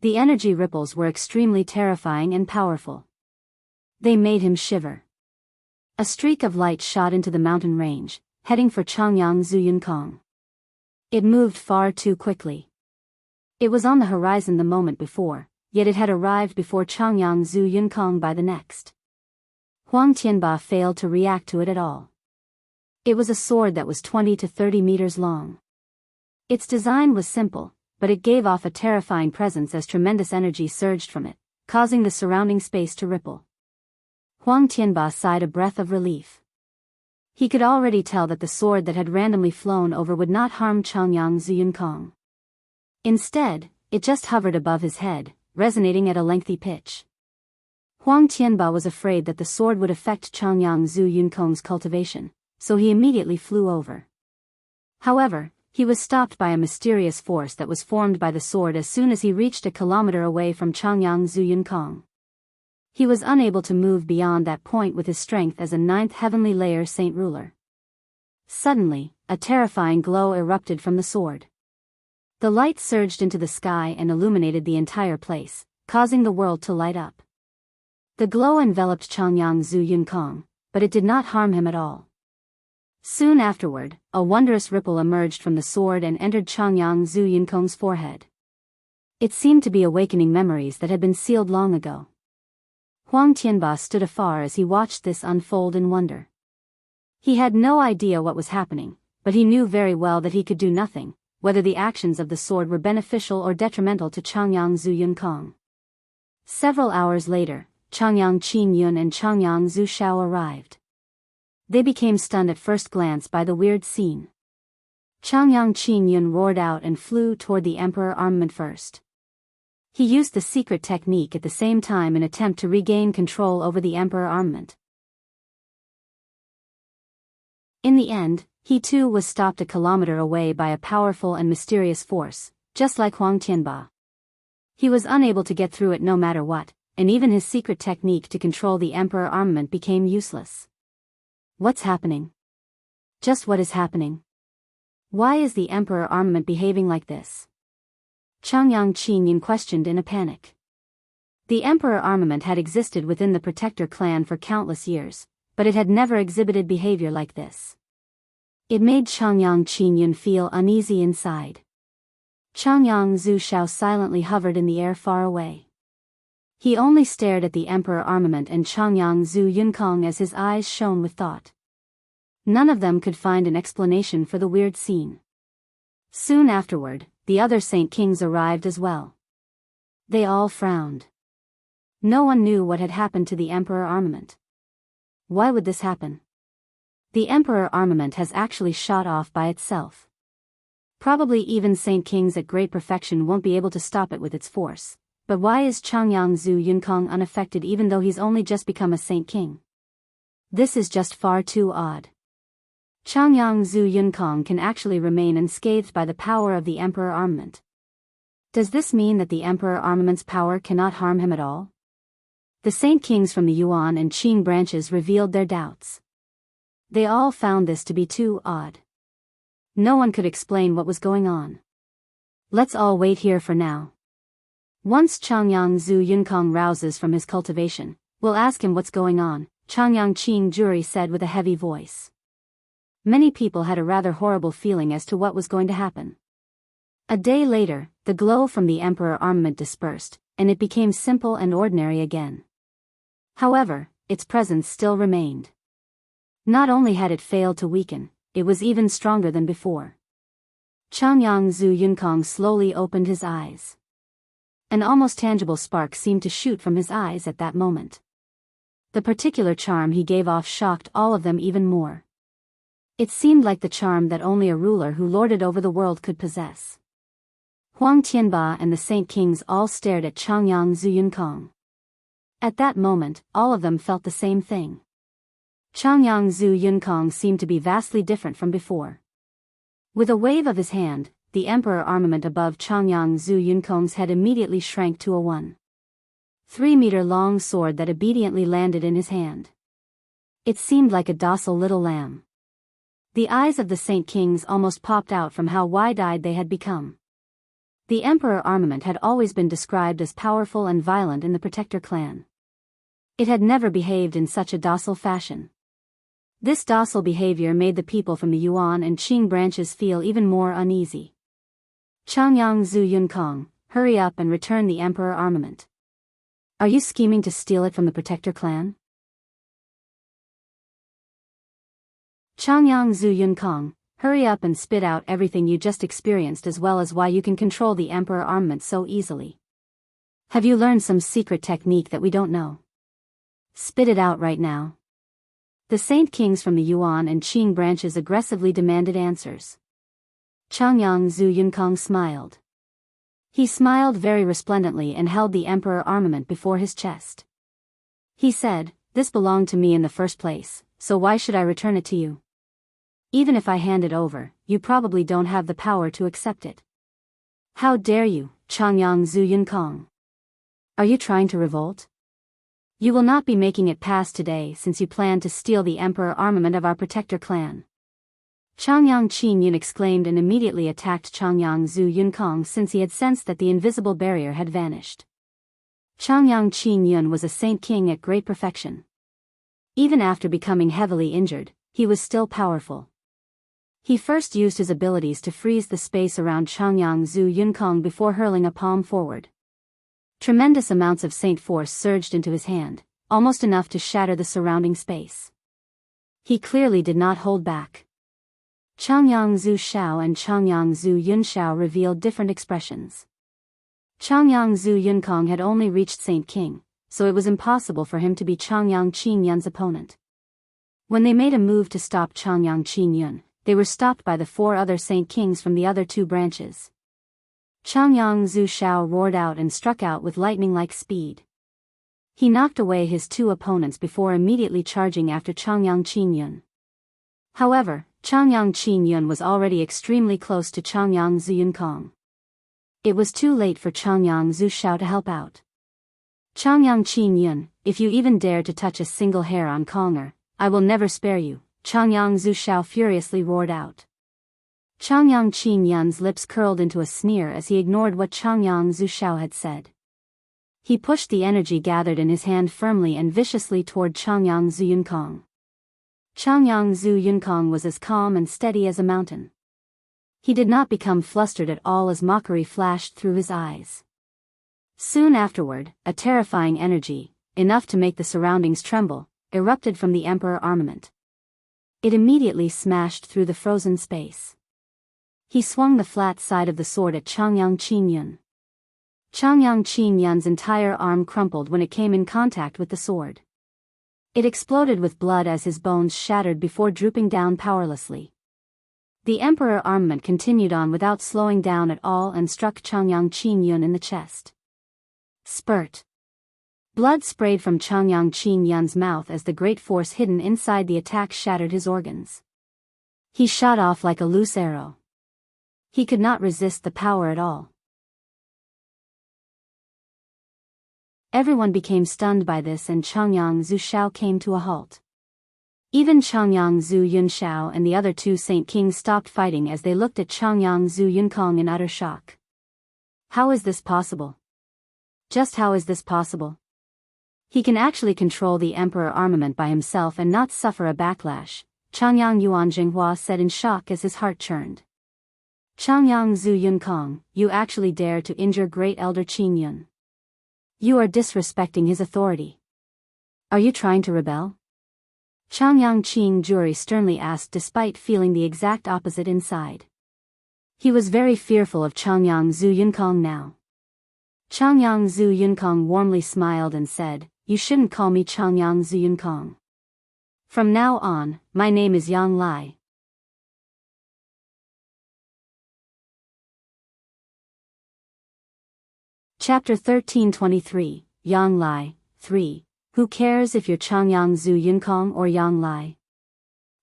The energy ripples were extremely terrifying and powerful. They made him shiver. A streak of light shot into the mountain range, heading for Changyangzu Yunkong. It moved far too quickly. It was on the horizon the moment before, yet it had arrived before Changyangzu Yunkong by the next. Huang Tianba failed to react to it at all. It was a sword that was 20 to 30 meters long. Its design was simple, but it gave off a terrifying presence as tremendous energy surged from it, causing the surrounding space to ripple. Huang Tianba sighed a breath of relief. He could already tell that the sword that had randomly flown over would not harm Changyangzu Yunkong. Instead, it just hovered above his head, resonating at a lengthy pitch. Huang Tianba was afraid that the sword would affect Changyangzu Yunkong's cultivation, so he immediately flew over. However, he was stopped by a mysterious force that was formed by the sword as soon as he reached a kilometer away from Changyangzu Yunkong. He was unable to move beyond that point with his strength as a 9th heavenly layer saint ruler. Suddenly, a terrifying glow erupted from the sword. The light surged into the sky and illuminated the entire place, causing the world to light up. The glow enveloped Changyangzu Yunkong, but it did not harm him at all. Soon afterward, a wondrous ripple emerged from the sword and entered Changyangzu Yunkong's forehead. It seemed to be awakening memories that had been sealed long ago. Huang Tianba stood afar as he watched this unfold in wonder. He had no idea what was happening, but he knew very well that he could do nothing, whether the actions of the sword were beneficial or detrimental to Changyangzu Yunkong. Several hours later, Changyang Qingyun and Changyang Zhu Xiao arrived. They became stunned at first glance by the weird scene. Changyang Qingyun roared out and flew toward the Emperor armament first. He used the secret technique at the same time in attempt to regain control over the Emperor armament. In the end, he too was stopped a kilometer away by a powerful and mysterious force, just like Huang Tianba. He was unable to get through it no matter what, and even his secret technique to control the Emperor armament became useless. What's happening? Just what is happening? Why is the Emperor armament behaving like this? Changyang Qingyun questioned in a panic. The Emperor armament had existed within the Protector clan for countless years, but it had never exhibited behavior like this. It made Changyang Qingyun feel uneasy inside. Changyang Zhu Xiao silently hovered in the air far away. He only stared at the Emperor armament and Changyangzu Yunkong as his eyes shone with thought. None of them could find an explanation for the weird scene. Soon afterward, the other Saint Kings arrived as well. They all frowned. No one knew what had happened to the Emperor armament. Why would this happen? The Emperor armament has actually shot off by itself. Probably even Saint Kings at great perfection won't be able to stop it with its force. But why is Changyangzu Yunkong unaffected even though he's only just become a Saint King? This is just far too odd. Changyangzu Yunkong can actually remain unscathed by the power of the Emperor armament. Does this mean that the Emperor armament's power cannot harm him at all? The Saint Kings from the Yuan and Qing branches revealed their doubts. They all found this to be too odd. No one could explain what was going on. Let's all wait here for now. Once Changyangzu Yunkong rouses from his cultivation, we'll ask him what's going on, Changyang Qingjuri said with a heavy voice. Many people had a rather horrible feeling as to what was going to happen. A day later, the glow from the Emperor armament dispersed, and it became simple and ordinary again. However, its presence still remained. Not only had it failed to weaken, it was even stronger than before. Changyangzu Yunkong slowly opened his eyes. An almost tangible spark seemed to shoot from his eyes at that moment. The particular charm he gave off shocked all of them even more. It seemed like the charm that only a ruler who lorded over the world could possess. Huang Tianba and the Saint Kings all stared at Changyangzu Yunkong. At that moment, all of them felt the same thing. Changyangzu Yunkong seemed to be vastly different from before. With a wave of his hand, the Emperor armament above Changyangzu Yunkong's head immediately shrank to a 1.3-meter-long sword that obediently landed in his hand. It seemed like a docile little lamb. The eyes of the Saint Kings almost popped out from how wide-eyed they had become. The Emperor armament had always been described as powerful and violent in the Protector clan. It had never behaved in such a docile fashion. This docile behavior made the people from the Yuan and Qing branches feel even more uneasy. Changyang Zhu Yunkong, hurry up and return the Emperor armament. Are you scheming to steal it from the Protector clan? Changyang Zhu Yunkong, hurry up and spit out everything you just experienced as well as why you can control the Emperor armament so easily. Have you learned some secret technique that we don't know? Spit it out right now. The Saint Kings from the Yuan and Qing branches aggressively demanded answers. Changyang Zhu Yunkong smiled. He smiled very resplendently and held the Emperor armament before his chest. He said, "This belonged to me in the first place, so why should I return it to you? Even if I hand it over, you probably don't have the power to accept it." How dare you, Changyang Zhu Yunkong? Are you trying to revolt? You will not be making it past today since you plan to steal the Emperor armament of our Protector clan. Changyang Qingyun exclaimed and immediately attacked Changyang Zhu Yunkong since he had sensed that the invisible barrier had vanished. Changyang Qingyun was a Saint King at great perfection. Even after becoming heavily injured, he was still powerful. He first used his abilities to freeze the space around Changyang Zhu Yunkong before hurling a palm forward. Tremendous amounts of Saint force surged into his hand, almost enough to shatter the surrounding space. He clearly did not hold back. Changyang Zhu Xiao and Changyang Zhu Yunxiao revealed different expressions. Changyang Zhu Yunkong had only reached Saint King, so it was impossible for him to be Changyang Qingyun's opponent. When they made a move to stop Changyang Qingyun, they were stopped by the 4 other Saint Kings from the other 2 branches. Changyang Zhu Xiao roared out and struck out with lightning-like speed. He knocked away his 2 opponents before immediately charging after Changyang Qingyun. However, Changyang Qingyun was already extremely close to Changyang Zhu Yunkong. It was too late for Changyang Zhu Xiao to help out. Changyang Qingyun, if you even dare to touch a single hair on Clamor, I will never spare you, Changyang Zhu Xiao furiously roared out. Changyang Qingyun's lips curled into a sneer as he ignored what Changyang Zhu Xiao had said. He pushed the energy gathered in his hand firmly and viciously toward Changyang Zhu Yunkong. Changyang Zhu Yunkong was as calm and steady as a mountain. He did not become flustered at all as mockery flashed through his eyes. Soon afterward, a terrifying energy, enough to make the surroundings tremble, erupted from the Emperor armament. It immediately smashed through the frozen space. He swung the flat side of the sword at Changyang Qingyun. Changyang Qingyun's entire arm crumpled when it came in contact with the sword. It exploded with blood as his bones shattered before drooping down powerlessly. The Emperor armament continued on without slowing down at all and struck Changyang Qingyun in the chest. Spurt. Blood sprayed from Changyang Qingyun's mouth as the great force hidden inside the attack shattered his organs. He shot off like a loose arrow. He could not resist the power at all. Everyone became stunned by this and Changyang Zhu Xiao came to a halt. Even Changyang Zhu Yunxiao and the other 2 Saint Kings stopped fighting as they looked at Changyang Zhu Yunkong in utter shock. How is this possible? Just how is this possible? He can actually control the Emperor armament by himself and not suffer a backlash, Changyang Yuan Jinghua said in shock as his heart churned. Changyang Zhu Yunkong, you actually dare to injure Great Elder Qingyun. You are disrespecting his authority. Are you trying to rebel? Changyang Qingjuri sternly asked despite feeling the exact opposite inside. He was very fearful of Changyang Zhu Yunkong now. Changyang Zhu Yunkong warmly smiled and said, "You shouldn't call me Changyang Zhu Yunkong. From now on, my name is Yang Lai." Chapter 1323, Yang Lai, 3. Who cares if you're Changyang Zhu Yunkong or Yang Lai?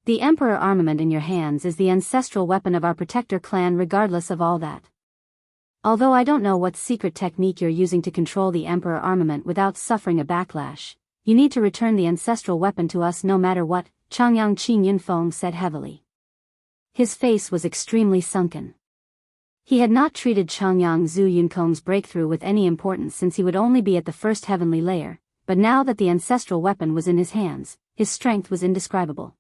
The Emperor armament in your hands is the ancestral weapon of our Protector clan regardless of all that. Although I don't know what secret technique you're using to control the Emperor armament without suffering a backlash, you need to return the ancestral weapon to us no matter what, Changyang Qingyun said heavily. His face was extremely sunken. He had not treated Changyang Zhu Yunkong's breakthrough with any importance since he would only be at the first heavenly layer, but now that the ancestral weapon was in his hands, his strength was indescribable.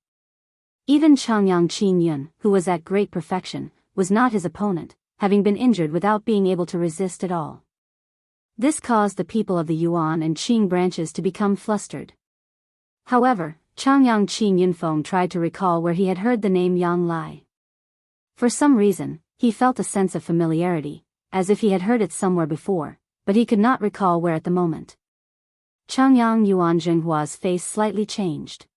Even Changyang Qin, who was at great perfection, was not his opponent, having been injured without being able to resist at all. This caused the people of the Yuan and Qing branches to become flustered. However, Changyang Qin Yunkong tried to recall where he had heard the name Yang Lai. For some reason, he felt a sense of familiarity, as if he had heard it somewhere before, but he could not recall where at the moment. Changyang Yuan Zhenghua's face slightly changed.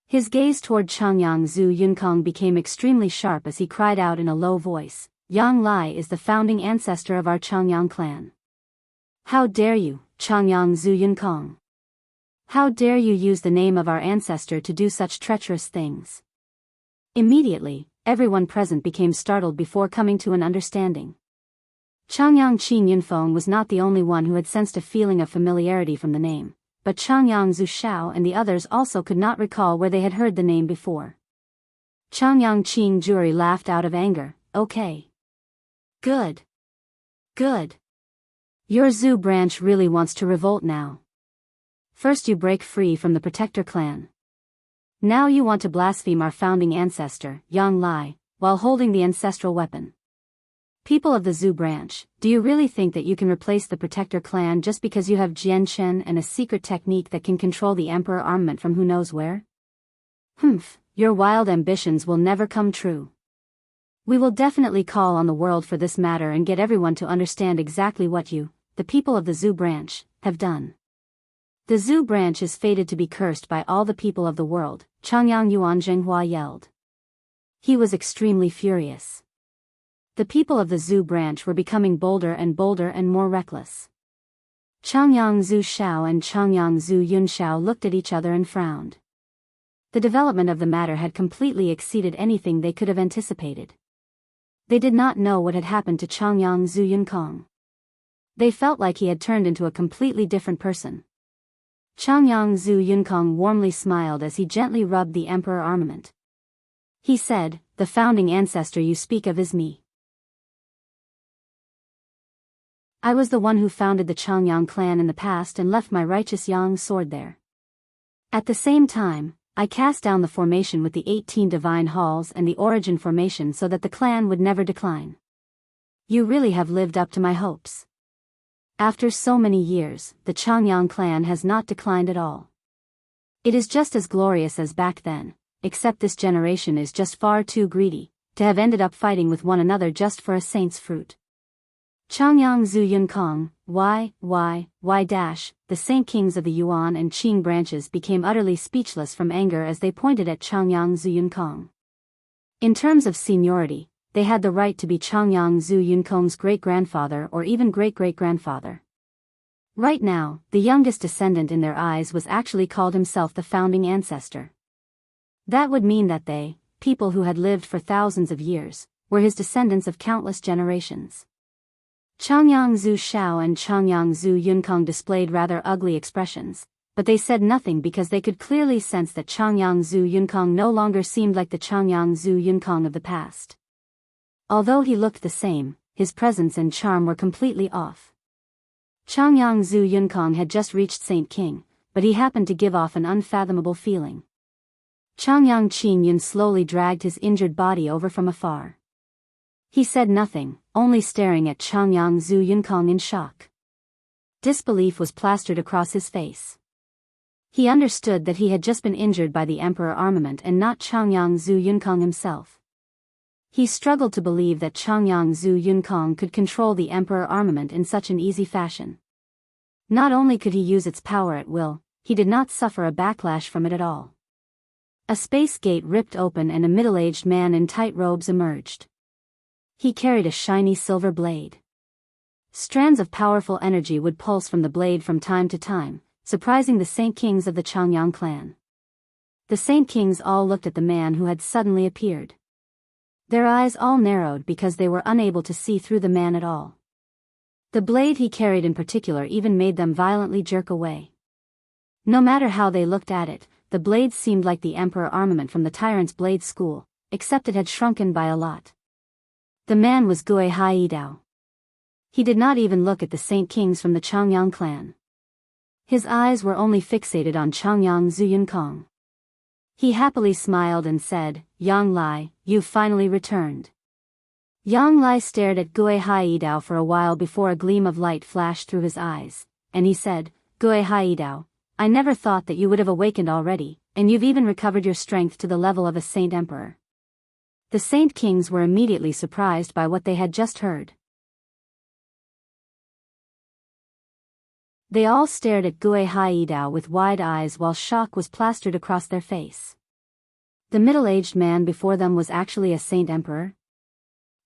His gaze toward Changyang Zhu Yunkong became extremely sharp as he cried out in a low voice, "Yang Lai is the founding ancestor of our Changyang clan. How dare you, Changyang Zhu Yunkong? How dare you use the name of our ancestor to do such treacherous things?" Immediately, everyone present became startled before coming to an understanding. Changyang Qin Yunfeng was not the only one who had sensed a feeling of familiarity from the name, but Changyang Zhu Xiao and the others also could not recall where they had heard the name before. Changyang Qin Juri laughed out of anger. "Okay. Good. Good. Your Zhu branch really wants to revolt now. First you break free from the Protector clan. Now you want to blaspheme our founding ancestor, Yang Lai, while holding the ancestral weapon. People of the Zhu branch, do you really think that you can replace the Protector clan just because you have Jian Chen and a secret technique that can control the Emperor armament from who knows where? Humph, your wild ambitions will never come true. We will definitely call on the world for this matter and get everyone to understand exactly what you, the people of the Zhu branch, have done. The Zhu branch is fated to be cursed by all the people of the world," Changyang Yuan Zhenghua yelled. He was extremely furious. The people of the Zhu branch were becoming bolder and more reckless. Changyang Zhu Xiao and Changyang Zhu Yunxiao looked at each other and frowned. The development of the matter had completely exceeded anything they could have anticipated. They did not know what had happened to Changyang Zhu Yunkong. They felt like he had turned into a completely different person. Changyang Zhu Yunkong warmly smiled as he gently rubbed the Emperor armament. He said, "The founding ancestor you speak of is me. I was the one who founded the Changyang clan in the past and left my righteous Yang sword there. At the same time, I cast down the formation with the 18 divine halls and the origin formation so that the clan would never decline. You really have lived up to my hopes. After so many years, the Changyang clan has not declined at all. It is just as glorious as back then, except this generation is just far too greedy, to have ended up fighting with one another just for a saint's fruit." Changyang Zhu Yunkong, the saint kings of the Yuan and Qing branches became utterly speechless from anger as they pointed at Changyang Zhu Yunkong. In terms of seniority, they had the right to be Changyang Zhu Yunkong's great-grandfather or even great-great-grandfather. Right now, the youngest descendant in their eyes was actually called himself the founding ancestor. That would mean that they, people who had lived for thousands of years, were his descendants of countless generations. Changyang Zhu Xiao and Changyang Zhu Yunkong displayed rather ugly expressions, but they said nothing because they could clearly sense that Changyang Zhu Yunkong no longer seemed like the Changyang Zhu Yunkong of the past. Although he looked the same, his presence and charm were completely off. Changyang Zhu Yunkong had just reached Saint King, but he happened to give off an unfathomable feeling. Changyang Qin Yun slowly dragged his injured body over from afar. He said nothing, only staring at Changyang Zhu Yunkong in shock. Disbelief was plastered across his face. He understood that he had just been injured by the Emperor armament and not Changyang Zhu Yunkong himself. He struggled to believe that Changyang Zhu Yunkong could control the Emperor armament in such an easy fashion. Not only could he use its power at will, he did not suffer a backlash from it at all. A space gate ripped open and a middle-aged man in tight robes emerged. He carried a shiny silver blade. Strands of powerful energy would pulse from the blade from time to time, surprising the Saint Kings of the Changyang clan. The Saint Kings all looked at the man who had suddenly appeared. Their eyes all narrowed because they were unable to see through the man at all. The blade he carried in particular even made them violently jerk away. No matter how they looked at it, the blade seemed like the Emperor armament from the Tyrant's Blade School, except it had shrunken by a lot. The man was Gui Haidao. He did not even look at the Saint Kings from the Changyang clan. His eyes were only fixated on Changyang Zhu Yunkong. He happily smiled and said, Yang Lai, you've finally returned. Yang Lai stared at Gui Haidao for a while before a gleam of light flashed through his eyes, and he said, Gui Haidao, I never thought that you would have awakened already, and you've even recovered your strength to the level of a Saint Emperor. The Saint Kings were immediately surprised by what they had just heard. They all stared at Gui Haidao with wide eyes while shock was plastered across their face. The middle-aged man before them was actually a Saint Emperor?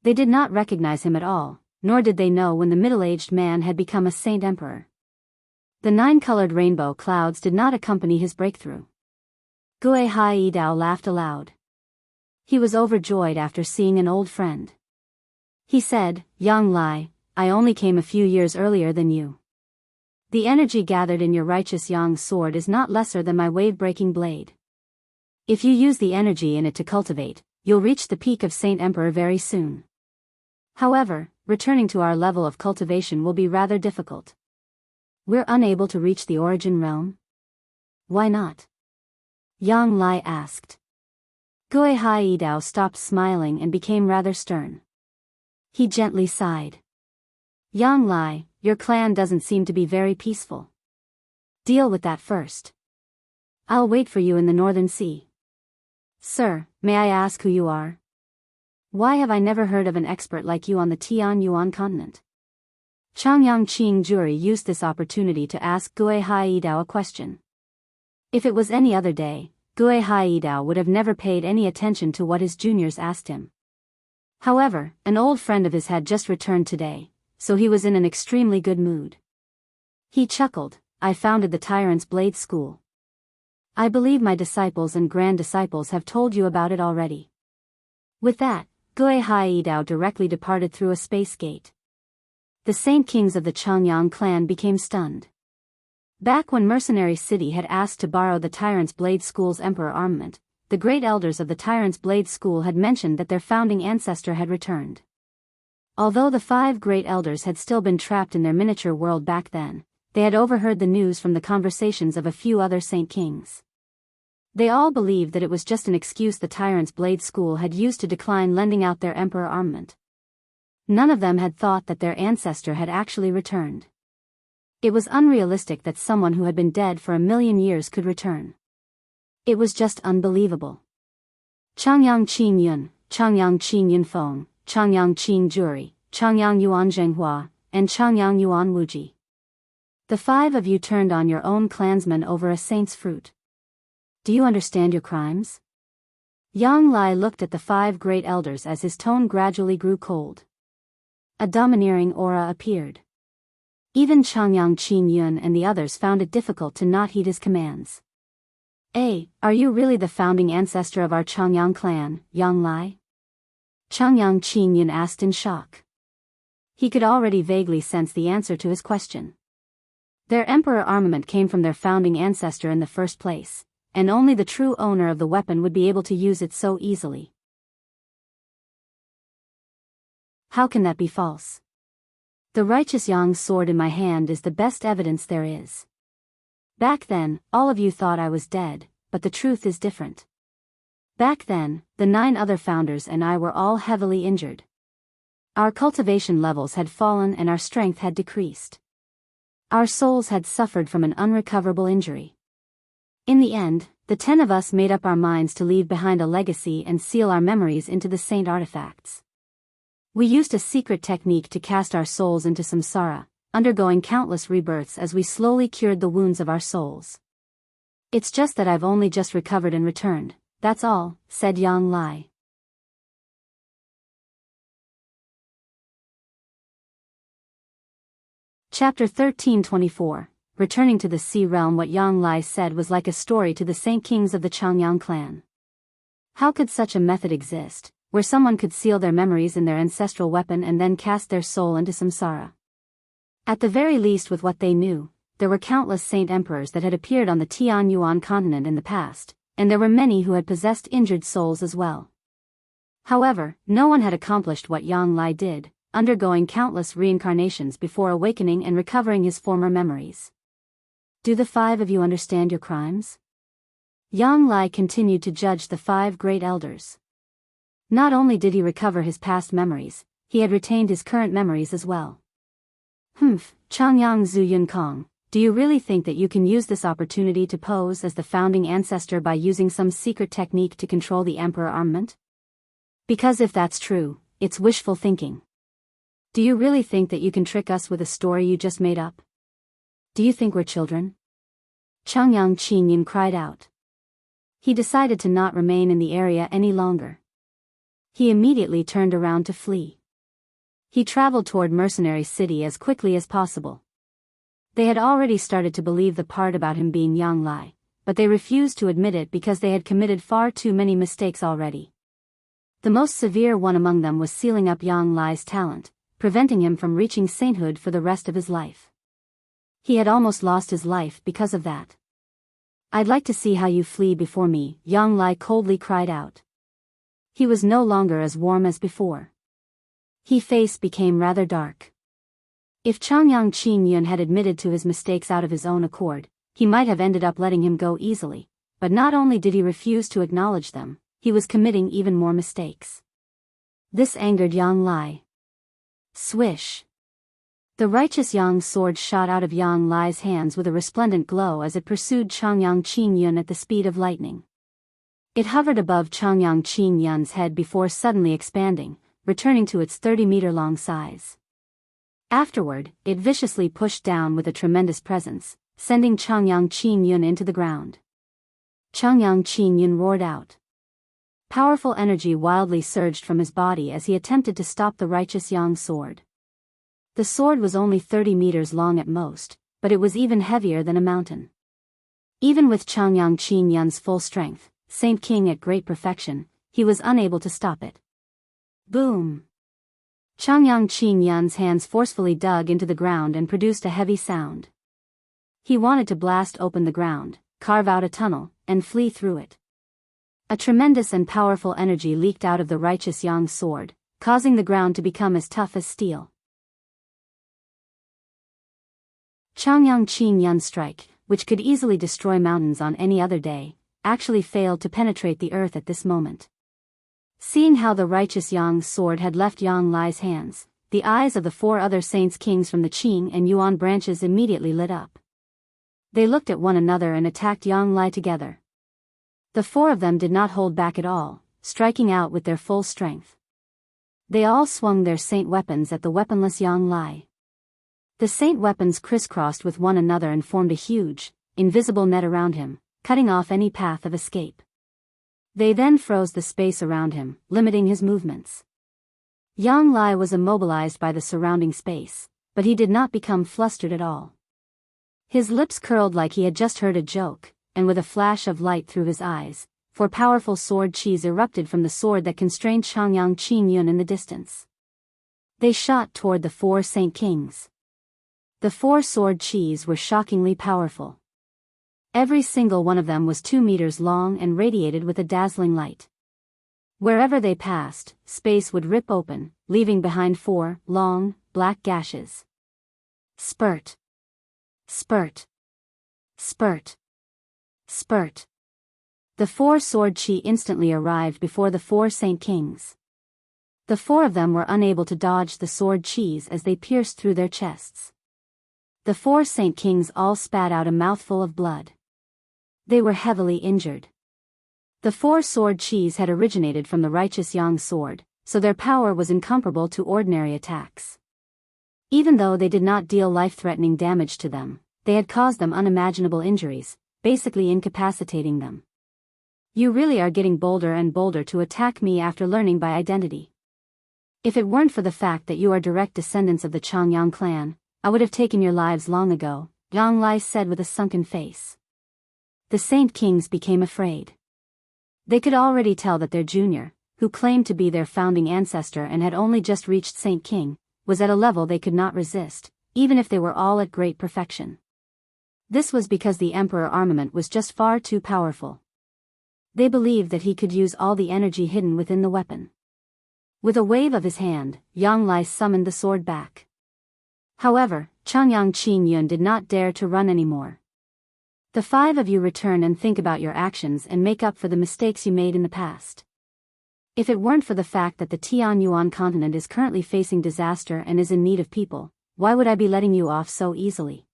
They did not recognize him at all, nor did they know when the middle-aged man had become a Saint Emperor. The 9-colored rainbow clouds did not accompany his breakthrough. Gui Haidao laughed aloud. He was overjoyed after seeing an old friend. He said, Yang Lai, I only came a few years earlier than you. The energy gathered in your righteous Yang sword is not lesser than my wave-breaking blade. If you use the energy in it to cultivate, you'll reach the peak of Saint Emperor very soon. However, returning to our level of cultivation will be rather difficult. We're unable to reach the origin realm? Why not? Yang Lai asked. Gui Haidao stopped smiling and became rather stern. He gently sighed. Yang Lai, your clan doesn't seem to be very peaceful. Deal with that first. I'll wait for you in the Northern Sea. Sir, may I ask who you are? Why have I never heard of an expert like you on the Tianyuan continent? Changyang Qing Juri used this opportunity to ask Gui Haidao a question. If it was any other day, Gui Haidao would have never paid any attention to what his juniors asked him. However, an old friend of his had just returned today, so he was in an extremely good mood. He chuckled, I founded the Tyrant's Blade School. I believe my disciples and grand disciples have told you about it already. With that, Gui Haidao directly departed through a space gate. The Saint Kings of the Changyang clan became stunned. Back when Mercenary City had asked to borrow the Tyrant's Blade School's Emperor armament, the great elders of the Tyrant's Blade School had mentioned that their founding ancestor had returned. Although the 5 great elders had still been trapped in their miniature world back then, they had overheard the news from the conversations of a few other Saint Kings. They all believed that it was just an excuse the Tyrant's Blade School had used to decline lending out their Emperor armament. None of them had thought that their ancestor had actually returned. It was unrealistic that someone who had been dead for 1,000,000 years could return. It was just unbelievable. Changyang Qing Yun, Changyang Qing Yunfeng, Changyang Qing Juri, Changyang Yuan Zhenghua, and Changyang Yuan Wuji. The 5 of you turned on your own clansmen over a saint's fruit. Do you understand your crimes? Yang Lai looked at the 5 great elders as his tone gradually grew cold. A domineering aura appeared. Even Changyang Qing Yun and the others found it difficult to not heed his commands. Are you really the founding ancestor of our Changyang clan, Yang Lai? Changyang Qing Yun asked in shock. He could already vaguely sense the answer to his question. Their emperor armament came from their founding ancestor in the first place, and only the true owner of the weapon would be able to use it so easily. How can that be false? The righteous Yang sword in my hand is the best evidence there is. Back then, all of you thought I was dead, but the truth is different. Back then, the 9 other founders and I were all heavily injured. Our cultivation levels had fallen and our strength had decreased. Our souls had suffered from an unrecoverable injury. In the end, the 10 of us made up our minds to leave behind a legacy and seal our memories into the saint artifacts. We used a secret technique to cast our souls into samsara, undergoing countless rebirths as we slowly cured the wounds of our souls. It's just that I've only just recovered and returned, that's all, said Yang Lai. Chapter 1324. Returning to the Sea Realm. What Yang Lai said was like a story to the Saint Kings of the Changyang clan. How could such a method exist, where someone could seal their memories in their ancestral weapon and then cast their soul into samsara? At the very least, with what they knew, there were countless saint emperors that had appeared on the Tianyuan continent in the past, and there were many who had possessed injured souls as well. However, no one had accomplished what Yang Lai did, undergoing countless reincarnations before awakening and recovering his former memories. Do the 5 of you understand your crimes? Yang Lai continued to judge the 5 great elders. Not only did he recover his past memories, he had retained his current memories as well. Changyang Zhu Yunkong, do you really think that you can use this opportunity to pose as the founding ancestor by using some secret technique to control the Emperor armament? Because if that's true, it's wishful thinking. Do you really think that you can trick us with a story you just made up? Do you think we're children? Changyang Qinyin cried out. He decided to not remain in the area any longer. He immediately turned around to flee. He traveled toward Mercenary City as quickly as possible. They had already started to believe the part about him being Yang Lai, but they refused to admit it because they had committed far too many mistakes already. The most severe one among them was sealing up Yang Lai's talent, preventing him from reaching sainthood for the rest of his life. He had almost lost his life because of that. I'd like to see how you flee before me, Yang Lai coldly cried out. He was no longer as warm as before. His face became rather dark. If Changyang Qinyin had admitted to his mistakes out of his own accord, he might have ended up letting him go easily, but not only did he refuse to acknowledge them, he was committing even more mistakes. This angered Yang Lai. Swish! The righteous Yang sword shot out of Yang Lai's hands with a resplendent glow as it pursued Changyang Qinyin at the speed of lightning. It hovered above Changyang Qinyin's head before suddenly expanding, returning to its 30-meter-long size. Afterward, it viciously pushed down with a tremendous presence, sending Changyang Qinyin into the ground. Changyang Qinyin roared out. Powerful energy wildly surged from his body as he attempted to stop the righteous Yang sword. The sword was only 30 meters long at most, but it was even heavier than a mountain. Even with Changyang Qinyin's full strength, Saint King at great perfection, he was unable to stop it. Boom! Changyang Qinyin's hands forcefully dug into the ground and produced a heavy sound. He wanted to blast open the ground, carve out a tunnel, and flee through it. A tremendous and powerful energy leaked out of the righteous Yang sword, causing the ground to become as tough as steel. Changyang Qinyin's strike, which could easily destroy mountains on any other day, actually failed to penetrate the earth at this moment. Seeing how the righteous Yang sword had left Yang Lai's hands, the eyes of the 4 other saints kings from the Qing and Yuan branches immediately lit up. They looked at one another and attacked Yang Lai together. The 4 of them did not hold back at all, striking out with their full strength. They all swung their saint weapons at the weaponless Yang Lai. The saint weapons crisscrossed with one another and formed a huge, invisible net around him, cutting off any path of escape. They then froze the space around him, limiting his movements. Yang Lai was immobilized by the surrounding space, but he did not become flustered at all. His lips curled like he had just heard a joke, and with a flash of light through his eyes, 4 powerful sword qis erupted from the sword that constrained Changyang Qinyin in the distance. They shot toward the 4 saint kings. The 4 sword qis were shockingly powerful. Every single one of them was 2 meters long and radiated with a dazzling light. Wherever they passed, space would rip open, leaving behind 4 long, black gashes. Spurt. Spurt. Spurt. Spurt. The 4 sword qi instantly arrived before the 4 saint kings. The 4 of them were unable to dodge the sword qis as they pierced through their chests. The 4 saint kings all spat out a mouthful of blood. They were heavily injured. The 4 sword qis had originated from the righteous Yang sword, so their power was incomparable to ordinary attacks. Even though they did not deal life-threatening damage to them, they had caused them unimaginable injuries, basically incapacitating them. You really are getting bolder and bolder to attack me after learning my identity. If it weren't for the fact that you are direct descendants of the Changyang clan, I would have taken your lives long ago, Yang Lai said with a sunken face. The saint kings became afraid. They could already tell that their junior, who claimed to be their founding ancestor and had only just reached Saint King, was at a level they could not resist, even if they were all at great perfection. This was because the Emperor armament was just far too powerful. They believed that he could use all the energy hidden within the weapon. With a wave of his hand, Yang Lai summoned the sword back. However, Changyang Qinyin did not dare to run anymore. The 5 of you return and think about your actions and make up for the mistakes you made in the past. If it weren't for the fact that the Tianyuan continent is currently facing disaster and is in need of people, why would I be letting you off so easily?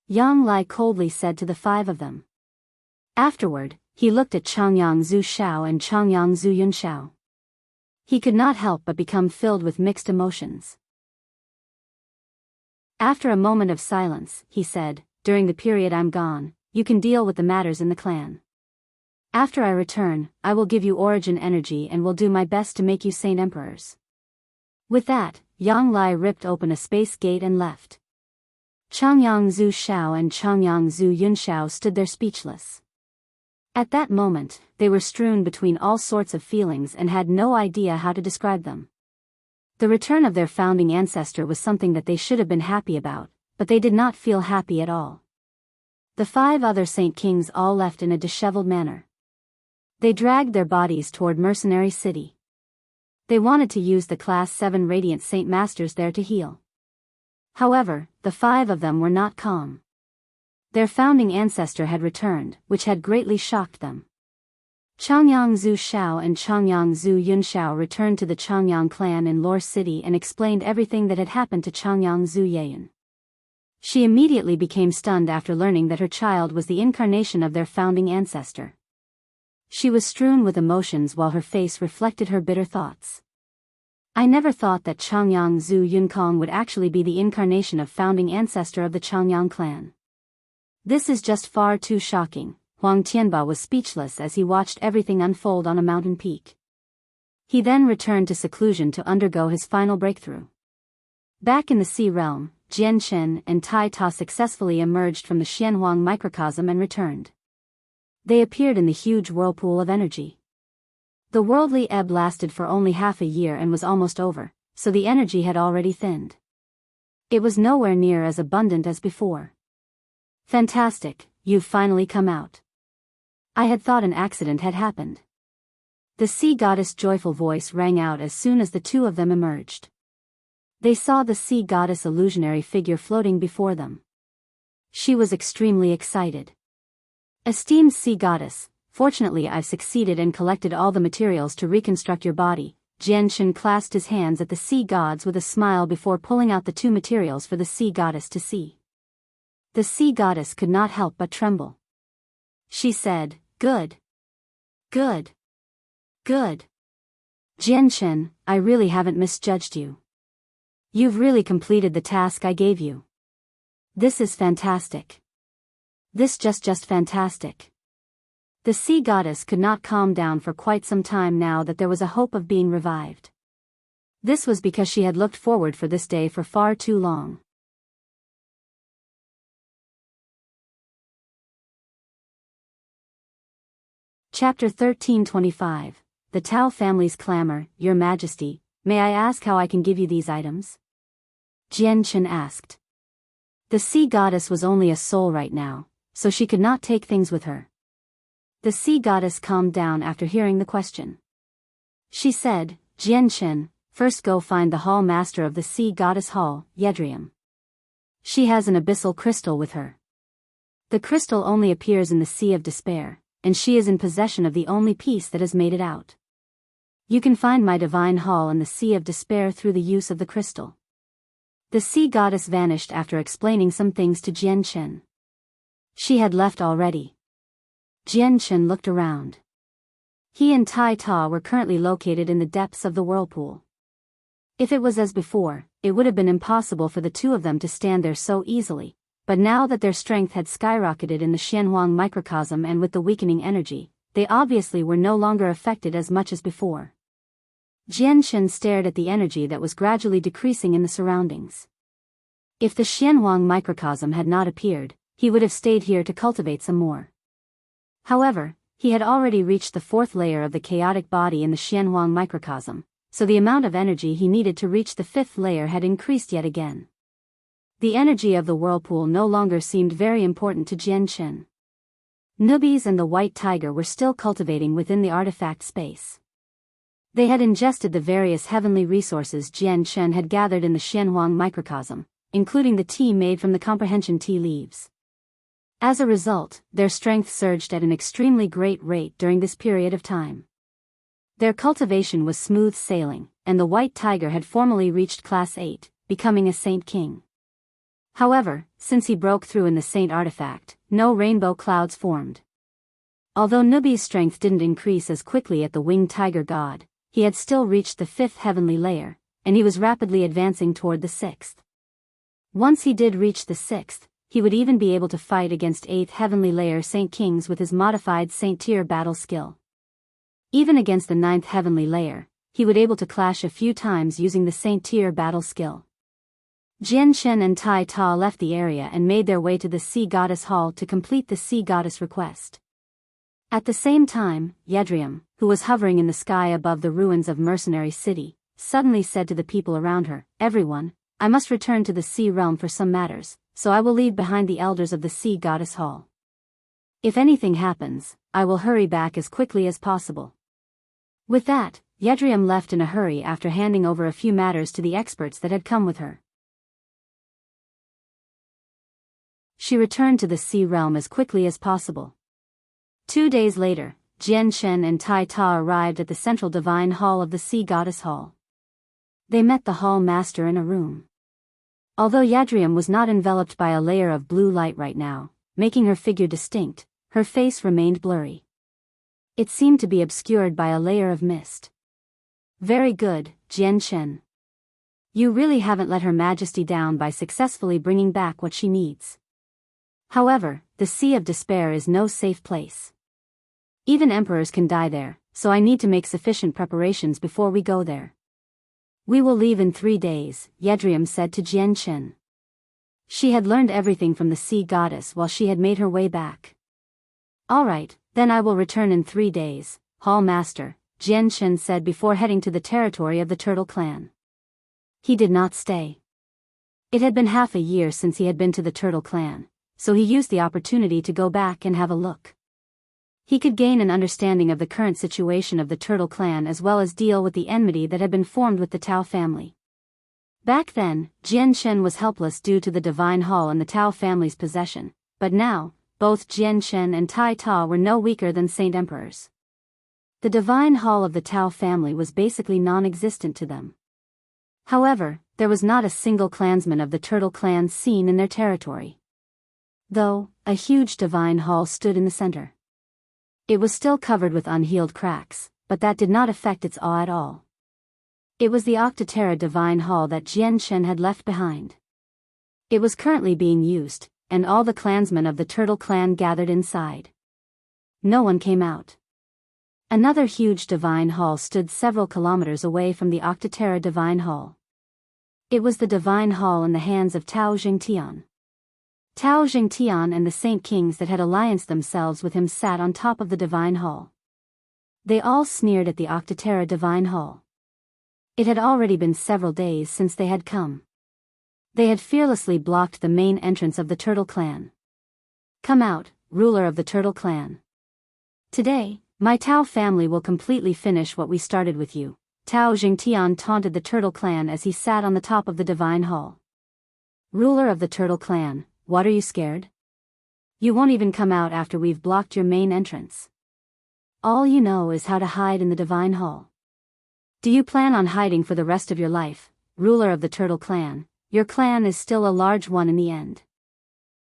Yang Lai coldly said to the 5 of them. Afterward, he looked at Changyang Zhu Xiao and Changyang Zhu Yun Xiao. He could not help but become filled with mixed emotions. After a moment of silence, he said, "During the period I'm gone, you can deal with the matters in the clan. After I return, I will give you origin energy and will do my best to make you Saint Emperors." With that, Yang Lai ripped open a space gate and left. Changyang Zhu Xiao and Changyang Zhu Yun Xiao stood there speechless. At that moment, they were strewn between all sorts of feelings and had no idea how to describe them. The return of their founding ancestor was something that they should have been happy about, but they did not feel happy at all. The 5 other Saint Kings all left in a disheveled manner. They dragged their bodies toward Mercenary City. They wanted to use the Class 7 Radiant Saint Masters there to heal. However, the 5 of them were not calm. Their founding ancestor had returned, which had greatly shocked them. Changyang Zhu Xiao and Changyang Zhu Yun Xiao returned to the Changyang clan in Lore City and explained everything that had happened to Changyang Zhu Yayan. She immediately became stunned after learning that her child was the incarnation of their founding ancestor. She was strewn with emotions while her face reflected her bitter thoughts. "I never thought that Changyang Zhu Yunkong would actually be the incarnation of founding ancestor of the Changyang clan. This is just far too shocking." Huang Tianba was speechless as he watched everything unfold on a mountain peak. He then returned to seclusion to undergo his final breakthrough. Back in the Sea Realm, Jian Chen and Tai Ta successfully emerged from the Xianhuang microcosm and returned. They appeared in the huge whirlpool of energy. The worldly ebb lasted for only half a year and was almost over, so the energy had already thinned. It was nowhere near as abundant as before. "Fantastic, you've finally come out. I had thought an accident had happened." The sea goddess' joyful voice rang out as soon as the 2 of them emerged. They saw the sea goddess illusionary figure floating before them. She was extremely excited. "Esteemed sea goddess, fortunately I've succeeded and collected all the materials to reconstruct your body." Jian Shen clasped his hands at the sea gods with a smile before pulling out the 2 materials for the sea goddess to see. The sea goddess could not help but tremble. She said, "Good. Good. Good. Jian Shen, I really haven't misjudged you. You've really completed the task I gave you. This is fantastic. This just fantastic." The sea goddess could not calm down for quite some time now that there was a hope of being revived. This was because she had looked forward for this day for far too long. Chapter 1325, The Tao Family's Clamor. "Your Majesty, may I ask how I can give you these items?" Jian Chen asked. The sea goddess was only a soul right now, so she could not take things with her. The sea goddess calmed down after hearing the question. She said, "Jian Chen, first go find the hall master of the sea goddess hall, Yedrium. She has an abyssal crystal with her. The crystal only appears in the Sea of Despair, and she is in possession of the only piece that has made it out. You can find my divine hall in the Sea of Despair through the use of the crystal." The sea goddess vanished after explaining some things to Jian Chen. She had left already. Jian Chen looked around. He and Tai Ta were currently located in the depths of the whirlpool. If it was as before, it would have been impossible for the 2 of them to stand there so easily, but now that their strength had skyrocketed in the Xianhuang microcosm and with the weakening energy, they obviously were no longer affected as much as before. Jian Chen stared at the energy that was gradually decreasing in the surroundings. If the Xianhuang microcosm had not appeared, he would have stayed here to cultivate some more. However, he had already reached the 4th layer of the chaotic body in the Xianhuang microcosm, so the amount of energy he needed to reach the 5th layer had increased yet again. The energy of the whirlpool no longer seemed very important to Jian Chen. Nubbies and the White Tiger were still cultivating within the artifact space. They had ingested the various heavenly resources Jian Chen had gathered in the Xianhuang microcosm, including the tea made from the comprehension tea leaves. As a result, their strength surged at an extremely great rate during this period of time. Their cultivation was smooth sailing, and the White Tiger had formally reached Class 8, becoming a Saint King. However, since he broke through in the Saint artifact, no rainbow clouds formed. Although Nubi's strength didn't increase as quickly at the Winged Tiger God, he had still reached the 5th heavenly layer, and he was rapidly advancing toward the 6th. Once he did reach the 6th, he would even be able to fight against 8th heavenly layer Saint Kings with his modified Saint Tier battle skill. Even against the 9th heavenly layer, he would able to clash a few times using the Saint Tier battle skill. Jian Shen and Tai Ta left the area and made their way to the Sea Goddess Hall to complete the Sea Goddess request. At the same time, Yedrium, who was hovering in the sky above the ruins of Mercenary City, suddenly said to the people around her, "Everyone, I must return to the Sea Realm for some matters, so I will leave behind the elders of the Sea Goddess Hall. If anything happens, I will hurry back as quickly as possible." With that, Yedrium left in a hurry after handing over a few matters to the experts that had come with her. She returned to the Sea Realm as quickly as possible. 2 days later, Jian Shen and Tai Ta arrived at the central divine hall of the Sea Goddess Hall. They met the hall master in a room. Although Yadrium was not enveloped by a layer of blue light right now, making her figure distinct, her face remained blurry. It seemed to be obscured by a layer of mist. "Very good, Jian Shen. You really haven't let Her Majesty down by successfully bringing back what she needs. However, the Sea of Despair is no safe place. Even emperors can die there, so I need to make sufficient preparations before we go there." "We will leave in 3 days, Yedrium said to Jian Shen. She had learned everything from the Sea Goddess while she had made her way back. "All right, then I will return in 3 days, Hall Master," Jian Shen said before heading to the territory of the Turtle Clan. He did not stay. It had been half a year since he had been to the Turtle Clan, so he used the opportunity to go back and have a look. He could gain an understanding of the current situation of the Turtle Clan as well as deal with the enmity that had been formed with the Tao family. Back then, Jian Shen was helpless due to the Divine Hall in the Tao family's possession, but now, both Jian Shen and Tai Ta were no weaker than Saint Emperors. The Divine Hall of the Tao family was basically non-existent to them. However, there was not a single clansman of the Turtle Clan seen in their territory. Though, a huge Divine Hall stood in the center. It was still covered with unhealed cracks, but that did not affect its awe at all. It was the Octaterra Divine Hall that Jian Shen had left behind. It was currently being used, and all the clansmen of the Turtle Clan gathered inside. No one came out. Another huge Divine Hall stood several kilometers away from the Octaterra Divine Hall. It was the Divine Hall in the hands of Tao Jingtian. Tao Jingtian and the Saint Kings that had allianced themselves with him sat on top of the Divine Hall. They all sneered at the Octaterra Divine Hall. It had already been several days since they had come. They had fearlessly blocked the main entrance of the Turtle Clan. "Come out, ruler of the Turtle Clan. Today, my Tao family will completely finish what we started with you," Tao Jingtian taunted the Turtle Clan as he sat on the top of the Divine Hall. "Ruler of the Turtle Clan, what are you scared? You won't even come out after we've blocked your main entrance. All you know is how to hide in the Divine Hall. Do you plan on hiding for the rest of your life, ruler of the Turtle Clan? Your clan is still a large one in the end.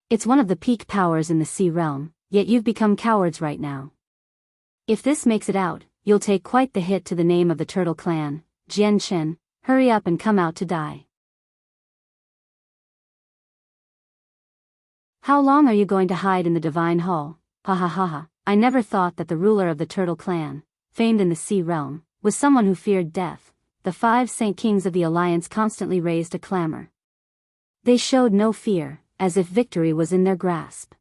It's one of the peak powers in the Sea Realm, yet you've become cowards right now. If this makes it out, you'll take quite the hit to the name of the Turtle Clan. Jian Shen, hurry up and come out to die." "How long are you going to hide in the Divine Hall? Ha ha ha ha. I never thought that the ruler of the Turtle Clan, famed in the Sea Realm, was someone who feared death." The 5 Saint Kings of the Alliance constantly raised a clamor. They showed no fear, as if victory was in their grasp.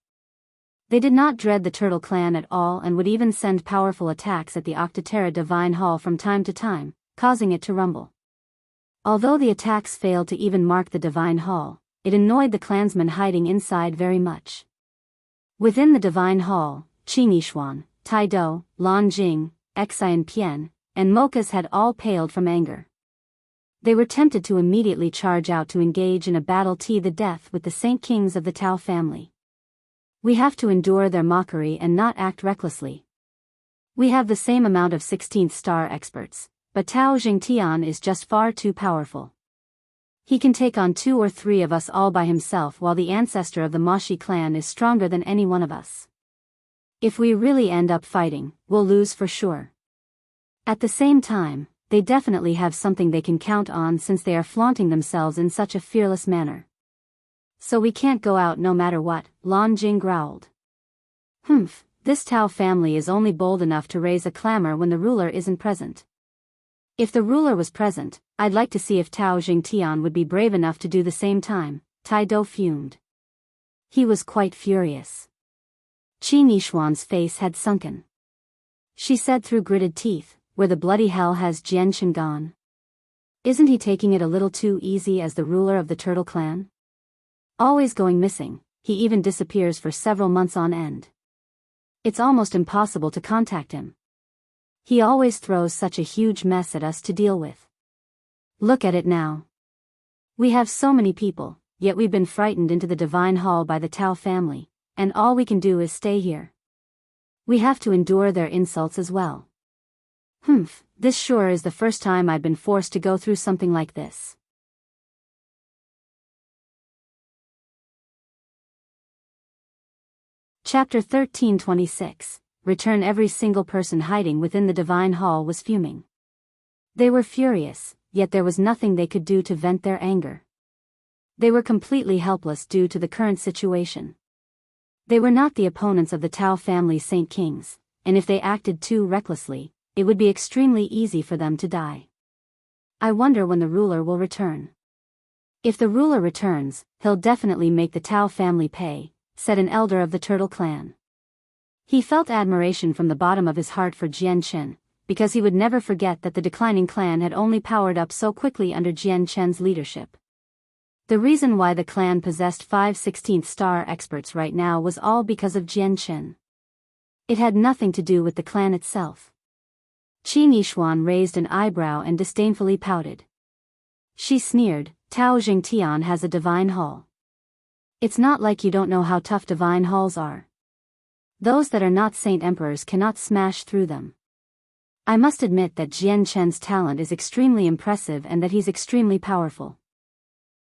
They did not dread the Turtle Clan at all and would even send powerful attacks at the Octaterra Divine Hall from time to time, causing it to rumble. Although the attacks failed to even mark the Divine Hall, it annoyed the clansmen hiding inside very much. Within the Divine Hall, Qing Yishuan, Tai Do, Lan Jing, Xian Pian, and Mokas had all paled from anger. They were tempted to immediately charge out to engage in a battle to the death with the Saint Kings of the Tao family. We have to endure their mockery and not act recklessly. We have the same amount of 16th star experts, but Tao Jingtian is just far too powerful. He can take on 2 or 3 of us all by himself, while the ancestor of the Mashi clan is stronger than any one of us. If we really end up fighting, we'll lose for sure. At the same time, they definitely have something they can count on since they are flaunting themselves in such a fearless manner. So we can't go out no matter what, Lan Jing growled. This Tao family is only bold enough to raise a clamor when the ruler isn't present. If the ruler was present, I'd like to see if Tao Jingtian would be brave enough to do the same time, Tai Do fumed. He was quite furious. Qi Nishuan's face had sunken. She said through gritted teeth, "Where the bloody hell has Jian Chen gone? Isn't he taking it a little too easy as the ruler of the Turtle Clan? Always going missing, he even disappears for several months on end. It's almost impossible to contact him. He always throws such a huge mess at us to deal with. Look at it now. We have so many people, yet we've been frightened into the Divine Hall by the Tao family, and all we can do is stay here. We have to endure their insults as well. This sure is the first time I've been forced to go through something like this." Chapter 1326. Return. Every single person hiding within the Divine Hall was fuming. They were furious, yet there was nothing they could do to vent their anger. They were completely helpless due to the current situation. They were not the opponents of the Tao family Saint Kings, and if they acted too recklessly, it would be extremely easy for them to die. I wonder when the ruler will return. If the ruler returns, he'll definitely make the Tao family pay, said an elder of the Turtle Clan. He felt admiration from the bottom of his heart for Jian Chen, because he would never forget that the declining clan had only powered up so quickly under Jian Chen's leadership. The reason why the clan possessed 5 16th star experts right now was all because of Jian Chen. It had nothing to do with the clan itself. Qi Nishuan raised an eyebrow and disdainfully pouted. She sneered, "Tao Jingtian has a divine hall. It's not like you don't know how tough divine halls are. Those that are not saint emperors cannot smash through them. I must admit that Jian Chen's talent is extremely impressive and that he's extremely powerful.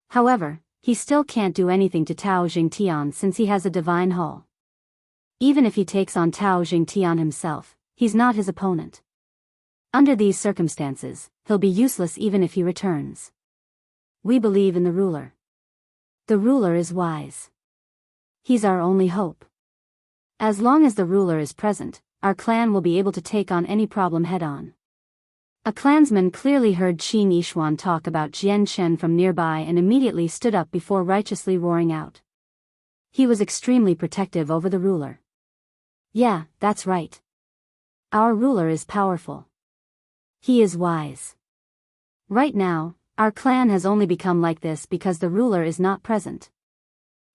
However, he still can't do anything to Tao Jingtian since he has a divine hall. Even if he takes on Tao Jingtian himself, he's not his opponent. Under these circumstances, he'll be useless even if he returns. We believe in the ruler. The ruler is wise. He's our only hope. As long as the ruler is present, our clan will be able to take on any problem head-on." A clansman clearly heard Qi Nishuan talk about Jian Chen from nearby and immediately stood up before righteously roaring out. He was extremely protective over the ruler. "Yeah, that's right. Our ruler is powerful. He is wise. Right now, our clan has only become like this because the ruler is not present.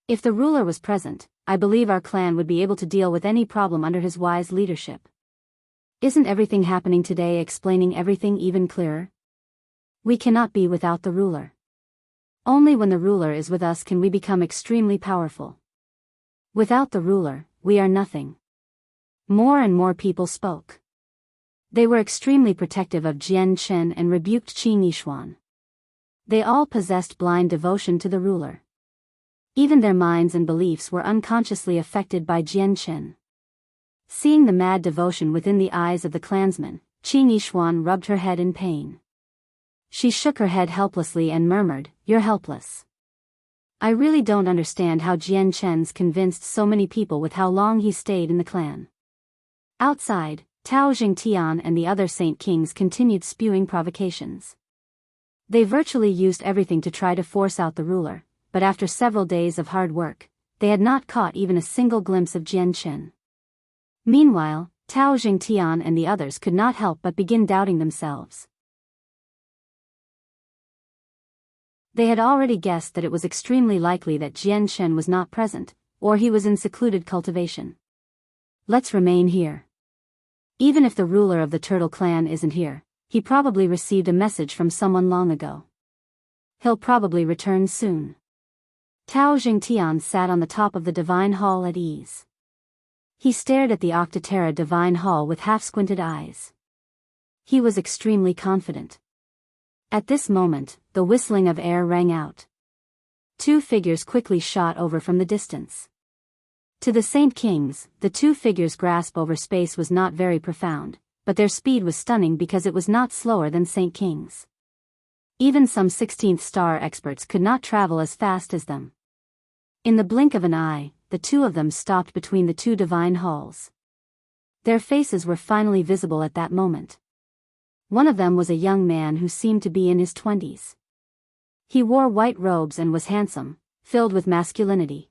If the ruler was present, I believe our clan would be able to deal with any problem under his wise leadership. Isn't everything happening today explaining everything even clearer? We cannot be without the ruler. Only when the ruler is with us can we become extremely powerful. Without the ruler, we are nothing." More and more people spoke. They were extremely protective of Jian Chen and rebuked Qi Nishuan. They all possessed blind devotion to the ruler. Even their minds and beliefs were unconsciously affected by Jian Chen. Seeing the mad devotion within the eyes of the clansmen, Qi Nishuan rubbed her head in pain. She shook her head helplessly and murmured, "You're helpless. I really don't understand how Jian Chen's convinced so many people with how long he stayed in the clan." Outside, Tao Jingtian and the other Saint Kings continued spewing provocations. They virtually used everything to try to force out the ruler, but after several days of hard work, they had not caught even a single glimpse of Jian Chen. Meanwhile, Tao Jingtian and the others could not help but begin doubting themselves. They had already guessed that it was extremely likely that Jian Chen was not present, or he was in secluded cultivation. "Let's remain here. Even if the ruler of the Turtle Clan isn't here, he probably received a message from someone long ago. He'll probably return soon." Tao Jingtian sat on the top of the Divine Hall at ease. He stared at the Octaterra Divine Hall with half-squinted eyes. He was extremely confident. At this moment, the whistling of air rang out. Two figures quickly shot over from the distance. To the Saint Kings, the two figures' grasp over space was not very profound, but their speed was stunning because it was not slower than Saint Kings. Even some 16th star experts could not travel as fast as them. In the blink of an eye, the two of them stopped between the two divine halls. Their faces were finally visible at that moment. One of them was a young man who seemed to be in his 20s. He wore white robes and was handsome, filled with masculinity.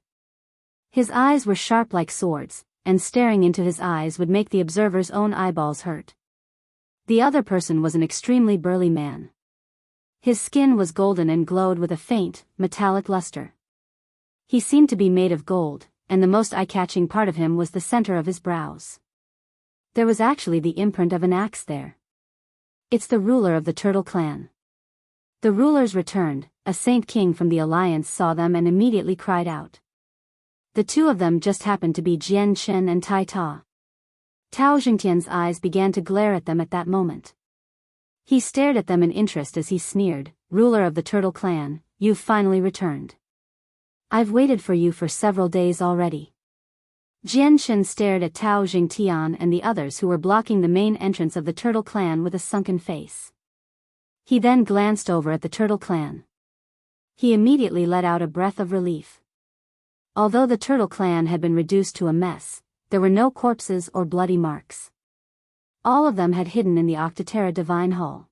His eyes were sharp like swords, and staring into his eyes would make the observer's own eyeballs hurt. The other person was an extremely burly man. His skin was golden and glowed with a faint, metallic luster. He seemed to be made of gold, and the most eye-catching part of him was the center of his brows. There was actually the imprint of an axe there. It's the ruler of the Turtle Clan. The rulers returned. A Saint King from the Alliance saw them and immediately cried out. The two of them just happened to be Jian Chen and Tai Ta. Tao Jingtian's eyes began to glare at them at that moment. He stared at them in interest as he sneered, "Ruler of the Turtle Clan, you've finally returned. I've waited for you for several days already." Jian Chen stared at Tao Jingtian and the others who were blocking the main entrance of the Turtle Clan with a sunken face. He then glanced over at the Turtle Clan. He immediately let out a breath of relief. Although the Turtle Clan had been reduced to a mess, there were no corpses or bloody marks. All of them had hidden in the Octaterra Divine Hall.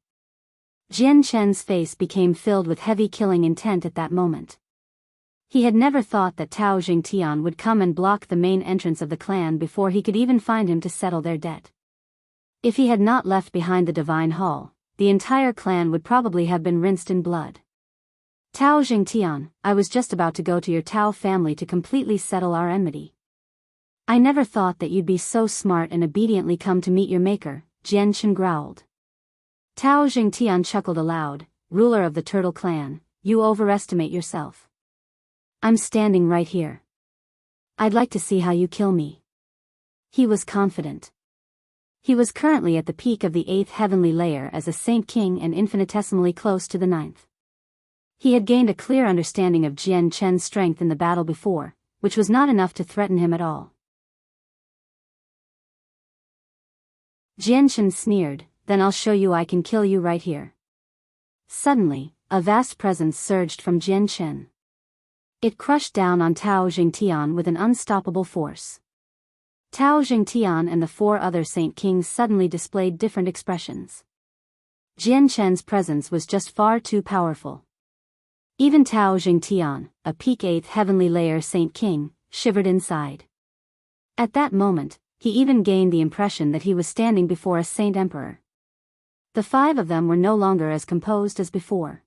Jian Chen's face became filled with heavy killing intent at that moment. He had never thought that Tao Jingtian would come and block the main entrance of the clan before he could even find him to settle their debt. If he had not left behind the Divine Hall, the entire clan would probably have been rinsed in blood. "Tao Jingtian, I was just about to go to your Tao family to completely settle our enmity. I never thought that you'd be so smart and obediently come to meet your maker," Jian Chen growled. Tao Jingtian chuckled aloud, "Ruler of the Turtle Clan, you overestimate yourself. I'm standing right here. I'd like to see how you kill me." He was confident. He was currently at the peak of the 8th heavenly layer as a Saint King and infinitesimally close to the 9th. He had gained a clear understanding of Jian Chen's strength in the battle before, which was not enough to threaten him at all. Jian Chen sneered, "Then I'll show you I can kill you right here." Suddenly, a vast presence surged from Jian Chen. It crushed down on Tao Jingtian with an unstoppable force. Tao Jingtian and the four other Saint Kings suddenly displayed different expressions. Jian Chen's presence was just far too powerful. Even Tao Jingtian, a peak 8th heavenly layer Saint King, shivered inside. At that moment, he even gained the impression that he was standing before a Saint Emperor. The five of them were no longer as composed as before.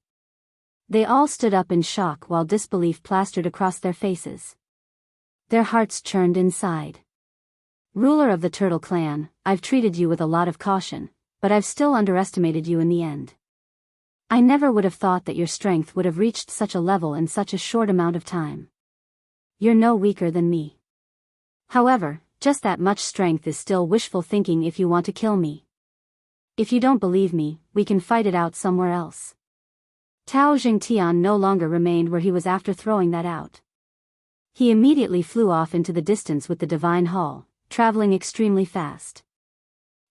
They all stood up in shock while disbelief plastered across their faces. Their hearts churned inside. "Ruler of the Turtle Clan, I've treated you with a lot of caution, but I've still underestimated you in the end. I never would have thought that your strength would have reached such a level in such a short amount of time. You're no weaker than me. However, just that much strength is still wishful thinking if you want to kill me. If you don't believe me, we can fight it out somewhere else." Tao Jingtian no longer remained where he was after throwing that out. He immediately flew off into the distance with the Divine Hall, traveling extremely fast.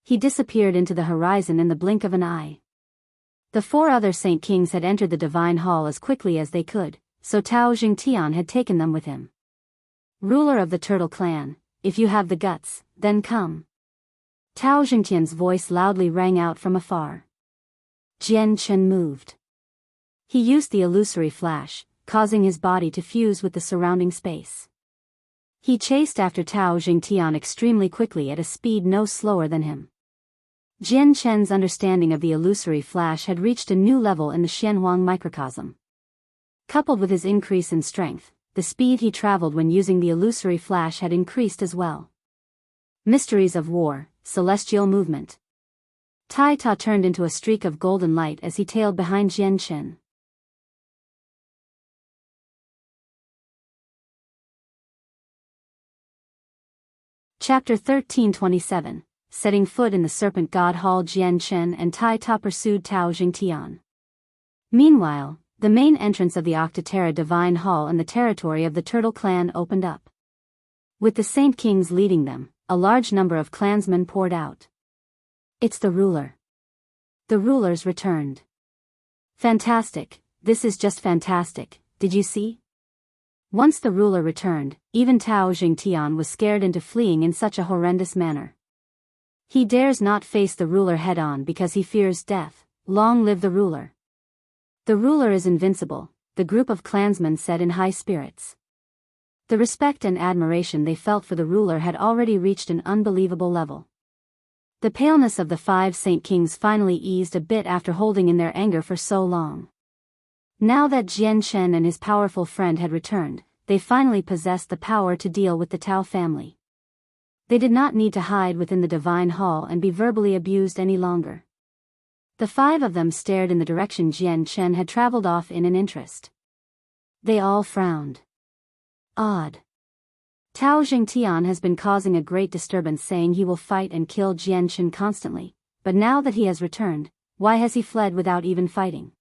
He disappeared into the horizon in the blink of an eye. The four other Saint Kings had entered the Divine Hall as quickly as they could, so Tao Jingtian had taken them with him. "Ruler of the Turtle Clan, if you have the guts, then come." Tao Jingtian's voice loudly rang out from afar. Jian Chen moved. He used the illusory flash, causing his body to fuse with the surrounding space. He chased after Tao Jingtian extremely quickly at a speed no slower than him. Jian Chen's understanding of the illusory flash had reached a new level in the Xianhuang microcosm. Coupled with his increase in strength, the speed he traveled when using the illusory flash had increased as well. Mysteries of war, celestial movement. Tai Ta turned into a streak of golden light as he tailed behind Jian Chen. Chapter 1327, Setting Foot in the Serpent God Hall. Jian Chen and Tai Ta pursued Tao Jingtian. Meanwhile, the main entrance of the Octaterra Divine Hall and the territory of the Turtle Clan opened up. With the Saint Kings leading them, a large number of clansmen poured out. It's the ruler. The rulers returned. Fantastic, this is just fantastic, did you see? Once the ruler returned, even Tao Jingtian was scared into fleeing in such a horrendous manner. He dares not face the ruler head-on because he fears death. Long live the ruler. The ruler is invincible, the group of clansmen said in high spirits. The respect and admiration they felt for the ruler had already reached an unbelievable level. The paleness of the 5 Saint Kings finally eased a bit after holding in their anger for so long. Now that Jian Chen and his powerful friend had returned, they finally possessed the power to deal with the Tao family. They did not need to hide within the Divine Hall and be verbally abused any longer. The 5 of them stared in the direction Jian Chen had traveled off in an interest. They all frowned. Odd. Tao Jingtian has been causing a great disturbance, saying he will fight and kill Jian Chen constantly, but now that he has returned, why has he fled without even fighting?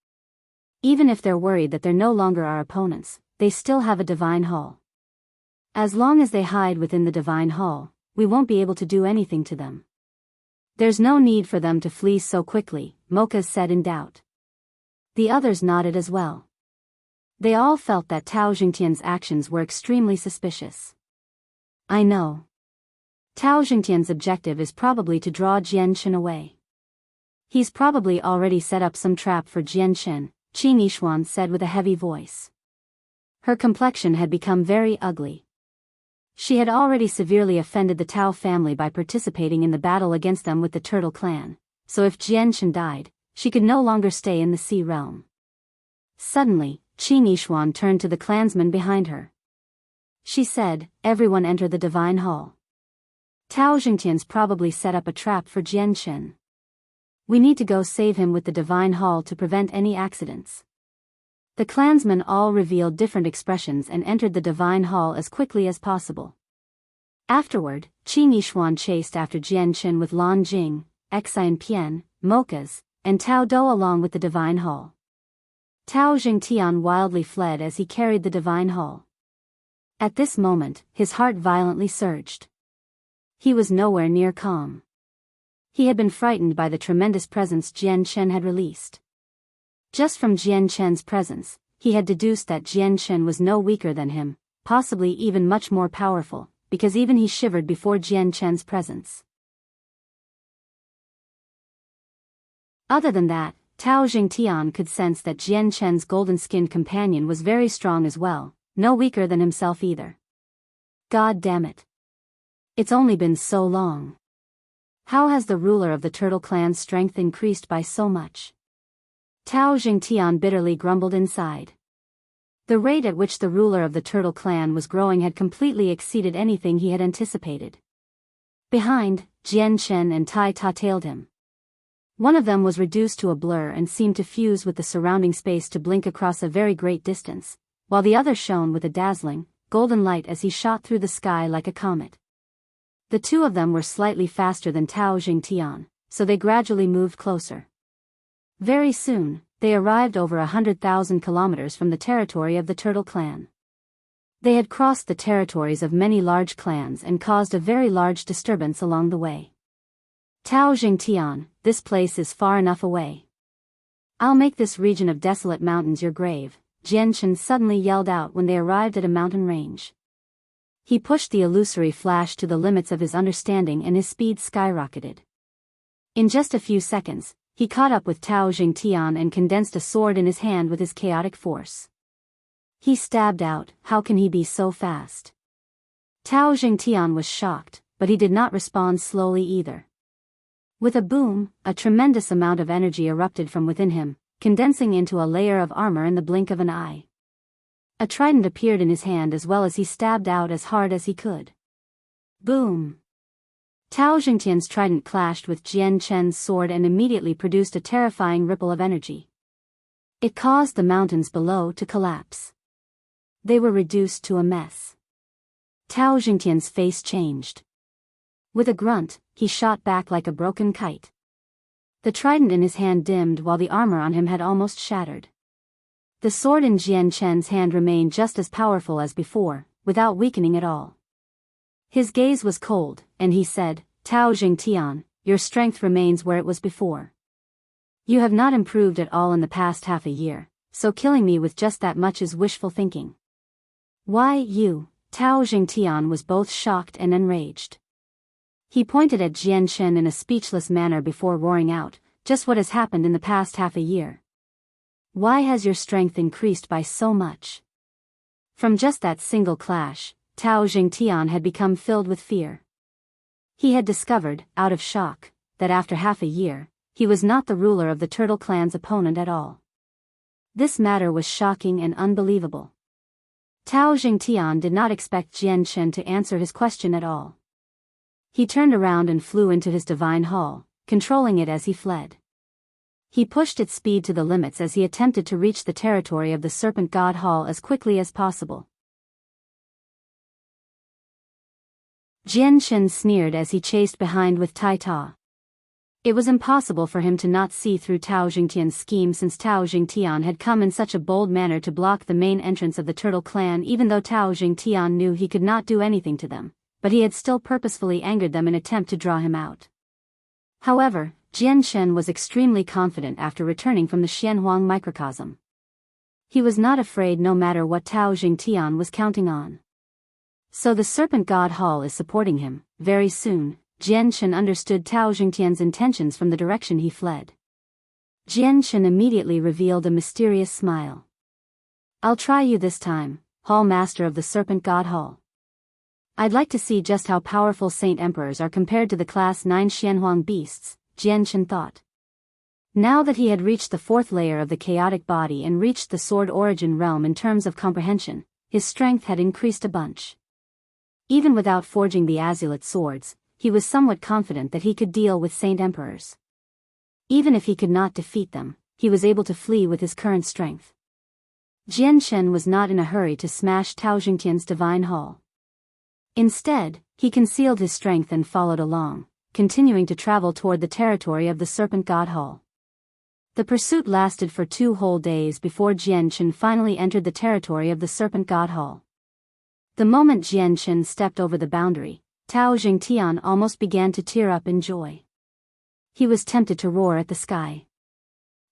Even if they're worried that they're no longer our opponents, they still have a Divine Hall. As long as they hide within the Divine Hall, we won't be able to do anything to them. There's no need for them to flee so quickly, Mocha said in doubt. The others nodded as well. They all felt that Tao Jingtian's actions were extremely suspicious. I know. Tao Jingtian's objective is probably to draw Jian Chen away. He's probably already set up some trap for Jian Chen, Qin Yishuan said with a heavy voice. Her complexion had become very ugly. She had already severely offended the Tao family by participating in the battle against them with the Turtle Clan, so if Jian Chen died, she could no longer stay in the Sea Realm. Suddenly, Qin Yishuan turned to the clansmen behind her. She said, everyone enter the Divine Hall. Tao Jingtian's probably set up a trap for Jian Chen. We need to go save him with the Divine Hall to prevent any accidents. The clansmen all revealed different expressions and entered the Divine Hall as quickly as possible. Afterward, Qin Yishuan chased after Jian Chen with Lan Jing, Xian Pian, Mochas, and Tao Dou along with the Divine Hall. Tao Jingtian wildly fled as he carried the Divine Hall. At this moment, his heart violently surged. He was nowhere near calm. He had been frightened by the tremendous presence Jian Chen had released. Just from Jian Chen's presence, he had deduced that Jian Chen was no weaker than him, possibly even much more powerful, because even he shivered before Jian Chen's presence. Other than that, Tao Jingtian could sense that Jian Chen's golden-skinned companion was very strong as well, no weaker than himself either. God damn it. It's only been so long. How has the ruler of the Turtle Clan's strength increased by so much? Tao Jingtian bitterly grumbled inside. The rate at which the ruler of the Turtle Clan was growing had completely exceeded anything he had anticipated. Behind, Jian Chen and Tai Ta tailed him. One of them was reduced to a blur and seemed to fuse with the surrounding space to blink across a very great distance, while the other shone with a dazzling, golden light as he shot through the sky like a comet. The 2 of them were slightly faster than Tao Jingtian, so they gradually moved closer. Very soon, they arrived over 100,000 kilometers from the territory of the Turtle Clan. They had crossed the territories of many large clans and caused a very large disturbance along the way. Tao Jingtian, this place is far enough away. I'll make this region of desolate mountains your grave, Jian Chen suddenly yelled out when they arrived at a mountain range. He pushed the illusory flash to the limits of his understanding and his speed skyrocketed. In just a few seconds, he caught up with Tao Jingtian and condensed a sword in his hand with his chaotic force. He stabbed out, how can he be so fast? Tao Jingtian was shocked, but he did not respond slowly either. With a boom, a tremendous amount of energy erupted from within him, condensing into a layer of armor in the blink of an eye. A trident appeared in his hand as well as he stabbed out as hard as he could. Boom! Tao Jingtian's trident clashed with Jian Chen's sword and immediately produced a terrifying ripple of energy. It caused the mountains below to collapse. They were reduced to a mess. Tao Jingtian's face changed. With a grunt, he shot back like a broken kite. The trident in his hand dimmed while the armor on him had almost shattered. The sword in Jian Chen's hand remained just as powerful as before, without weakening at all. His gaze was cold, and he said, "Tao Jingtian, your strength remains where it was before. You have not improved at all in the past half a year, so killing me with just that much is wishful thinking." "Why, you?" Tao Jingtian was both shocked and enraged. He pointed at Jian Chen in a speechless manner before roaring out, "Just what has happened in the past half a year? Why has your strength increased by so much?" From just that single clash, Tao Jingtian had become filled with fear. He had discovered, out of shock, that after half a year, he was not the ruler of the Turtle Clan's opponent at all. This matter was shocking and unbelievable. Tao Jingtian did not expect Jian Chen to answer his question at all. He turned around and flew into his divine hall, controlling it as he fled. He pushed its speed to the limits as he attempted to reach the territory of the Serpent God Hall as quickly as possible. Jian Chen sneered as he chased behind with Tai Ta. It was impossible for him to not see through Tao Jingtian's scheme, since Tao Jingtian had come in such a bold manner to block the main entrance of the Turtle Clan, even though Tao Jingtian knew he could not do anything to them, but he had still purposefully angered them in an attempt to draw him out. However, Jian Chen was extremely confident after returning from the Xianhuang microcosm. He was not afraid no matter what Tao Jingtian was counting on. So the Serpent God Hall is supporting him. Very soon, Jian Chen understood Tao Jingtian's intentions from the direction he fled. Jian Chen immediately revealed a mysterious smile. "I'll try you this time, Hall Master of the Serpent God Hall. I'd like to see just how powerful Saint Emperors are compared to the Class 9 Xianhuang beasts," Jian Chen thought. Now that he had reached the fourth layer of the chaotic body and reached the sword origin realm in terms of comprehension, his strength had increased a bunch. Even without forging the azulate swords, he was somewhat confident that he could deal with Saint Emperors. Even if he could not defeat them, he was able to flee with his current strength. Jian Chen was not in a hurry to smash Tao Jingtian's divine hall. Instead, he concealed his strength and followed along, continuing to travel toward the territory of the Serpent God Hall. The pursuit lasted for 2 whole days before Jian Chen finally entered the territory of the Serpent God Hall. The moment Jian Chen stepped over the boundary, Tao Jingtian almost began to tear up in joy. He was tempted to roar at the sky.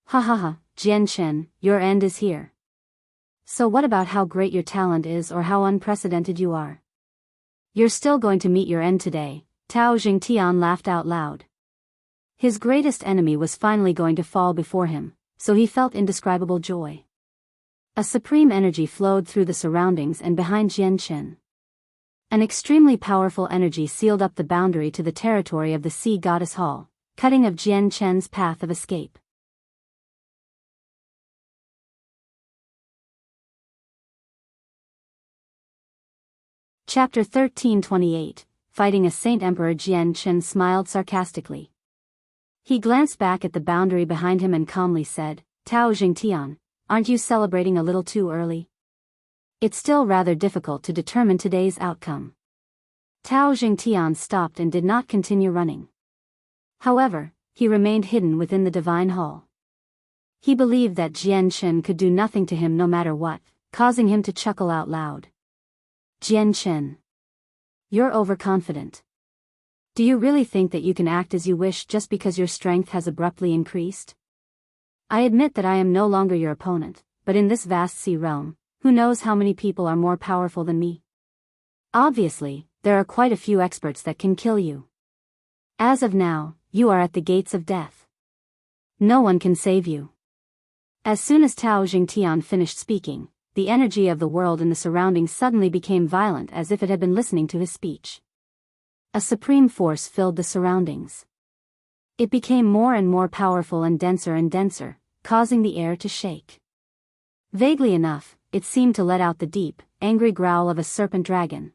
"Ha ha ha, Jian Chen, your end is here. So what about how great your talent is or how unprecedented you are? You're still going to meet your end today." Tao Jingtian laughed out loud. His greatest enemy was finally going to fall before him, so he felt indescribable joy. A supreme energy flowed through the surroundings and behind Jian Chen. An extremely powerful energy sealed up the boundary to the territory of the Sea Goddess Hall, cutting off Jian Chen's path of escape. Chapter 1328, Fighting a Saint Emperor. Jian Chen smiled sarcastically. He glanced back at the boundary behind him and calmly said, "Tao Jingtian, aren't you celebrating a little too early? It's still rather difficult to determine today's outcome." Tao Jingtian stopped and did not continue running. However, he remained hidden within the divine hall. He believed that Jian Chen could do nothing to him no matter what, causing him to chuckle out loud. "Jian Chen, you're overconfident. Do you really think that you can act as you wish just because your strength has abruptly increased? I admit that I am no longer your opponent, but in this vast sea realm, who knows how many people are more powerful than me? Obviously, there are quite a few experts that can kill you. As of now, you are at the gates of death. No one can save you." As soon as Tao Jingtian finished speaking, the energy of the world and the surroundings suddenly became violent as if it had been listening to his speech. A supreme force filled the surroundings. It became more and more powerful and denser, causing the air to shake. Vaguely enough, it seemed to let out the deep, angry growl of a serpent dragon.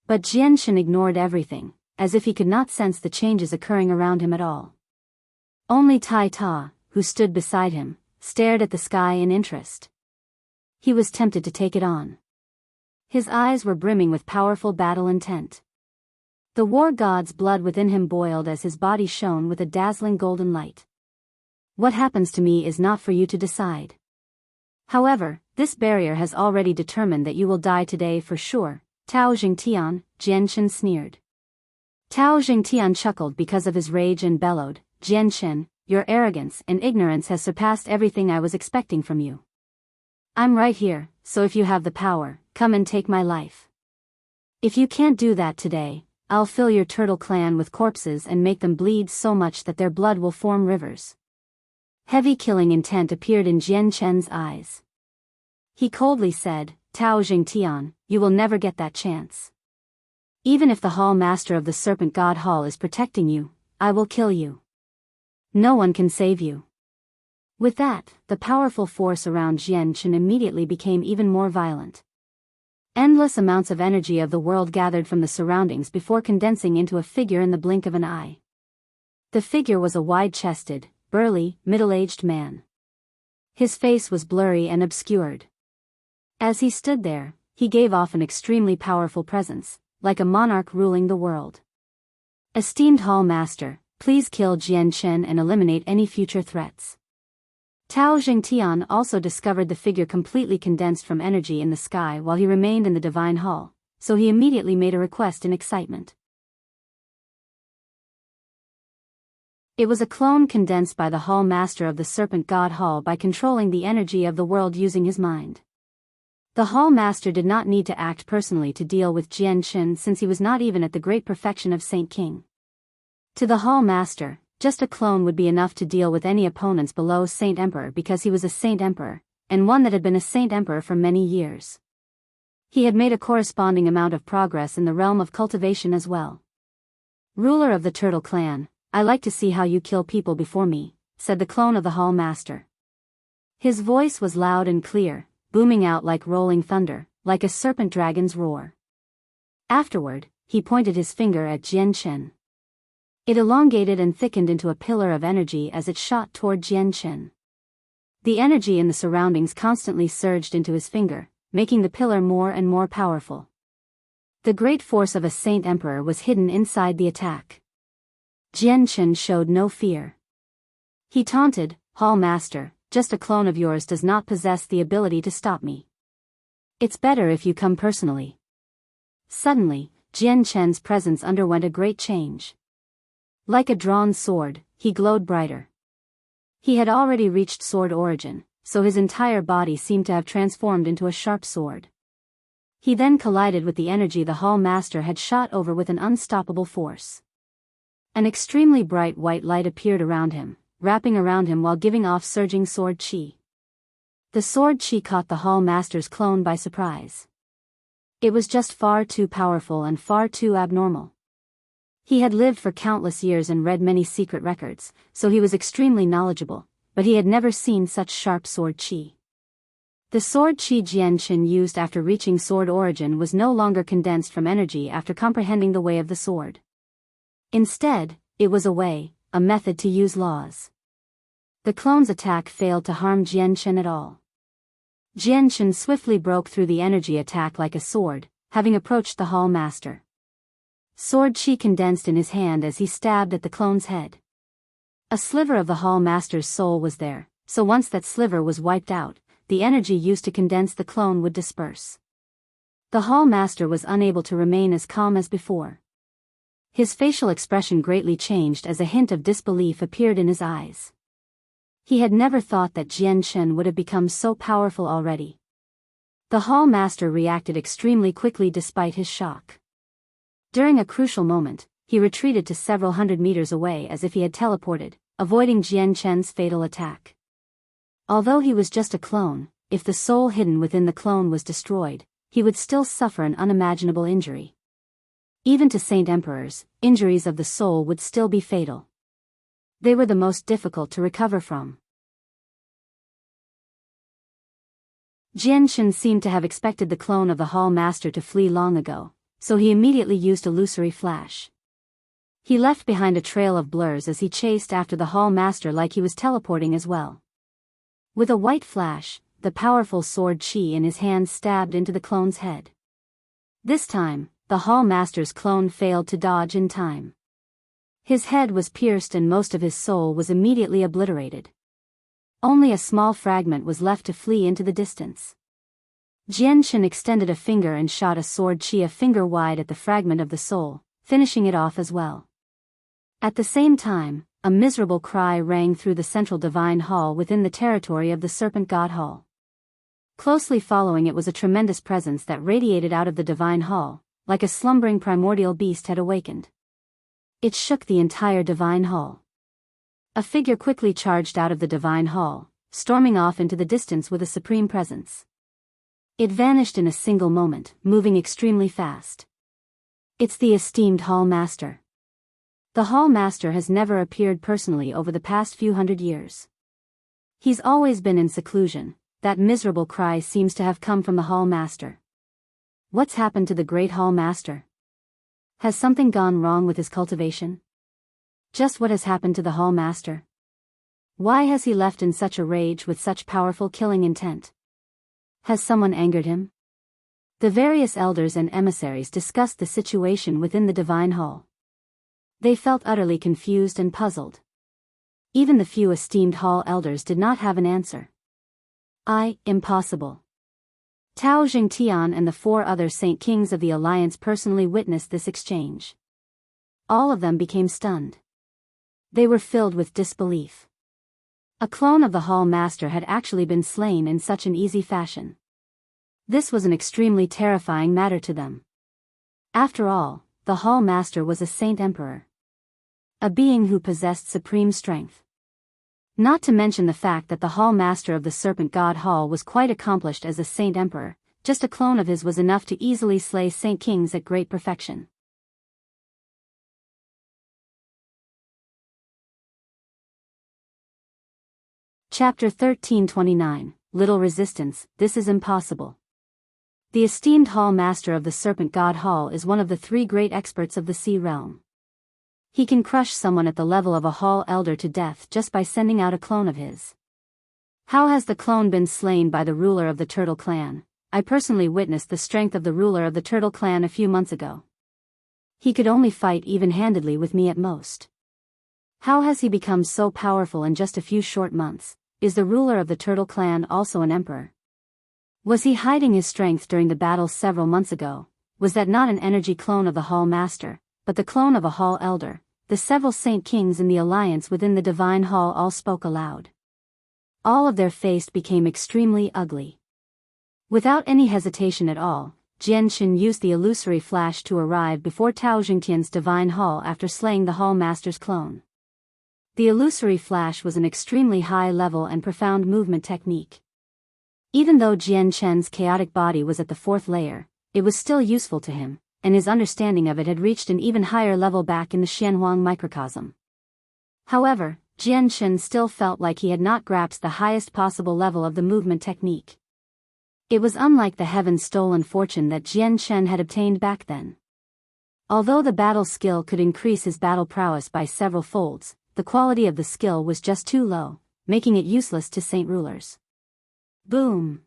But Jian Chen ignored everything, as if he could not sense the changes occurring around him at all. Only Tai Ta, who stood beside him, stared at the sky in interest. He was tempted to take it on. His eyes were brimming with powerful battle intent. The war god's blood within him boiled as his body shone with a dazzling golden light. What happens to me is not for you to decide. However, this barrier has already determined that you will die today for sure, Tao Jingtian, Jianchen sneered. Tao Jingtian chuckled because of his rage and bellowed, Jianchen, your arrogance and ignorance has surpassed everything I was expecting from you. I'm right here, so if you have the power, come and take my life. If you can't do that today, I'll fill your turtle clan with corpses and make them bleed so much that their blood will form rivers. Heavy killing intent appeared in Jian Chen's eyes. He coldly said, Tao Jingtian, you will never get that chance. Even if the Hall Master of the Serpent God Hall is protecting you, I will kill you. No one can save you. With that, the powerful force around Jian Chen immediately became even more violent. Endless amounts of energy of the world gathered from the surroundings before condensing into a figure in the blink of an eye. The figure was a wide-chested, burly, middle-aged man. His face was blurry and obscured. As he stood there, he gave off an extremely powerful presence, like a monarch ruling the world. Esteemed Hall Master, please kill Jian Chen and eliminate any future threats. Tao Jingtian also discovered the figure completely condensed from energy in the sky while he remained in the Divine Hall, so he immediately made a request in excitement. It was a clone condensed by the Hall Master of the Serpent God Hall by controlling the energy of the world using his mind. The Hall Master did not need to act personally to deal with Jian Chen since he was not even at the great perfection of Saint King. To the Hall Master, just a clone would be enough to deal with any opponents below Saint Emperor because he was a Saint Emperor, and one that had been a Saint Emperor for many years. He had made a corresponding amount of progress in the realm of cultivation as well. Ruler of the Turtle Clan, I like to see how you kill people before me, said the clone of the Hall Master. His voice was loud and clear, booming out like rolling thunder, like a serpent dragon's roar. Afterward, he pointed his finger at Jian Chen. It elongated and thickened into a pillar of energy as it shot toward Jian Chen. The energy in the surroundings constantly surged into his finger, making the pillar more and more powerful. The great force of a Saint Emperor was hidden inside the attack. Jian Chen showed no fear. He taunted, Hall Master, just a clone of yours does not possess the ability to stop me. It's better if you come personally. Suddenly, Jian Chen's presence underwent a great change. Like a drawn sword, he glowed brighter. He had already reached sword origin, so his entire body seemed to have transformed into a sharp sword. He then collided with the energy the Hall Master had shot over with an unstoppable force. An extremely bright white light appeared around him, wrapping around him while giving off surging sword chi. The sword chi caught the Hall Master's clone by surprise. It was just far too powerful and far too abnormal. He had lived for countless years and read many secret records, so he was extremely knowledgeable, but he had never seen such sharp sword chi. The sword chi Jian Chen used after reaching sword origin was no longer condensed from energy after comprehending the way of the sword. Instead, it was a method to use laws. The clone's attack failed to harm Jian Chen at all. Jian Chen swiftly broke through the energy attack like a sword, having approached the Hall Master. Sword chi condensed in his hand as he stabbed at the clone's head. A sliver of the Hall Master's soul was there, so once that sliver was wiped out, the energy used to condense the clone would disperse. The Hall Master was unable to remain as calm as before. His facial expression greatly changed as a hint of disbelief appeared in his eyes. He had never thought that Jian Chen would have become so powerful already. The Hall Master reacted extremely quickly despite his shock. During a crucial moment, he retreated to several hundred meters away as if he had teleported, avoiding Jian Chen's fatal attack. Although he was just a clone, if the soul hidden within the clone was destroyed, he would still suffer an unimaginable injury. Even to Saint Emperors, injuries of the soul would still be fatal. They were the most difficult to recover from. Jian Chen seemed to have expected the clone of the Hall Master to flee long ago, so he immediately used illusory flash. He left behind a trail of blurs as he chased after the Hall Master like he was teleporting as well. With a white flash, the powerful sword chi in his hand stabbed into the clone's head. This time, the Hall Master's clone failed to dodge in time. His head was pierced and most of his soul was immediately obliterated. Only a small fragment was left to flee into the distance. Jianshan extended a finger and shot a sword chi a finger wide at the fragment of the soul, finishing it off as well. At the same time, a miserable cry rang through the central divine hall within the territory of the Serpent God Hall. Closely following it was a tremendous presence that radiated out of the divine hall, like a slumbering primordial beast had awakened. It shook the entire divine hall. A figure quickly charged out of the divine hall, storming off into the distance with a supreme presence. It vanished in a single moment, moving extremely fast. It's the esteemed Hall Master. The Hall Master has never appeared personally over the past few hundred years. He's always been in seclusion. That miserable cry seems to have come from the Hall Master. What's happened to the great Hall Master? Has something gone wrong with his cultivation? Just what has happened to the Hall Master? Why has he left in such a rage with such powerful killing intent? Has someone angered him? The various elders and emissaries discussed the situation within the divine hall. They felt utterly confused and puzzled. Even the few esteemed hall elders did not have an answer. Impossible. Tao Jingtian and the 4 other Saint Kings of the Alliance personally witnessed this exchange. All of them became stunned. They were filled with disbelief. A clone of the Hall Master had actually been slain in such an easy fashion. This was an extremely terrifying matter to them. After all, the Hall Master was a Saint Emperor. A being who possessed supreme strength. Not to mention the fact that the Hall Master of the Serpent God Hall was quite accomplished as a Saint Emperor. Just a clone of his was enough to easily slay Saint Kings at great perfection. Chapter 1329, Little Resistance, This is Impossible. The esteemed Hall Master of the Serpent God Hall is one of the 3 great experts of the Sea Realm. He can crush someone at the level of a Hall Elder to death just by sending out a clone of his. How has the clone been slain by the ruler of the Turtle Clan? I personally witnessed the strength of the ruler of the Turtle Clan a few months ago. He could only fight even-handedly with me at most. How has he become so powerful in just a few short months? Is the ruler of the Turtle Clan also an emperor? Was he hiding his strength during the battle several months ago? Was that not an energy clone of the Hall Master, but the clone of a Hall Elder? The several Saint Kings in the alliance within the Divine Hall all spoke aloud. All of their face became extremely ugly. Without any hesitation at all, Jianshan used the illusory flash to arrive before Tao Jingtian's Divine Hall after slaying the Hall Master's clone. The illusory flash was an extremely high-level and profound movement technique. Even though Jianshan's chaotic body was at the 4th layer, it was still useful to him, and his understanding of it had reached an even higher level back in the Xianhuang microcosm. However, Jianshan still felt like he had not grasped the highest possible level of the movement technique. It was unlike the heaven-stolen fortune that Jianshan had obtained back then. Although the battle skill could increase his battle prowess by several folds, the quality of the skill was just too low, making it useless to saint rulers. Boom!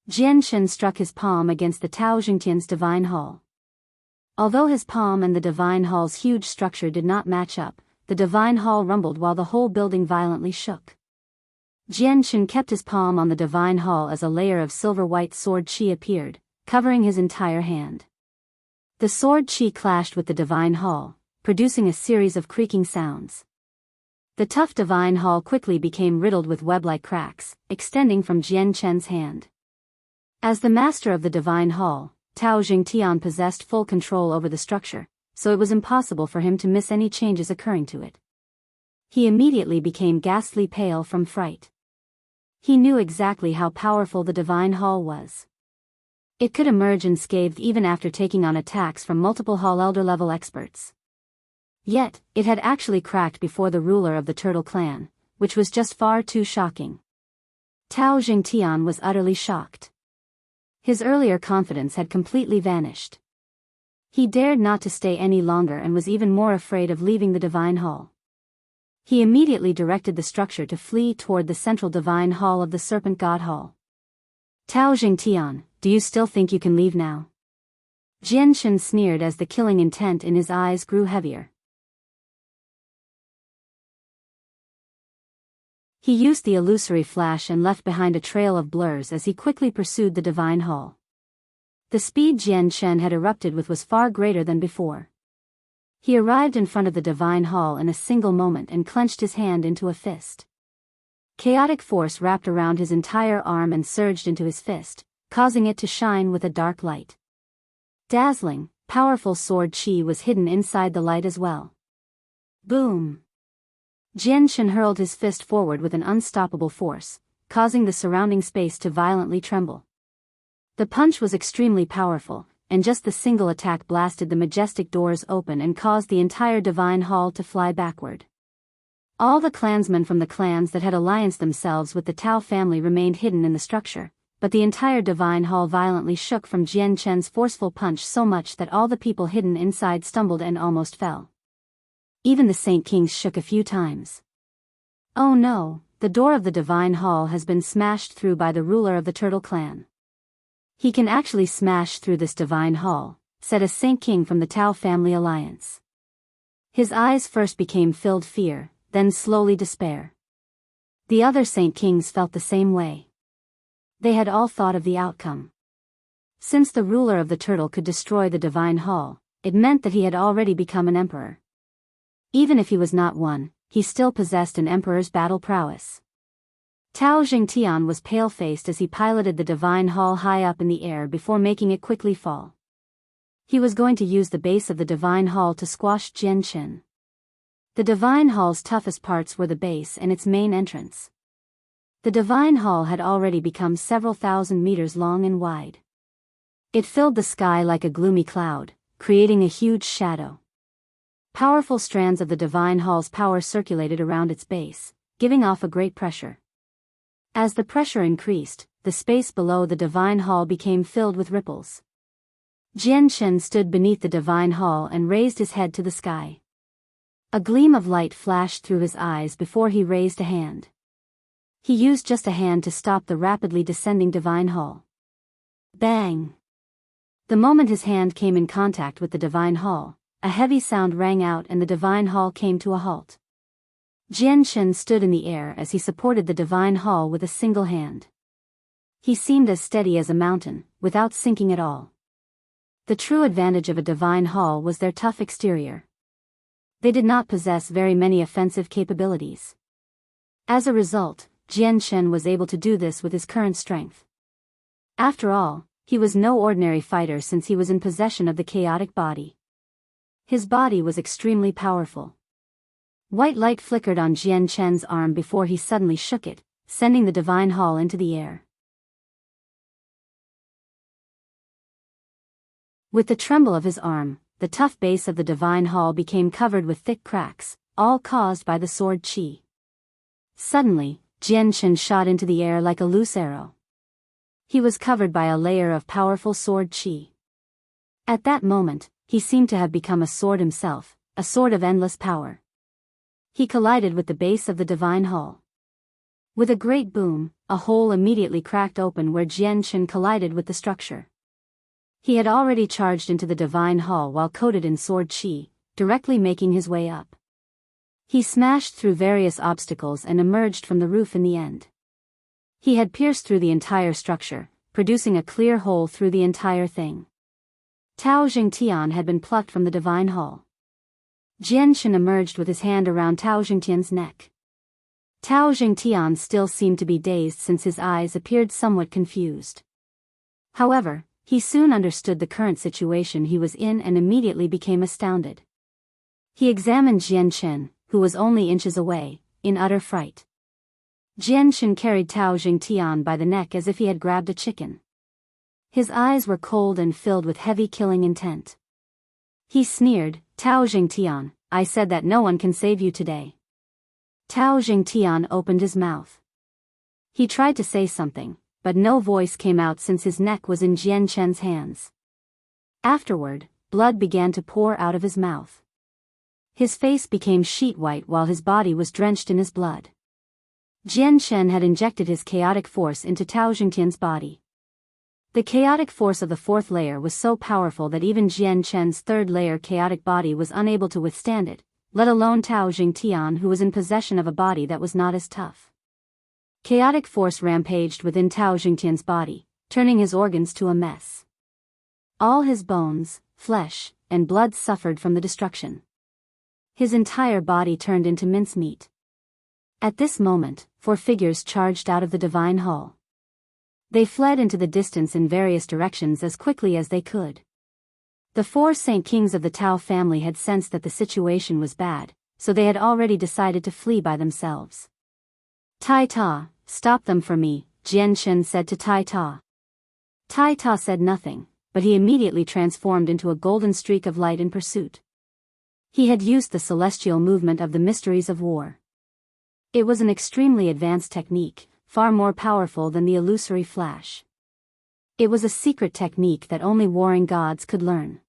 Jianshan struck his palm against the Tao Jingtian's Divine Hall. Although his palm and the Divine Hall's huge structure did not match up, the Divine Hall rumbled while the whole building violently shook. Jianshan kept his palm on the Divine Hall as a layer of silver-white sword chi appeared, covering his entire hand. The sword chi clashed with the Divine Hall, producing a series of creaking sounds. The tough Divine Hall quickly became riddled with web-like cracks, extending from Jianshan's hand. As the master of the Divine Hall, Tao Jingtian possessed full control over the structure, so it was impossible for him to miss any changes occurring to it. He immediately became ghastly pale from fright. He knew exactly how powerful the Divine Hall was. It could emerge unscathed even after taking on attacks from multiple Hall Elder level experts. Yet, it had actually cracked before the ruler of the Turtle Clan, which was just far too shocking. Tao Jingtian was utterly shocked. His earlier confidence had completely vanished. He dared not to stay any longer and was even more afraid of leaving the Divine Hall. He immediately directed the structure to flee toward the central Divine Hall of the Serpent God Hall. Tao Jingtian, do you still think you can leave now? Jianshan sneered as the killing intent in his eyes grew heavier. He used the illusory flash and left behind a trail of blurs as he quickly pursued the divine hall. The speed Jianshan had erupted with was far greater than before. He arrived in front of the divine hall in a single moment and clenched his hand into a fist. Chaotic force wrapped around his entire arm and surged into his fist, causing it to shine with a dark light. Dazzling, powerful sword chi was hidden inside the light as well. Boom! Jianshan hurled his fist forward with an unstoppable force, causing the surrounding space to violently tremble. The punch was extremely powerful, and just the single attack blasted the majestic doors open and caused the entire divine hall to fly backward. All the clansmen from the clans that had allianced themselves with the Tao family remained hidden in the structure, but the entire divine hall violently shook from Jianshan's forceful punch so much that all the people hidden inside stumbled and almost fell. Even the Saint Kings shook a few times. Oh no, the door of the divine hall has been smashed through by the ruler of the Turtle clan. He can actually smash through this divine hall, said a Saint King from the Tao family alliance. His eyes first became filled fear, then slowly despair. The other Saint Kings felt the same way. They had all thought of the outcome. Since the ruler of the Turtle could destroy the divine hall, it meant that he had already become an emperor. Even if he was not one, he still possessed an emperor's battle prowess. Tao Jingtian was pale-faced as he piloted the divine hall high up in the air before making it quickly fall. He was going to use the base of the divine hall to squash Jianshan. The divine hall's toughest parts were the base and its main entrance. The divine hall had already become several thousand meters long and wide. It filled the sky like a gloomy cloud, creating a huge shadow. Powerful strands of the divine hall's power circulated around its base, giving off a great pressure. As the pressure increased, the space below the divine hall became filled with ripples. Jianshan stood beneath the divine hall and raised his head to the sky. A gleam of light flashed through his eyes before he raised a hand. He used just a hand to stop the rapidly descending divine hall. Bang! The moment his hand came in contact with the divine hall, a heavy sound rang out and the divine hall came to a halt. Jianshan stood in the air as he supported the divine hall with a single hand. He seemed as steady as a mountain, without sinking at all. The true advantage of a divine hall was their tough exterior. They did not possess very many offensive capabilities. As a result, Jianshan was able to do this with his current strength. After all, he was no ordinary fighter since he was in possession of the chaotic body. His body was extremely powerful. White light flickered on Jianshan's arm before he suddenly shook it, sending the divine hall into the air. With the tremble of his arm, the tough base of the divine hall became covered with thick cracks, all caused by the sword chi. Suddenly, Jianshan shot into the air like a loose arrow. He was covered by a layer of powerful sword chi. At that moment, he seemed to have become a sword himself, a sword of endless power. He collided with the base of the divine hall. With a great boom, a hole immediately cracked open where Jianshan collided with the structure. He had already charged into the divine hall while coated in sword chi, directly making his way up. He smashed through various obstacles and emerged from the roof in the end. He had pierced through the entire structure, producing a clear hole through the entire thing. Tao Jingtian had been plucked from the divine hall. Jianshan emerged with his hand around Tao Jingtian's neck. Tao Jingtian still seemed to be dazed since his eyes appeared somewhat confused. However, he soon understood the current situation he was in and immediately became astounded. He examined Jianshan, who was only inches away, in utter fright. Jianshan carried Tao Jingtian by the neck as if he had grabbed a chicken. His eyes were cold and filled with heavy killing intent. He sneered, "Tao Jingtian, I said that no one can save you today." Tao Jingtian opened his mouth. He tried to say something, but no voice came out since his neck was in Jianshan's hands. Afterward, blood began to pour out of his mouth. His face became sheet white while his body was drenched in his blood. Jianshan had injected his chaotic force into Tao Jingtian's body. The chaotic force of the fourth layer was so powerful that even Jian Chen's third layer chaotic body was unable to withstand it, let alone Tao Jingtian, who was in possession of a body that was not as tough. Chaotic force rampaged within Tao Jingtian's body, turning his organs to a mess. All his bones, flesh, and blood suffered from the destruction. His entire body turned into mincemeat. At this moment, 4 figures charged out of the divine hall. They fled into the distance in various directions as quickly as they could. The 4 Saint Kings of the Tao family had sensed that the situation was bad, so they had already decided to flee by themselves. Tai Ta, stop them for me, Jian Shen said to Tai Ta. Tai Ta said nothing, but he immediately transformed into a golden streak of light in pursuit. He had used the celestial movement of the mysteries of war. It was an extremely advanced technique, far more powerful than the illusory flash. It was a secret technique that only warring gods could learn.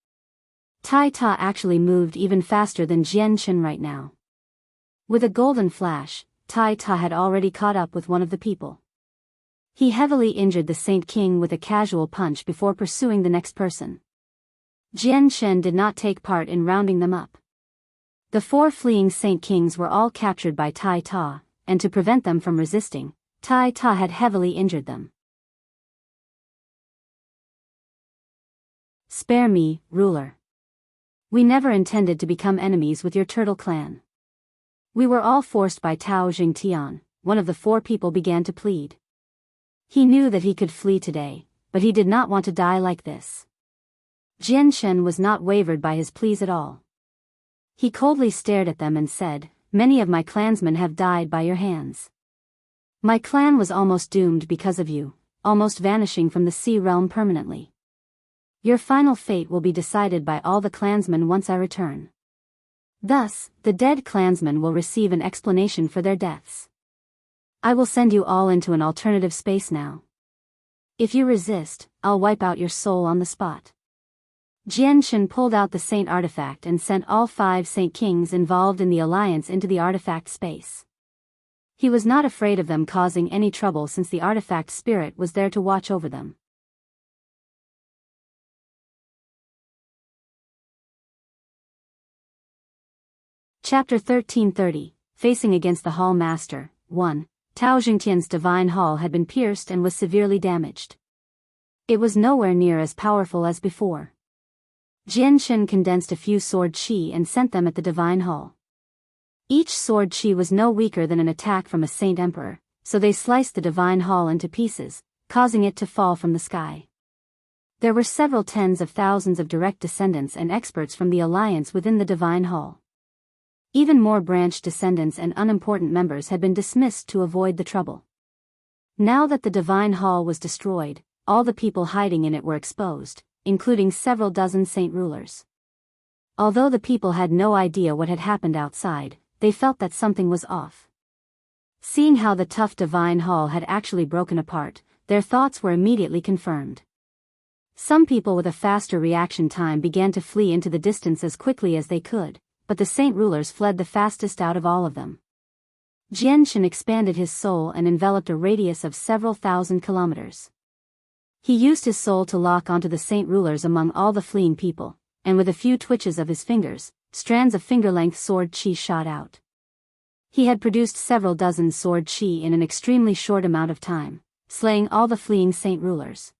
Tai Ta actually moved even faster than Jian Shen right now. With a golden flash, Tai Ta had already caught up with one of the people. He heavily injured the Saint King with a casual punch before pursuing the next person. Jian Shen did not take part in rounding them up. The 4 fleeing Saint Kings were all captured by Tai Ta, and to prevent them from resisting, Tai Ta had heavily injured them. Spare me, ruler. We never intended to become enemies with your turtle clan. We were all forced by Tao Jingtian, one of the 4 people began to plead. He knew that he could flee today, but he did not want to die like this. Jian Shen was not wavered by his pleas at all. He coldly stared at them and said, "Many of my clansmen have died by your hands. My clan was almost doomed because of you, almost vanishing from the sea realm permanently. Your final fate will be decided by all the clansmen once I return. Thus, the dead clansmen will receive an explanation for their deaths. I will send you all into an alternative space now. If you resist, I'll wipe out your soul on the spot." Jian Shen pulled out the Saint artifact and sent all 5 Saint Kings involved in the alliance into the artifact space. He was not afraid of them causing any trouble since the artifact spirit was there to watch over them. Chapter 1330, Facing Against the Hall Master, 1. Tao Jingtian's divine hall had been pierced and was severely damaged. It was nowhere near as powerful as before. Jian Shen condensed a few sword chi and sent them at the divine hall. Each sword chi was no weaker than an attack from a Saint Emperor, so they sliced the divine hall into pieces, causing it to fall from the sky. There were several tens of thousands of direct descendants and experts from the alliance within the divine hall. Even more branch descendants and unimportant members had been dismissed to avoid the trouble. Now that the divine hall was destroyed, all the people hiding in it were exposed, including several dozen saint rulers. Although the people had no idea what had happened outside, they felt that something was off. Seeing how the tough divine hall had actually broken apart, their thoughts were immediately confirmed. Some people with a faster reaction time began to flee into the distance as quickly as they could, but the saint rulers fled the fastest out of all of them. Jian Shen expanded his soul and enveloped a radius of several thousand kilometers. He used his soul to lock onto the saint rulers among all the fleeing people, and with a few twitches of his fingers, strands of finger-length sword chi shot out. He had produced several dozen sword chi in an extremely short amount of time, slaying all the fleeing saint rulers.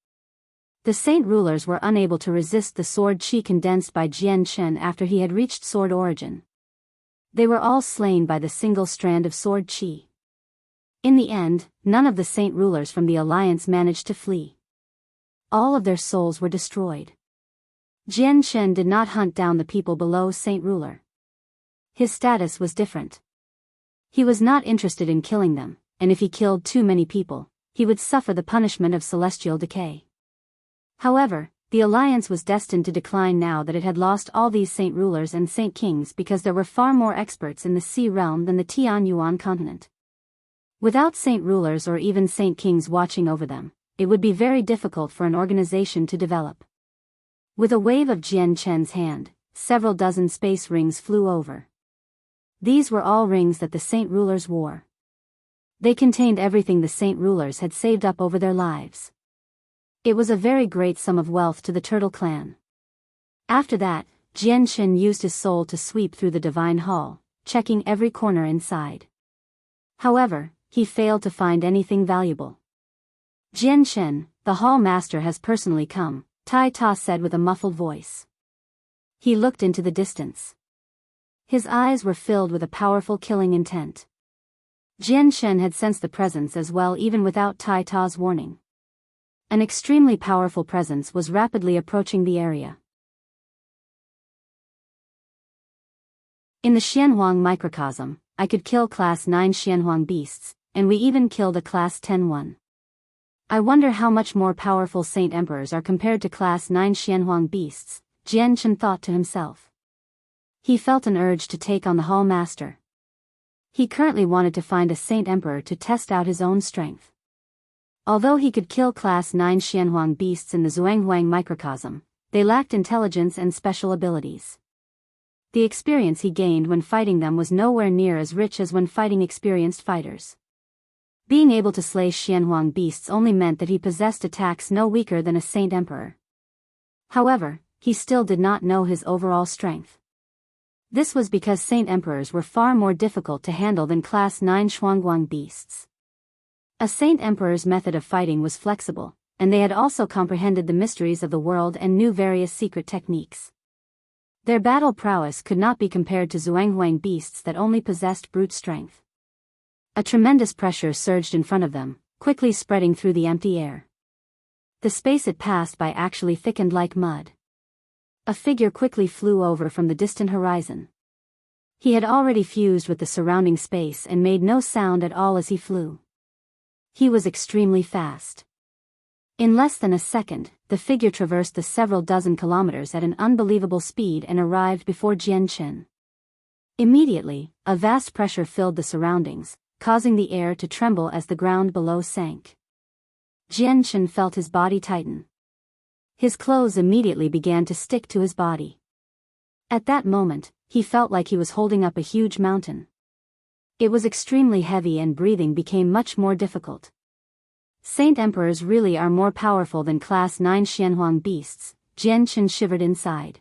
The saint rulers were unable to resist the sword chi condensed by Jian Shen after he had reached sword origin. They were all slain by the single strand of sword chi. In the end, none of the saint rulers from the alliance managed to flee. All of their souls were destroyed. Jian Shen did not hunt down the people below Saint Ruler. His status was different. He was not interested in killing them, and if he killed too many people, he would suffer the punishment of celestial decay. However, the alliance was destined to decline now that it had lost all these saint rulers and saint kings because there were far more experts in the sea realm than the Tianyuan continent. Without saint rulers or even saint kings watching over them, it would be very difficult for an organization to develop. With a wave of Jian Chen's hand, several dozen space rings flew over. These were all rings that the saint rulers wore. They contained everything the saint rulers had saved up over their lives. It was a very great sum of wealth to the Turtle clan. After that, Jian Qin used his soul to sweep through the divine hall, checking every corner inside. However, he failed to find anything valuable. Jian Qin, the hall master has personally come, Tai Ta said with a muffled voice. He looked into the distance. His eyes were filled with a powerful killing intent. Jian Qin had sensed the presence as well even without Tai Ta's warning. An extremely powerful presence was rapidly approaching the area. In the Xianhuang microcosm, I could kill Class 9 Xianhuang beasts, and we even killed a Class 10 one. I wonder how much more powerful Saint Emperors are compared to Class 9 Xianhuang beasts, Jian Qin thought to himself. He felt an urge to take on the Hall Master. He currently wanted to find a Saint Emperor to test out his own strength. Although he could kill Class 9 Xianhuang beasts in the Zhuanghuang microcosm, they lacked intelligence and special abilities. The experience he gained when fighting them was nowhere near as rich as when fighting experienced fighters. Being able to slay Xianhuang beasts only meant that he possessed attacks no weaker than a Saint Emperor. However, he still did not know his overall strength. This was because Saint Emperors were far more difficult to handle than Class 9 Shuangguang beasts. A Saint Emperor's method of fighting was flexible, and they had also comprehended the mysteries of the world and knew various secret techniques. Their battle prowess could not be compared to Zhuanghuang beasts that only possessed brute strength. A tremendous pressure surged in front of them, quickly spreading through the empty air. The space it passed by actually thickened like mud. A figure quickly flew over from the distant horizon. He had already fused with the surrounding space and made no sound at all as he flew. He was extremely fast. In less than a second, the figure traversed the several dozen kilometers at an unbelievable speed and arrived before Jian Qin. Immediately, a vast pressure filled the surroundings, causing the air to tremble as the ground below sank. Jian Qin felt his body tighten. His clothes immediately began to stick to his body. At that moment, he felt like he was holding up a huge mountain. It was extremely heavy and breathing became much more difficult. Saint Emperors really are more powerful than Class 9 Xianhuang beasts, Jian Qin shivered inside.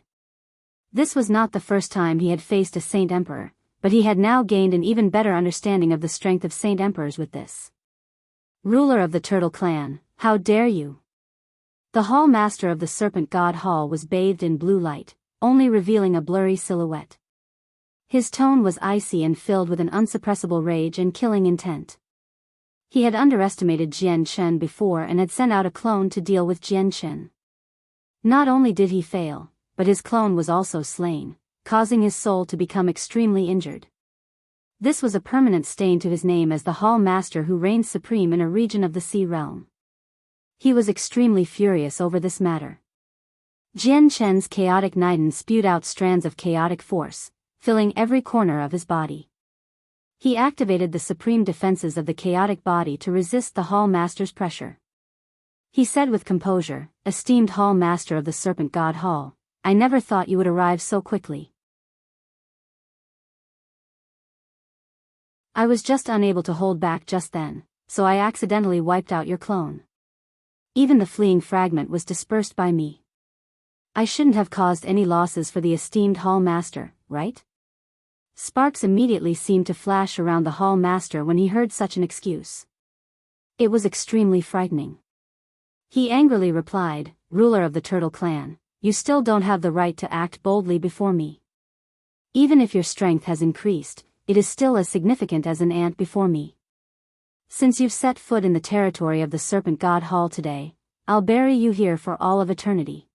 This was not the first time he had faced a Saint Emperor, but he had now gained an even better understanding of the strength of Saint Emperors with this. Ruler of the Turtle Clan, how dare you? The Hall Master of the Serpent God Hall was bathed in blue light, only revealing a blurry silhouette. His tone was icy and filled with an unsuppressible rage and killing intent. He had underestimated Jian Qin before and had sent out a clone to deal with Jian Qin. Not only did he fail, but his clone was also slain, causing his soul to become extremely injured. This was a permanent stain to his name as the Hall Master who reigned supreme in a region of the Sea Realm. He was extremely furious over this matter. Jian Qin's chaotic Niden spewed out strands of chaotic force, filling every corner of his body. He activated the supreme defenses of the chaotic body to resist the Hall Master's pressure. He said with composure, "Esteemed Hall Master of the Serpent God Hall, I never thought you would arrive so quickly. I was just unable to hold back just then, so I accidentally wiped out your clone. Even the fleeing fragment was dispersed by me. I shouldn't have caused any losses for the esteemed Hall Master, right?" Sparks immediately seemed to flash around the Hall Master when he heard such an excuse. It was extremely frightening. He angrily replied, "Ruler of the Turtle Clan, you still don't have the right to act boldly before me. Even if your strength has increased, it is still as significant as an ant before me. Since you've set foot in the territory of the Serpent God Hall today, I'll bury you here for all of eternity."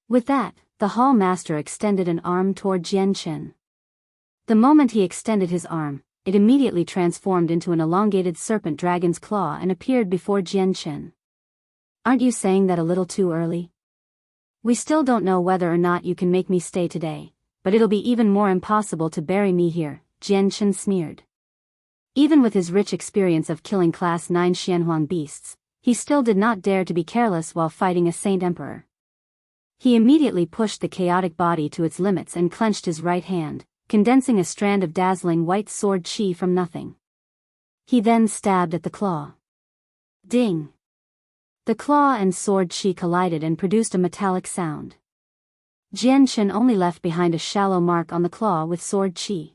With that, the Hall Master extended an arm toward Jian Qin. The moment he extended his arm, it immediately transformed into an elongated serpent dragon's claw and appeared before Jian Qin. "Aren't you saying that a little too early? We still don't know whether or not you can make me stay today, but it'll be even more impossible to bury me here," Jian Qin sneered. Even with his rich experience of killing Class 9 Xianhuang beasts, he still did not dare to be careless while fighting a Saint Emperor. He immediately pushed the chaotic body to its limits and clenched his right hand, condensing a strand of dazzling white sword chi from nothing. He then stabbed at the claw. Ding! The claw and sword chi collided and produced a metallic sound. Jian only left behind a shallow mark on the claw with sword chi.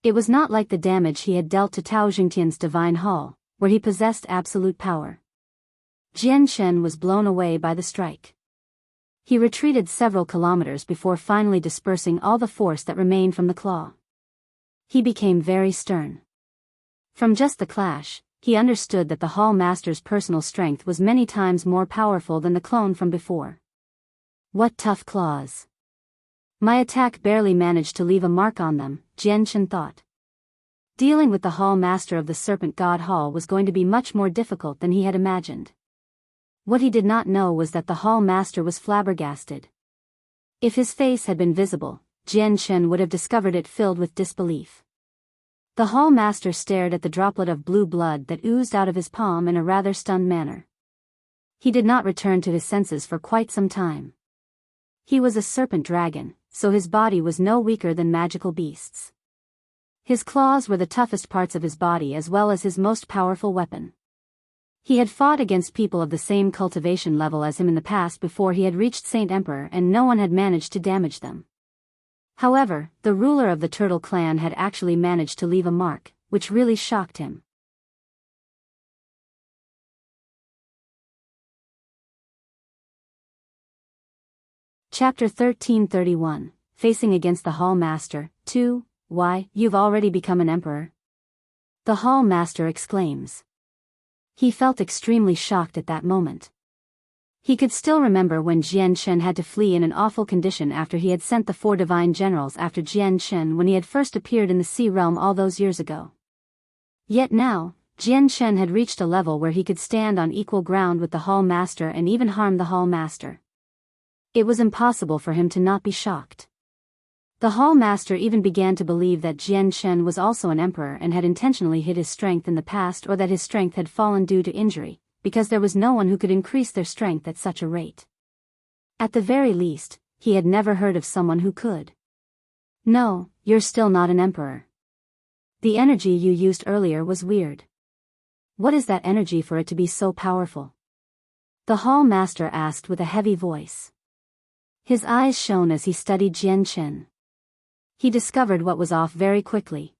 It was not like the damage he had dealt to Tao Jingtian's divine hall, where he possessed absolute power. Jian was blown away by the strike. He retreated several kilometers before finally dispersing all the force that remained from the claw. He became very stern. From just the clash, he understood that the Hall Master's personal strength was many times more powerful than the clone from before. What tough claws! My attack barely managed to leave a mark on them, Jian thought. Dealing with the Hall Master of the Serpent God Hall was going to be much more difficult than he had imagined. What he did not know was that the Hall Master was flabbergasted. If his face had been visible, Jian would have discovered it filled with disbelief. The Hall Master stared at the droplet of blue blood that oozed out of his palm in a rather stunned manner. He did not return to his senses for quite some time. He was a serpent dragon, so his body was no weaker than magical beasts. His claws were the toughest parts of his body as well as his most powerful weapon. He had fought against people of the same cultivation level as him in the past before he had reached Saint Emperor, and no one had managed to damage them. However, the ruler of the Turtle clan had actually managed to leave a mark, which really shocked him. Chapter 1331, Facing Against the Hall Master, 2, Why, you've already become an emperor? The Hall Master exclaims. He felt extremely shocked at that moment. He could still remember when Jian had to flee in an awful condition after he had sent the 4 divine generals after Jian when he had first appeared in the Sea Realm all those years ago. Yet now, Jian had reached a level where he could stand on equal ground with the Hall Master and even harm the Hall Master. It was impossible for him to not be shocked. The Hall Master even began to believe that Jian was also an emperor and had intentionally hid his strength in the past, or that his strength had fallen due to injury, because there was no one who could increase their strength at such a rate. At the very least, he had never heard of someone who could. No, you're still not an emperor. The energy you used earlier was weird. What is that energy for it to be so powerful? The Hall Master asked with a heavy voice. His eyes shone as he studied Jian. He discovered what was off very quickly.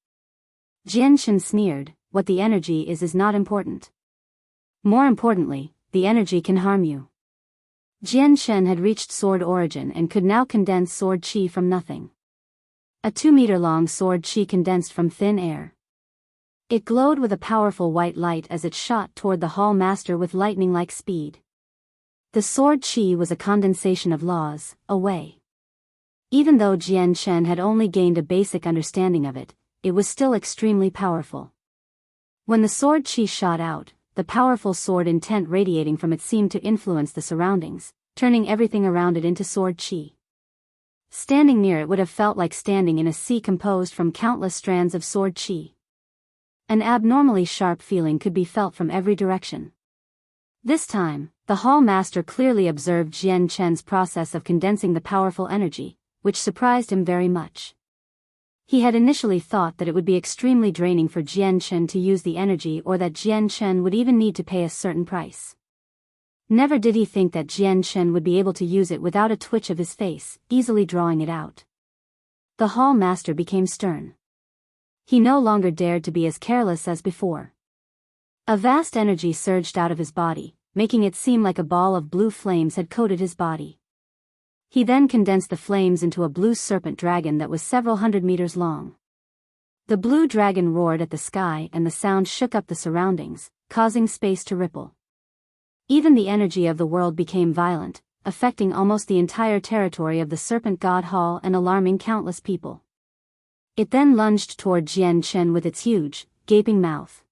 Jian sneered, what the energy is not important. More importantly, the energy can harm you. Jian had reached sword origin and could now condense sword chi from nothing. A 2-meter-long sword chi condensed from thin air. It glowed with a powerful white light as it shot toward the Hall Master with lightning-like speed. The sword chi was a condensation of laws, a way. Even though Jian had only gained a basic understanding of it, it was still extremely powerful. When the sword chi shot out, the powerful sword intent radiating from it seemed to influence the surroundings, turning everything around it into sword chi. Standing near it would have felt like standing in a sea composed from countless strands of sword chi. An abnormally sharp feeling could be felt from every direction. This time, the Hall Master clearly observed Jian process of condensing the powerful energy, which surprised him very much. He had initially thought that it would be extremely draining for Jian to use the energy, or that Jian would even need to pay a certain price. Never did he think that Jian would be able to use it without a twitch of his face, easily drawing it out. The Hall Master became stern. He no longer dared to be as careless as before. A vast energy surged out of his body, making it seem like a ball of blue flames had coated his body. He then condensed the flames into a blue serpent dragon that was several hundred meters long. The blue dragon roared at the sky and the sound shook up the surroundings, causing space to ripple. Even the energy of the world became violent, affecting almost the entire territory of the Serpent God Hall and alarming countless people. It then lunged toward Jian with its huge, gaping mouth.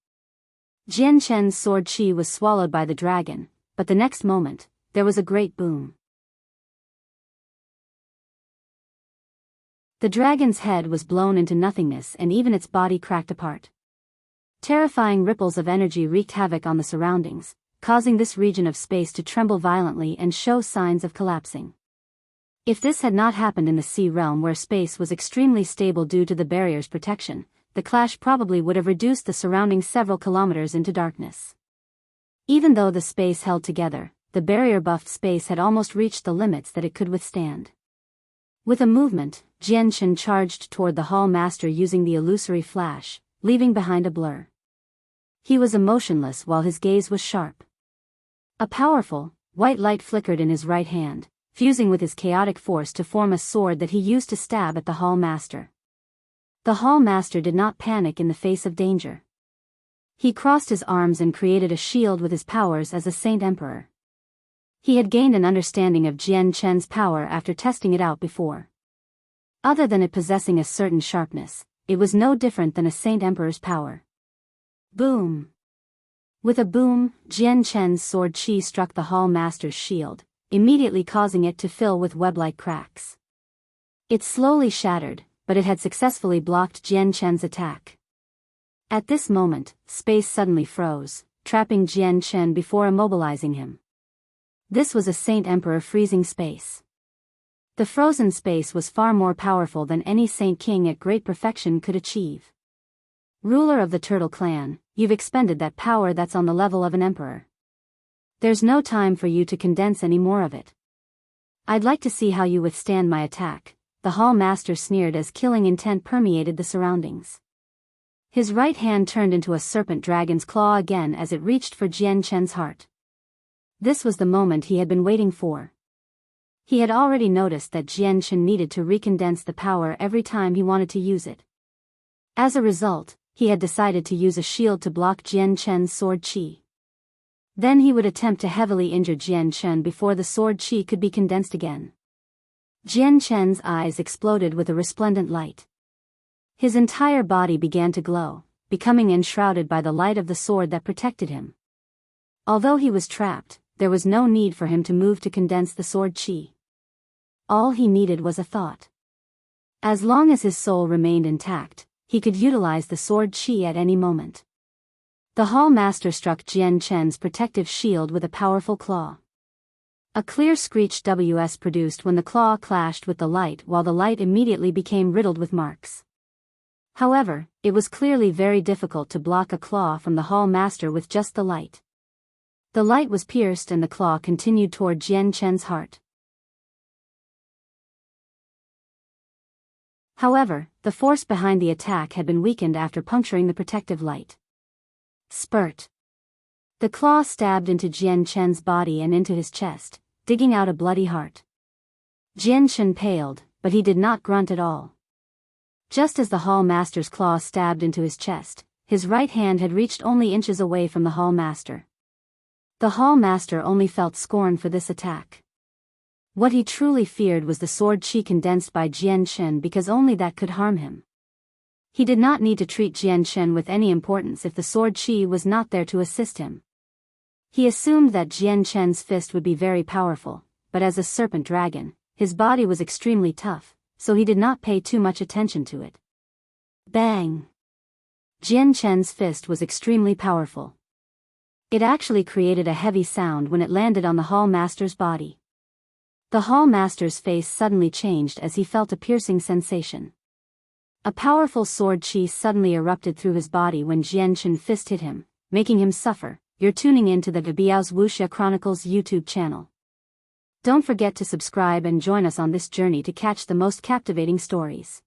Jian sword chi was swallowed by the dragon, but the next moment, there was a great boom. The dragon's head was blown into nothingness and even its body cracked apart. Terrifying ripples of energy wreaked havoc on the surroundings, causing this region of space to tremble violently and show signs of collapsing. If this had not happened in the Sea Realm, where space was extremely stable due to the barrier's protection, the clash probably would have reduced the surroundings several kilometers into darkness. Even though the space held together, the barrier-buffed space had almost reached the limits that it could withstand. With a movement, Jianchen charged toward the Hall Master using the illusory flash, leaving behind a blur. He was emotionless while his gaze was sharp. A powerful, white light flickered in his right hand, fusing with his chaotic force to form a sword that he used to stab at the Hall Master. The Hall Master did not panic in the face of danger. He crossed his arms and created a shield with his powers as a Saint Emperor. He had gained an understanding of Jianchen's power after testing it out before. Other than it possessing a certain sharpness, it was no different than a Saint Emperor's power. Boom! With a boom, Jianchen's sword chi struck the Hall Master's shield, immediately causing it to fill with web-like cracks. It slowly shattered, but it had successfully blocked Jianchen's attack. At this moment, space suddenly froze, trapping Jianchen before immobilizing him. This was a Saint Emperor freezing space. The frozen space was far more powerful than any Saint King at great perfection could achieve. Ruler of the Turtle Clan, you've expended that power that's on the level of an emperor. There's no time for you to condense any more of it. I'd like to see how you withstand my attack, the Hall Master sneered as killing intent permeated the surroundings. His right hand turned into a serpent dragon's claw again as it reached for Jianchen's heart. This was the moment he had been waiting for. He had already noticed that Jianchen needed to recondense the power every time he wanted to use it. As a result, he had decided to use a shield to block Jianchen's sword chi. Then he would attempt to heavily injure Jianchen before the sword chi could be condensed again. Jianchen's eyes exploded with a resplendent light. His entire body began to glow, becoming enshrouded by the light of the sword that protected him. Although he was trapped, there was no need for him to move to condense the sword chi. All he needed was a thought. As long as his soul remained intact, he could utilize the sword chi at any moment. The Hall Master struck Jianchen's protective shield with a powerful claw. A clear screech was produced when the claw clashed with the light, while the light immediately became riddled with marks. However, it was clearly very difficult to block a claw from the Hall Master with just the light. The light was pierced and the claw continued toward Jianchen's heart. However, the force behind the attack had been weakened after puncturing the protective light. Spurt. The claw stabbed into Jianchen's body and into his chest, digging out a bloody heart. Jianchen paled, but he did not grunt at all. Just as the Hall Master's claw stabbed into his chest, his right hand had reached only inches away from the Hall Master. The Hall Master only felt scorn for this attack. What he truly feared was the sword chi condensed by Jianchen, because only that could harm him. He did not need to treat Jianchen with any importance if the sword chi was not there to assist him. He assumed that Jianchen's fist would be very powerful, but as a serpent dragon, his body was extremely tough, so he did not pay too much attention to it. Bang! Jianchen's fist was extremely powerful. It actually created a heavy sound when it landed on the Hall Master's body. The Hall Master's face suddenly changed as he felt a piercing sensation. A powerful sword chi suddenly erupted through his body when Jianchen fist hit him, making him suffer. You're tuning into the Biyao's Wuxia Chronicles YouTube channel. Don't forget to subscribe and join us on this journey to catch the most captivating stories.